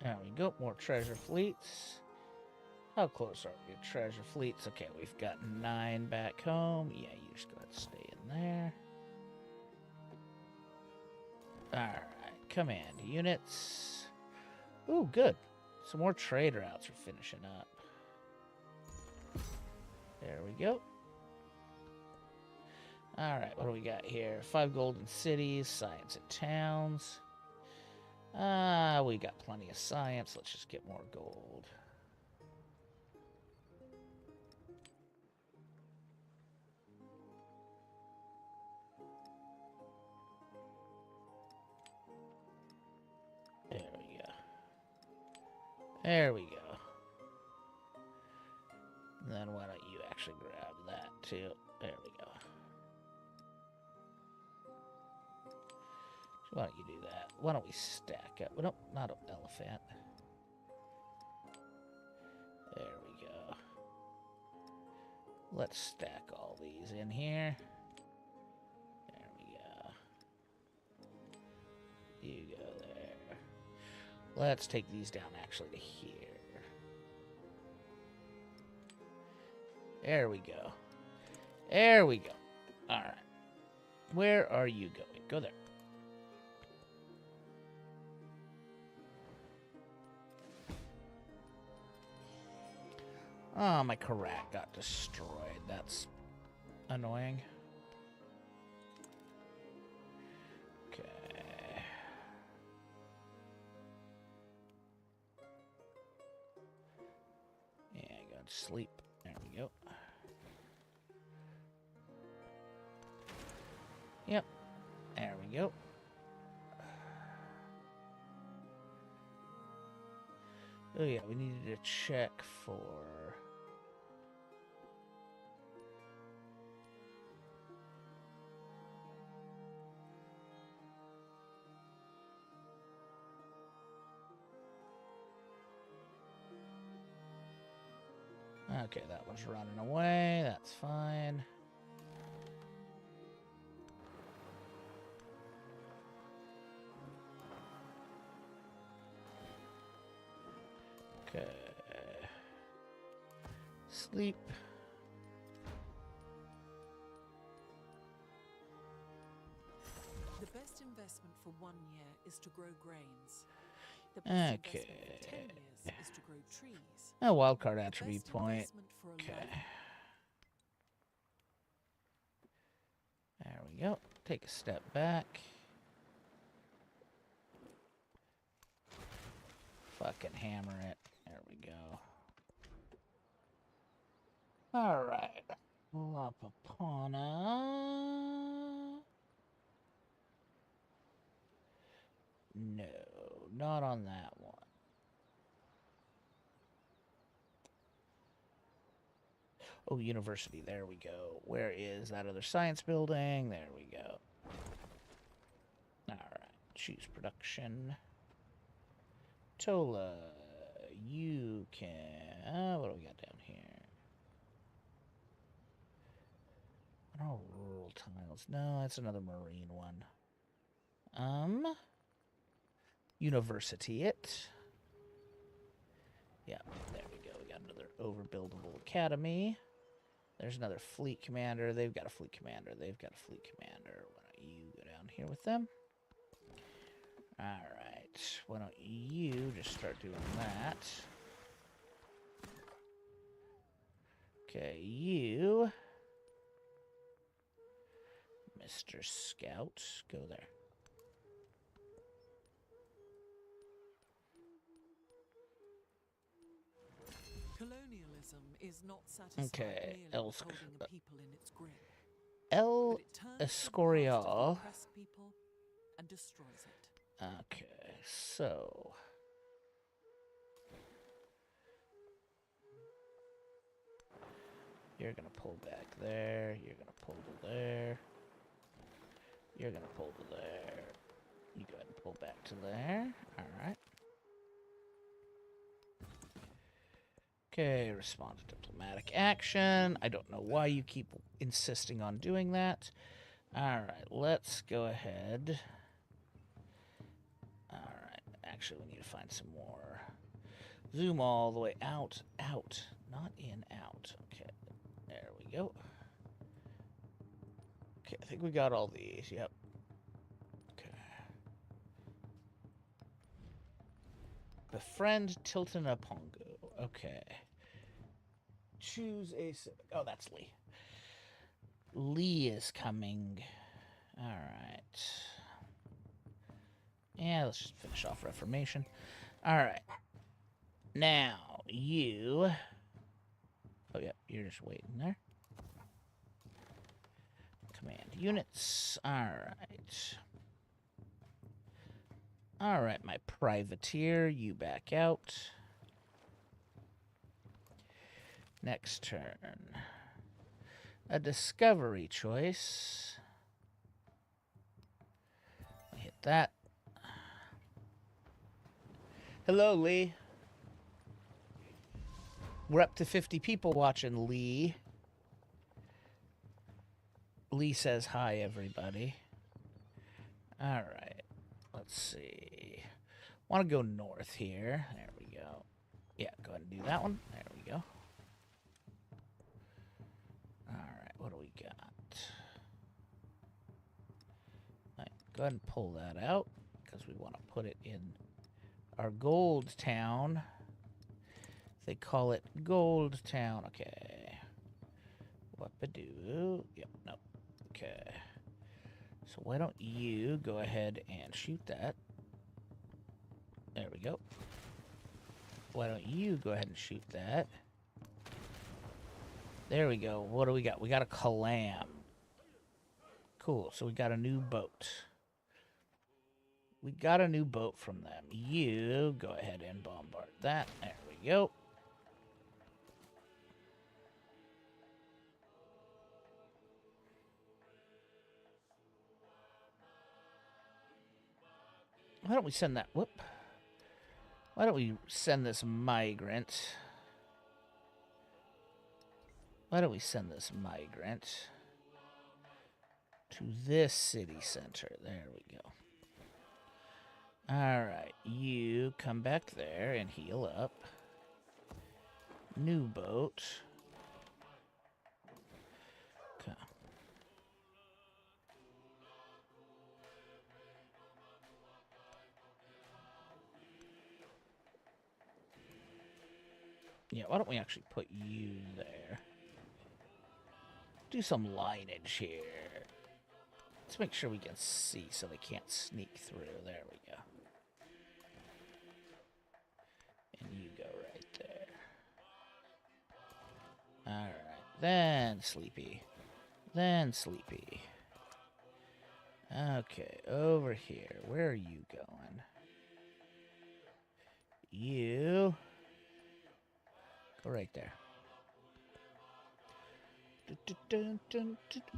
There we go. More treasure fleets. How close are we to treasure fleets? Okay, we've got 9 back home. Yeah, you just go ahead and stay in there. Alright, command units. Ooh, good. Some more trade routes are finishing up. There we go. Alright, what do we got here? 5 golden cities, science and towns. We got plenty of science. Let's just get more gold. There we go. There we go. And then why don't you actually grab that too? There we go. So why don't you do that? Why don't we stack up? Well, no, not an elephant. There we go. Let's stack all these in here. There we go. You go there. Let's take these down actually to here. There we go. There we go. Alright. Where are you going? Go there. Oh, my Karat got destroyed. That's annoying. Okay. Yeah, go to sleep. There we go. Yep. There we go. Oh yeah, we needed to check for... Okay, that one's running away. That's fine. Okay. Sleep. The best investment for 1 year is to grow grains. The best investment for 10 years is to grow trees. A wildcard attribute point. Okay. There we go. Take a step back. Fucking hammer it. There we go. Alright. Lapapana. No, not on that one. Oh, university. There we go. Where is that other science building? There we go. Alright. Choose production. Tola, you can... what do we got down here? Oh, rural tiles. No, that's another marine one. University it. Yeah, there we go. We got another overbuildable academy. There's another fleet commander. They've got a fleet commander. They've got a fleet commander. Why don't you go down here with them? Alright. Why don't you just start doing that? Okay, you... Mr. Scout, go there. Colonialism is not satisfied Okay, merely with holding a people in its grip. El But it turns to the Escorial. past of oppressed people and destroys it. Okay, so... You're gonna pull back there. You're gonna pull to there. You're gonna pull to there. You go ahead and pull back to there. Alright. Okay, respond to diplomatic action. I don't know why you keep insisting on doing that. Alright, let's go ahead. Alright, actually we need to find some more. Zoom all the way out, out, not in, out. Okay, there we go. Okay, I think we got all these, yep. Okay. befriend Tilton Apongo. Okay. Choose a... Oh, that's Lee. Lee is coming. All right. Yeah, let's just finish off Reformation. All right. Now, you... Oh, yeah, you're just waiting there. Command units. All right. All right, my privateer, you back out. Next turn. A discovery choice. Hit that. Hello, Lee. We're up to 50 people watching, Lee. Lee says hi, everybody. All right. Let's see. Want to go north here. There we go. Yeah, go ahead and do that one. There we go. All right, what do we got? All right, go ahead and pull that out because we want to put it in our gold town. They call it Gold Town. Okay. What-ba-doo? Yep, no. Okay. So why don't you go ahead and shoot that? There we go. Why don't you go ahead and shoot that? There we go. What do we got? We got a Calam. Cool. So we got a new boat. We got a new boat from them. You go ahead and bombard that. There we go. Why don't we send that? Whoop. Why don't we send this migrant? Why don't we send this migrant to this city center? There we go. All right, you come back there and heal up. New boat. Okay. Yeah, why don't we actually put you there? Do some lineage here. Let's make sure we can see so they can't sneak through. There we go. And you go right there. Alright. Then Sleepy. Then Sleepy. Okay, over here. Where are you going? You... Go right there.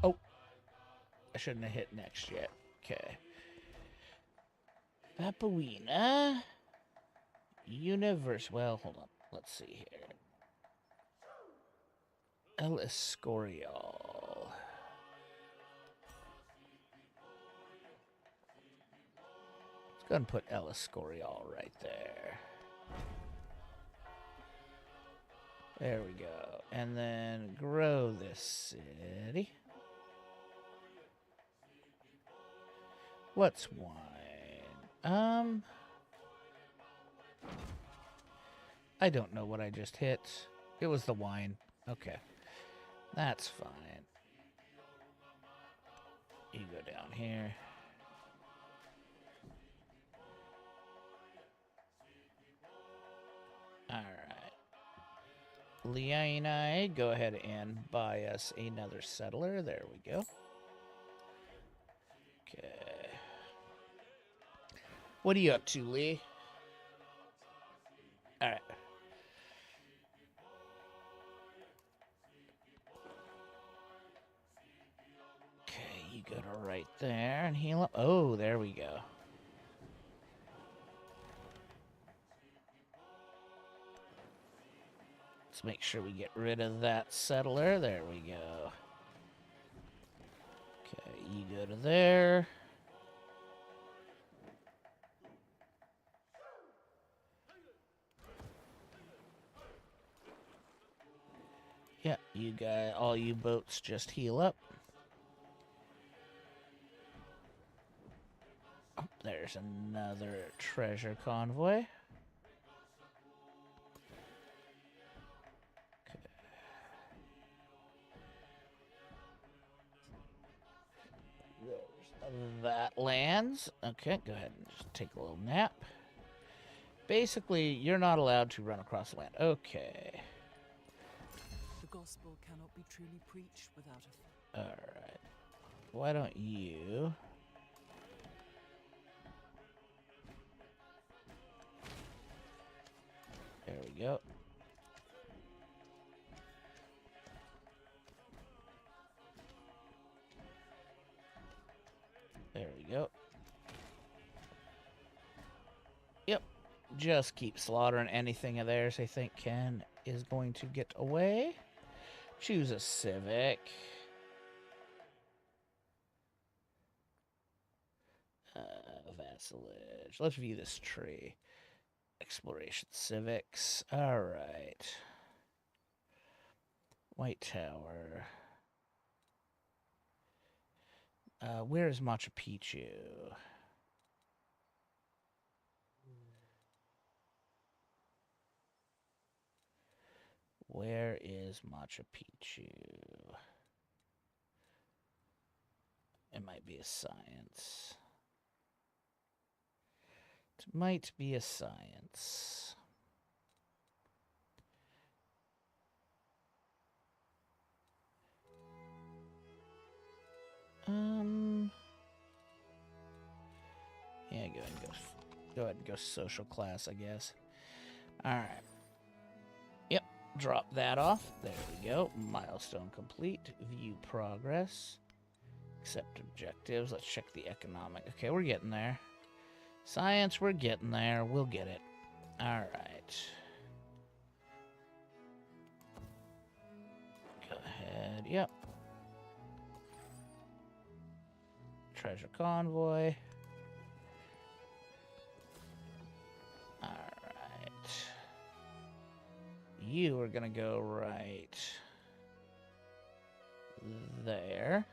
Oh. I shouldn't have hit next yet. Okay. Papuina. Universe. Well, hold on. Let's see here. El Escorial. Let's go ahead and put El Escorial right there. There we go. And then grow this city. What's wine? I don't know what I just hit. It was the wine. Okay. That's fine. You go down here. Alright. Liana, go ahead and buy us another settler. There we go. Okay. What are you up to, Lee? Alright. Okay, you go to right there and heal up. Oh, there we go. Let's make sure we get rid of that settler. There we go. Okay, you go to there. Yeah, you got all you boats just heal up. Oh, there's another treasure convoy. that lands. Okay, go ahead and just take a little nap. Basically, you're not allowed to run across the land. Okay. The gospel cannot be truly preached without a... Alright. Why don't you... There we go. There we go. Yep. Just keep slaughtering anything of theirs they think is going to get away. Choose a civic. Vassalage. Let's view this tree. Exploration civics. Alright. White Tower. Where is Machu Picchu? Where is Machu Picchu? It might be a science. It might be a science. Yeah, go ahead and go social class, I guess. Alright. Yep, drop that off. There we go. Milestone complete. View progress. Accept objectives. Let's check the economic. Okay, we're getting there. Science, we're getting there. We'll get it. Alright. Go ahead. Yep. Treasure convoy. Alright. You are gonna go right there.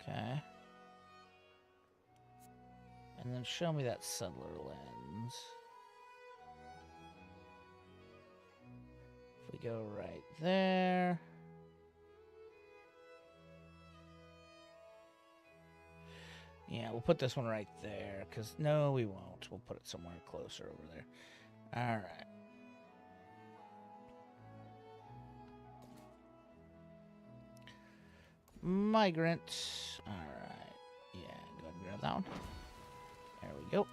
Okay. And then show me that settler lens. If we go right there. Yeah, we'll put this one right there, because no, we won't. We'll put it somewhere closer over there. Alright. Migrant. Alright. Yeah, go ahead and grab that one. There we go.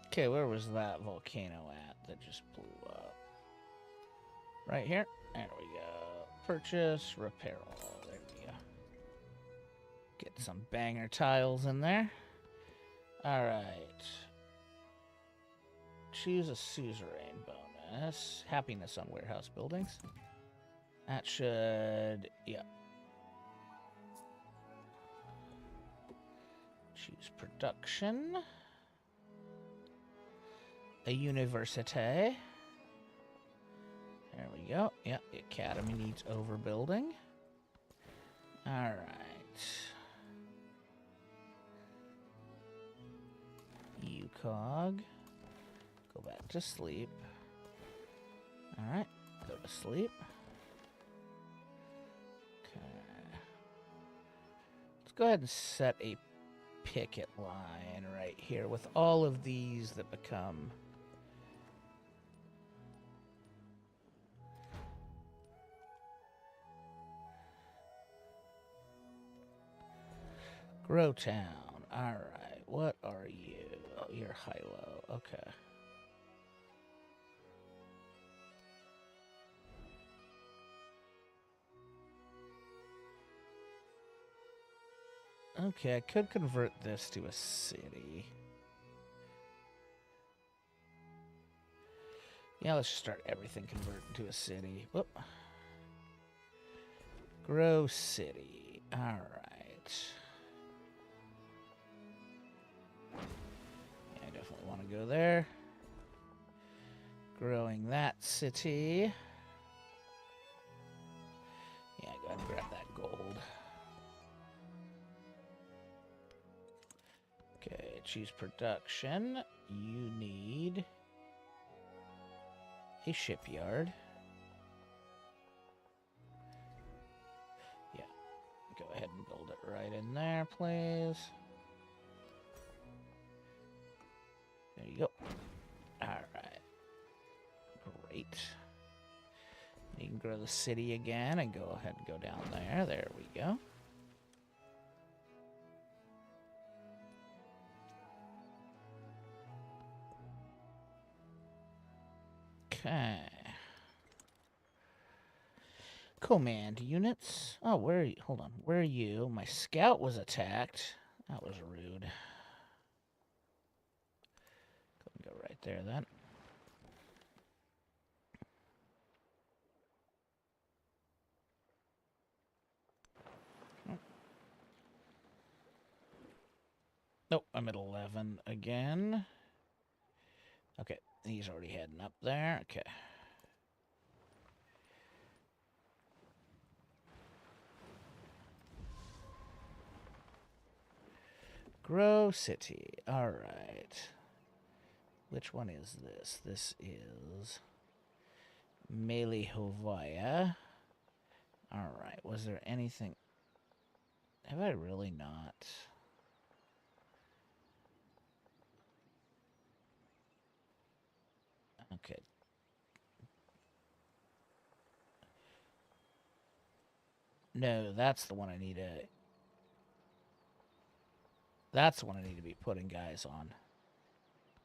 Okay, where was that volcano at that just blew up? Right here? There we go. Purchase, repair all. There we go. Get some banger tiles in there. Alright. Choose a suzerain bonus. Happiness on warehouse buildings. That should... yeah. Choose production. A university. There we go. Yeah, the academy needs overbuilding. Alright. UCOG. Go back to sleep. Alright, go to sleep. Okay. Let's go ahead and set a picket line right here with all of these that become... Grow Town. Alright, what are you? Oh, you're high-low. Okay. Okay, I could convert this to a city. Yeah, let's just start everything converting to a city. Whoop. Grow city. Alright. Yeah, I definitely want to go there. Growing that city. Yeah, go ahead and grab that gold. Okay, choose production. You need a shipyard. Yeah, go ahead and build it right in there, please. There you go. Alright. Great. You can grow the city again and go ahead and go down there. There we go. Okay. Command units. Oh, where are you? Hold on. Where are you? My scout was attacked. That was rude. Go right there then. Nope, I'm at 11 again. Okay, he's already heading up there. Okay. Grow city. All right. Which one is this? This is Melihovaya. All right. Was there anything? Have I really not? Okay. No, that's the one I need to... That's the one I need to be putting guys on.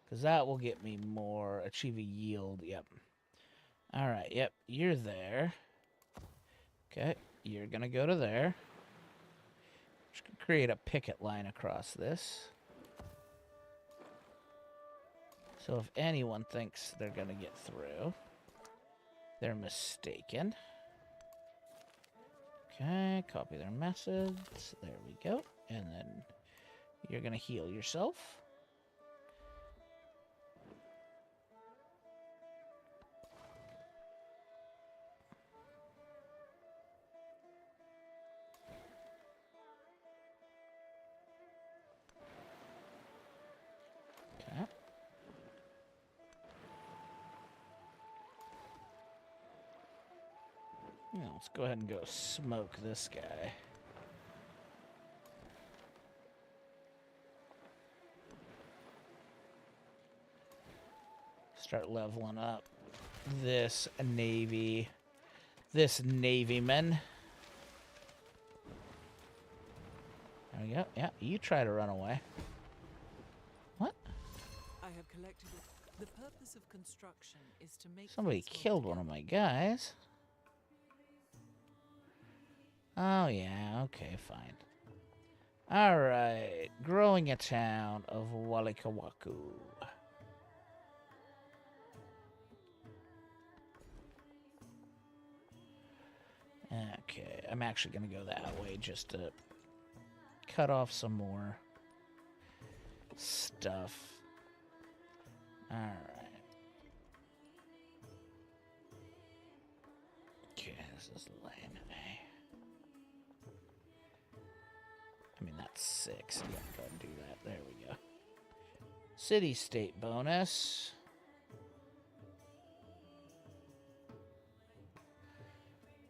Because that will get me more... Achieve a yield. Yep. Alright, yep. You're there. Okay. You're going to go to there. Just create a picket line across this. So if anyone thinks they're going to get through, they're mistaken. Okay, copy their message. There we go. And then you're going to heal yourself. Okay. Yeah, let's go ahead and go smoke this guy. Start leveling up this navy. This navyman. There we go. Yeah, you try to run away. What? I have collected it. The purpose of construction is to make Somebody killed one of my guys. Oh, yeah. Okay, fine. Alright. Growing a town of Walikawaku. Okay, I'm actually going to go that way just to cut off some more stuff. Alright. Okay, this is lame. I mean, that's 6. Yeah, go ahead and do that. There we go. City-state bonus.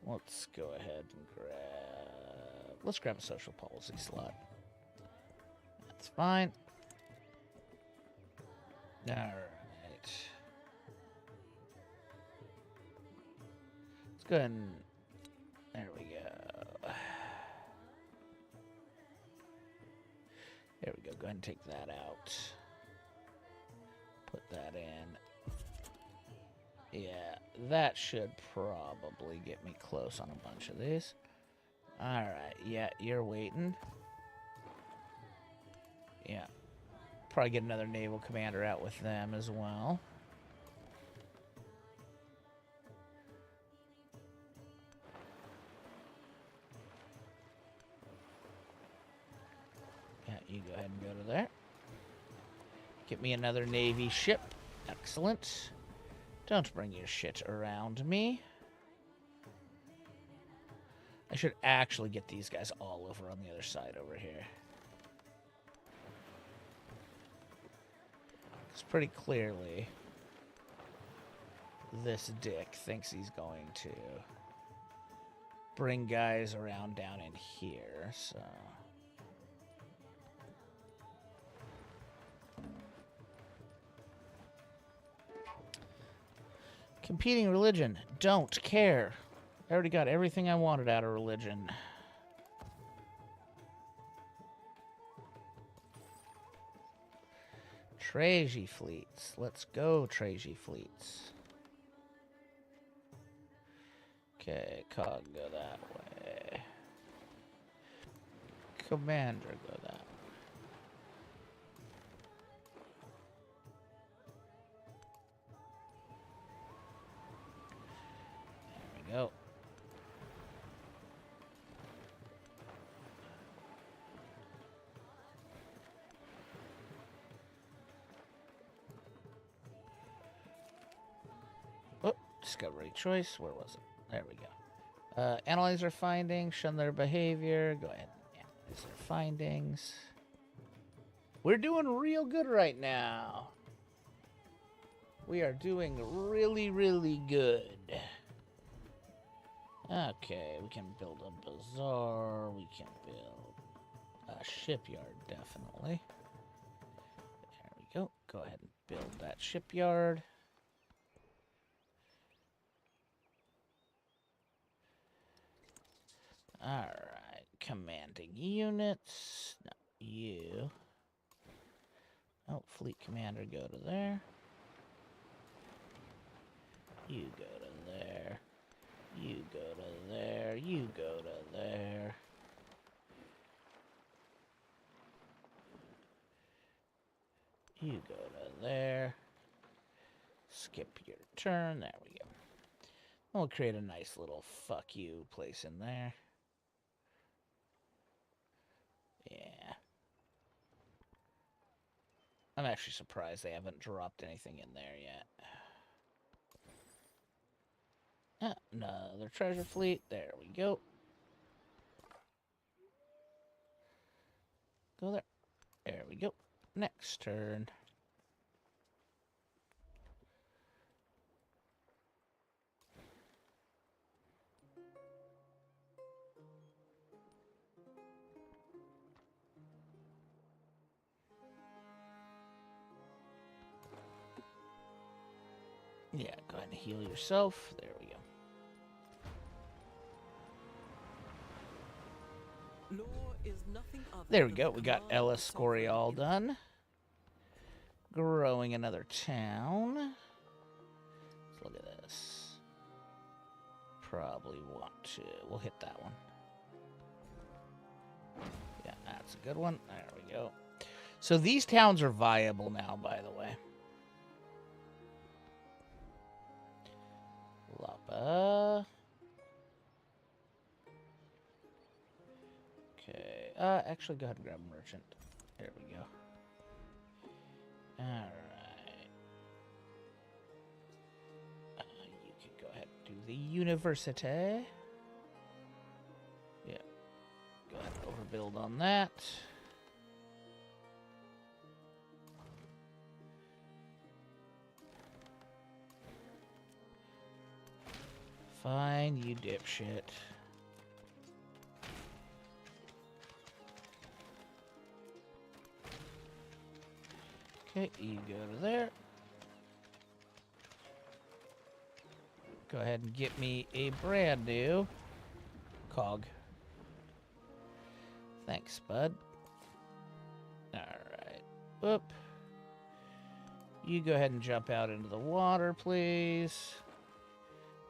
Let's go ahead and grab... Let's grab a social policy slot. That's fine. Alright. Let's go ahead and... There we go. There we go. Go ahead and take that out. Put that in. Yeah, that should probably get me close on a bunch of these. Alright, yeah, you're waiting. Yeah. Probably get another naval commander out with them as well. Yeah, you go ahead and go to there. Get me another Navy ship. Excellent. Don't bring your shit around me. I should actually get these guys all over on the other side over here. It's pretty clearly this dick thinks he's going to bring guys around down in here, so... Competing religion. Don't care. I already got everything I wanted out of religion. Treasy fleets. Let's go, Treasy fleets. Okay, Cog, go that way. Commander, go that way. There we go. Oh, discovery choice. Where was it? There we go. Analyze their findings, shun their behavior. Go ahead and analyze their findings. We're doing real good right now. We are doing really, really good. Okay, we can build a bazaar. We can build a shipyard, definitely. There we go. Go ahead and build that shipyard. Alright, commanding units. No, you. Oh, fleet commander, go to there. You go to there. You go to there. You go to there. You go to there. Skip your turn. There we go. We'll create a nice little fuck you place in there. Yeah. I'm actually surprised they haven't dropped anything in there yet. Another treasure fleet. There we go. Go there. There we go. Next turn. Yeah, go ahead and heal yourself. There we go. Law is nothing other There we than go. the We got command Ella of sovereign Scorial in- done. Growing another town. Let's look at this. Probably want to. We'll hit that one. Yeah, that's a good one. There we go. So these towns are viable now, by the way. Lapa. Okay. Actually, go ahead and grab merchant. There we go. Alright. You can go ahead and do the university. Yeah. Go ahead and overbuild on that. Fine, you dipshit. Okay, you go to there. Go ahead and get me a brand new cog. Thanks, bud. Alright. Whoop. You go ahead and jump out into the water, please.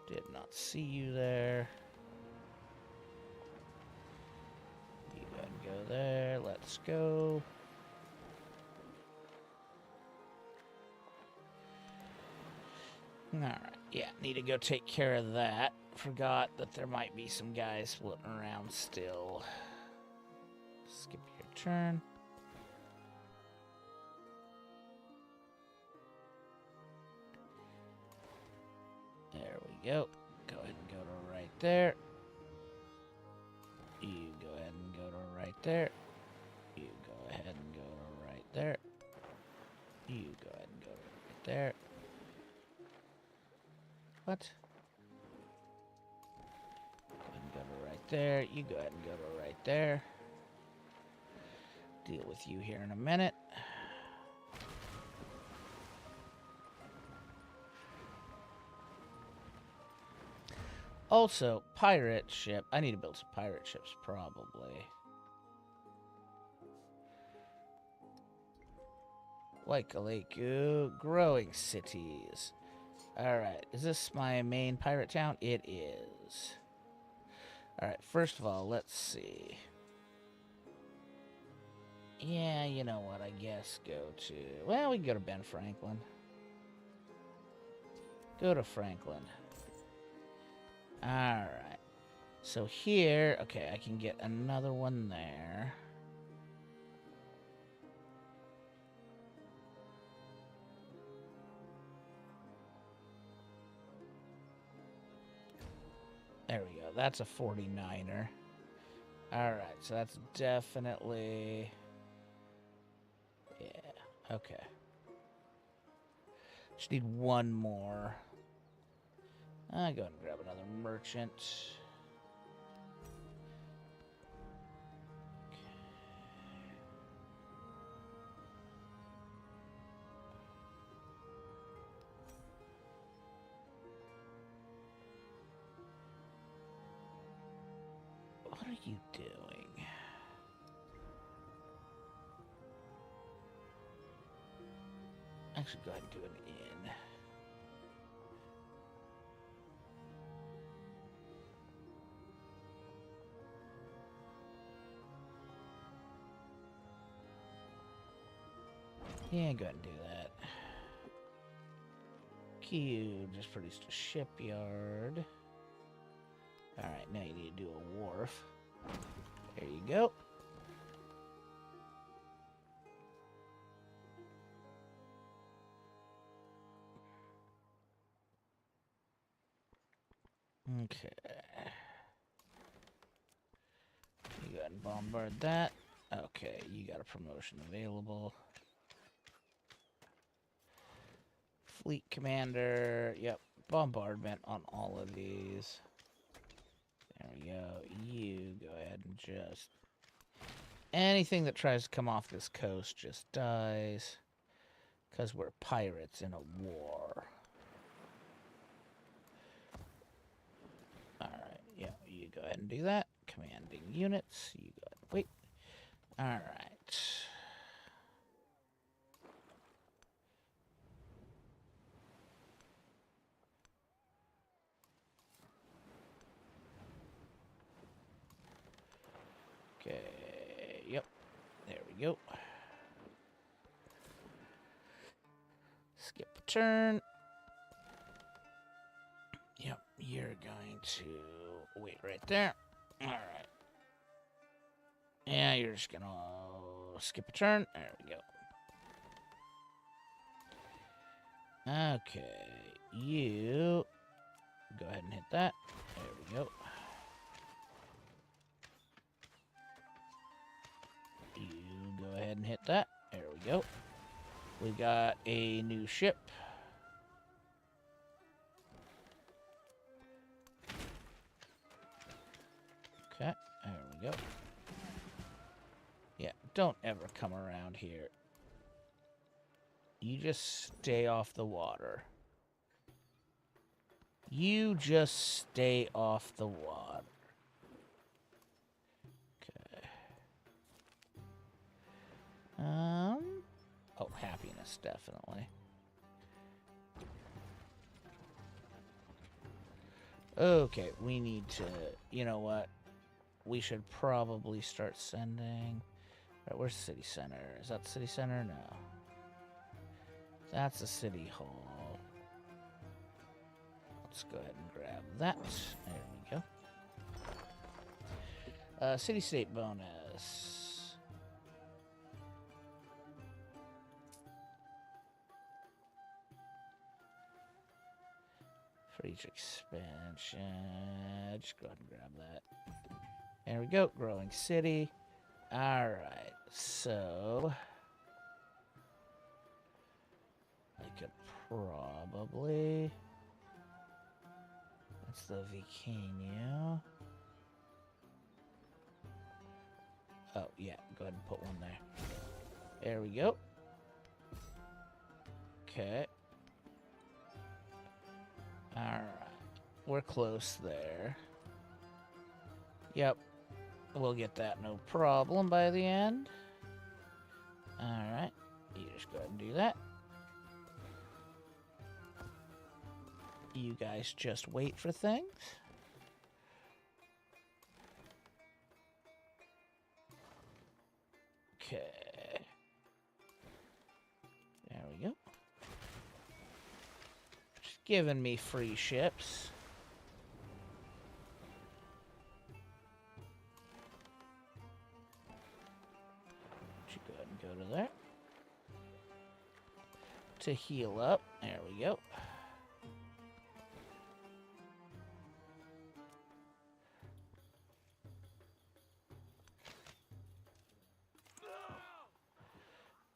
Did not see you there. You go ahead and go there. Let's go. Alright, yeah, need to go take care of that. Forgot that there might be some guys floating around still. Skip your turn. There we go. Go ahead and go to right there. You go ahead and go to right there. You go ahead and go to right there. You go ahead and go right there. What? Go ahead and go to right there. You go ahead and go to right there. Deal with you here in a minute. Also, pirate ship. I need to build some pirate ships, probably. Waikaleku, growing cities. Alright, is this my main pirate town? It is. Alright, first of all, let's see. Yeah, you know what, I guess go to... Well, we can go to Ben Franklin. Go to Franklin. Alright. So here, okay, I can get another one there. There we go. That's a 49er. Alright, so that's definitely... Yeah, okay. Just need one more. I'll go ahead and grab another merchant. What are you doing? Actually, go ahead and do an inn. Yeah, go ahead and do that. Q just produced a shipyard. Alright, now you need to do a wharf. There you go. Okay. You go ahead and bombard that. Okay, you got a promotion available. Fleet commander. Yep, bombardment on all of these. There we go. You go ahead and just... Anything that tries to come off this coast just dies. Because we're pirates in a war. Alright, yeah, you go ahead and do that. Commanding units. You go ahead and wait. Alright. Okay, yep. There we go. Skip a turn. Yep, you're going to wait right there. Alright. Yeah, you're just gonna skip a turn. There we go. Okay, you go ahead and hit that. There we go. You go ahead and hit that. There we go. We got a new ship. Okay, there we go. Yeah, don't ever come around here. You just stay off the water. You just stay off the water. Okay. Oh, happiness, definitely. Okay, we need to... You know what? We should probably start sending... Right, where's the city center? Is that the city center? No. That's the city hall. Let's go ahead and grab that. There we go. City-state bonus. For each expansion. Just go ahead and grab that. There we go. Growing city. Alright, so... could probably... That's the Vikingo. Oh, yeah. Go ahead and put one there. There we go. Okay. Alright. We're close there. Yep. We'll get that no problem by the end. Alright. You just go ahead and do that. You guys just wait for things. Okay. There we go. Just giving me free ships. Should go ahead and go to there. To heal up. There we go.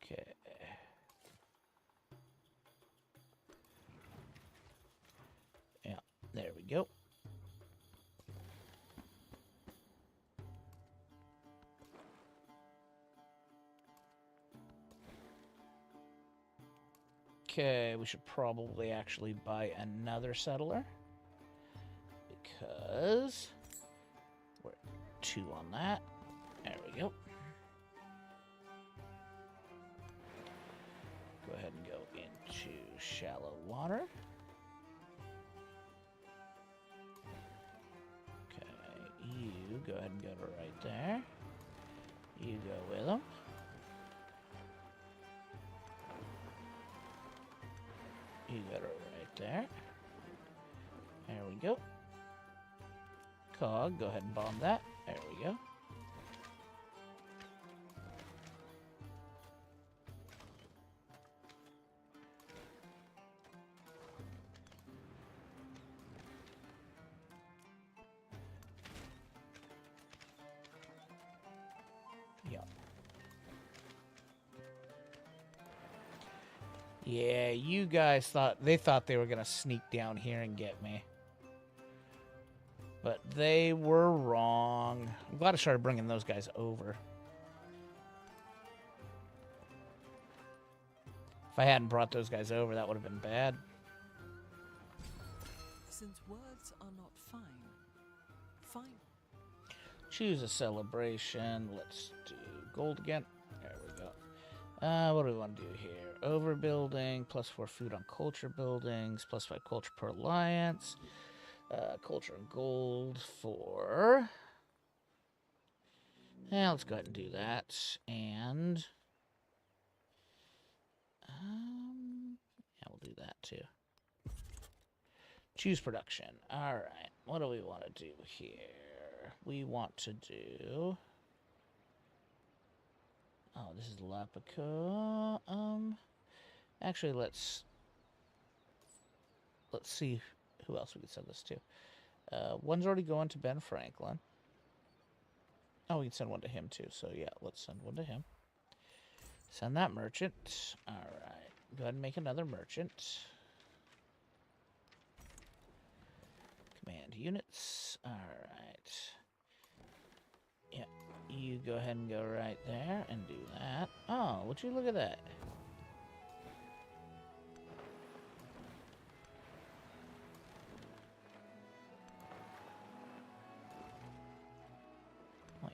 Okay. Yeah, there we go. Okay, we should probably actually buy another settler. Because we're 2 on that. There we go. Go ahead and go into shallow water. Okay, you go ahead and go to right there. You go with them. You go to right there. There we go. Cog, go ahead and bomb that. There we go. Yeah, you guys thought they were gonna sneak down here and get me. But they were wrong. I'm glad I started bringing those guys over. If I hadn't brought those guys over, that would have been bad. Since words are not fine. Choose a celebration. Let's do gold again. There we go. What do we want to do here? Overbuilding, +4 food on culture buildings, +5 culture per alliance. Culture and gold for... Yeah, let's go ahead and do that. And... yeah, we'll do that too. Choose production. Alright, what do we want to do here? We want to do... Oh, this is Lapico. Actually, let's see who else we can send this to. One's already going to Ben Franklin. Oh, we can send one to him too. So yeah, let's send one to him. Send that merchant. All right, go ahead and make another merchant. Command units. All right. Yeah, you go ahead and go right there and do that. Oh, would you look at that?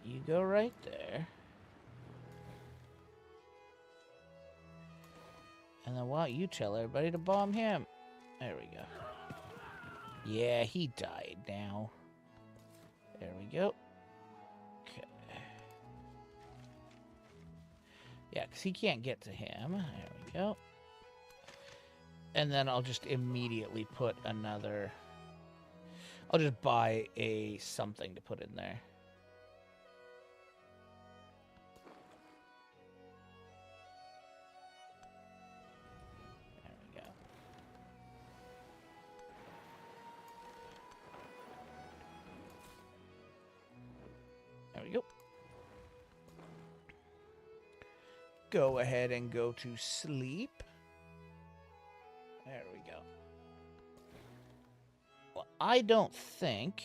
You go right there. And then why don't you tell everybody to bomb him? There we go. Yeah, he died now. There we go. Okay. Yeah, because he can't get to him. There we go. And then I'll just immediately put another... I'll just buy a something to put in there. There we go. Go ahead and go to sleep. There we go. Well, I don't think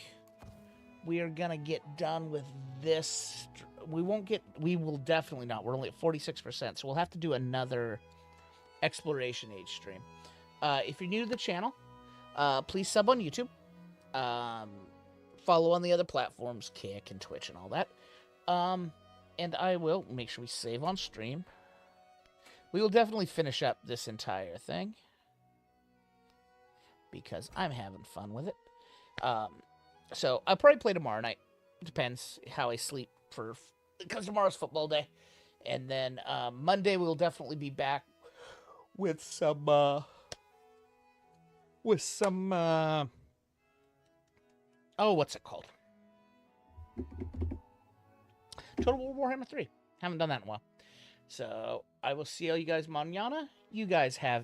we are going to get done with this. We will definitely not. We're only at 46%, so we'll have to do another Exploration Age stream. If you're new to the channel, please sub on YouTube. Follow on the other platforms, Kick and Twitch and all that. And I will make sure we save on stream. We will definitely finish up this entire thing, because I'm having fun with it. So I'll probably play tomorrow night. Depends how I sleep because tomorrow's football day. And then Monday we'll definitely be back with some oh, what's it called? Total War Warhammer 3. Haven't done that in a while. So I will see all you guys mañana. You guys have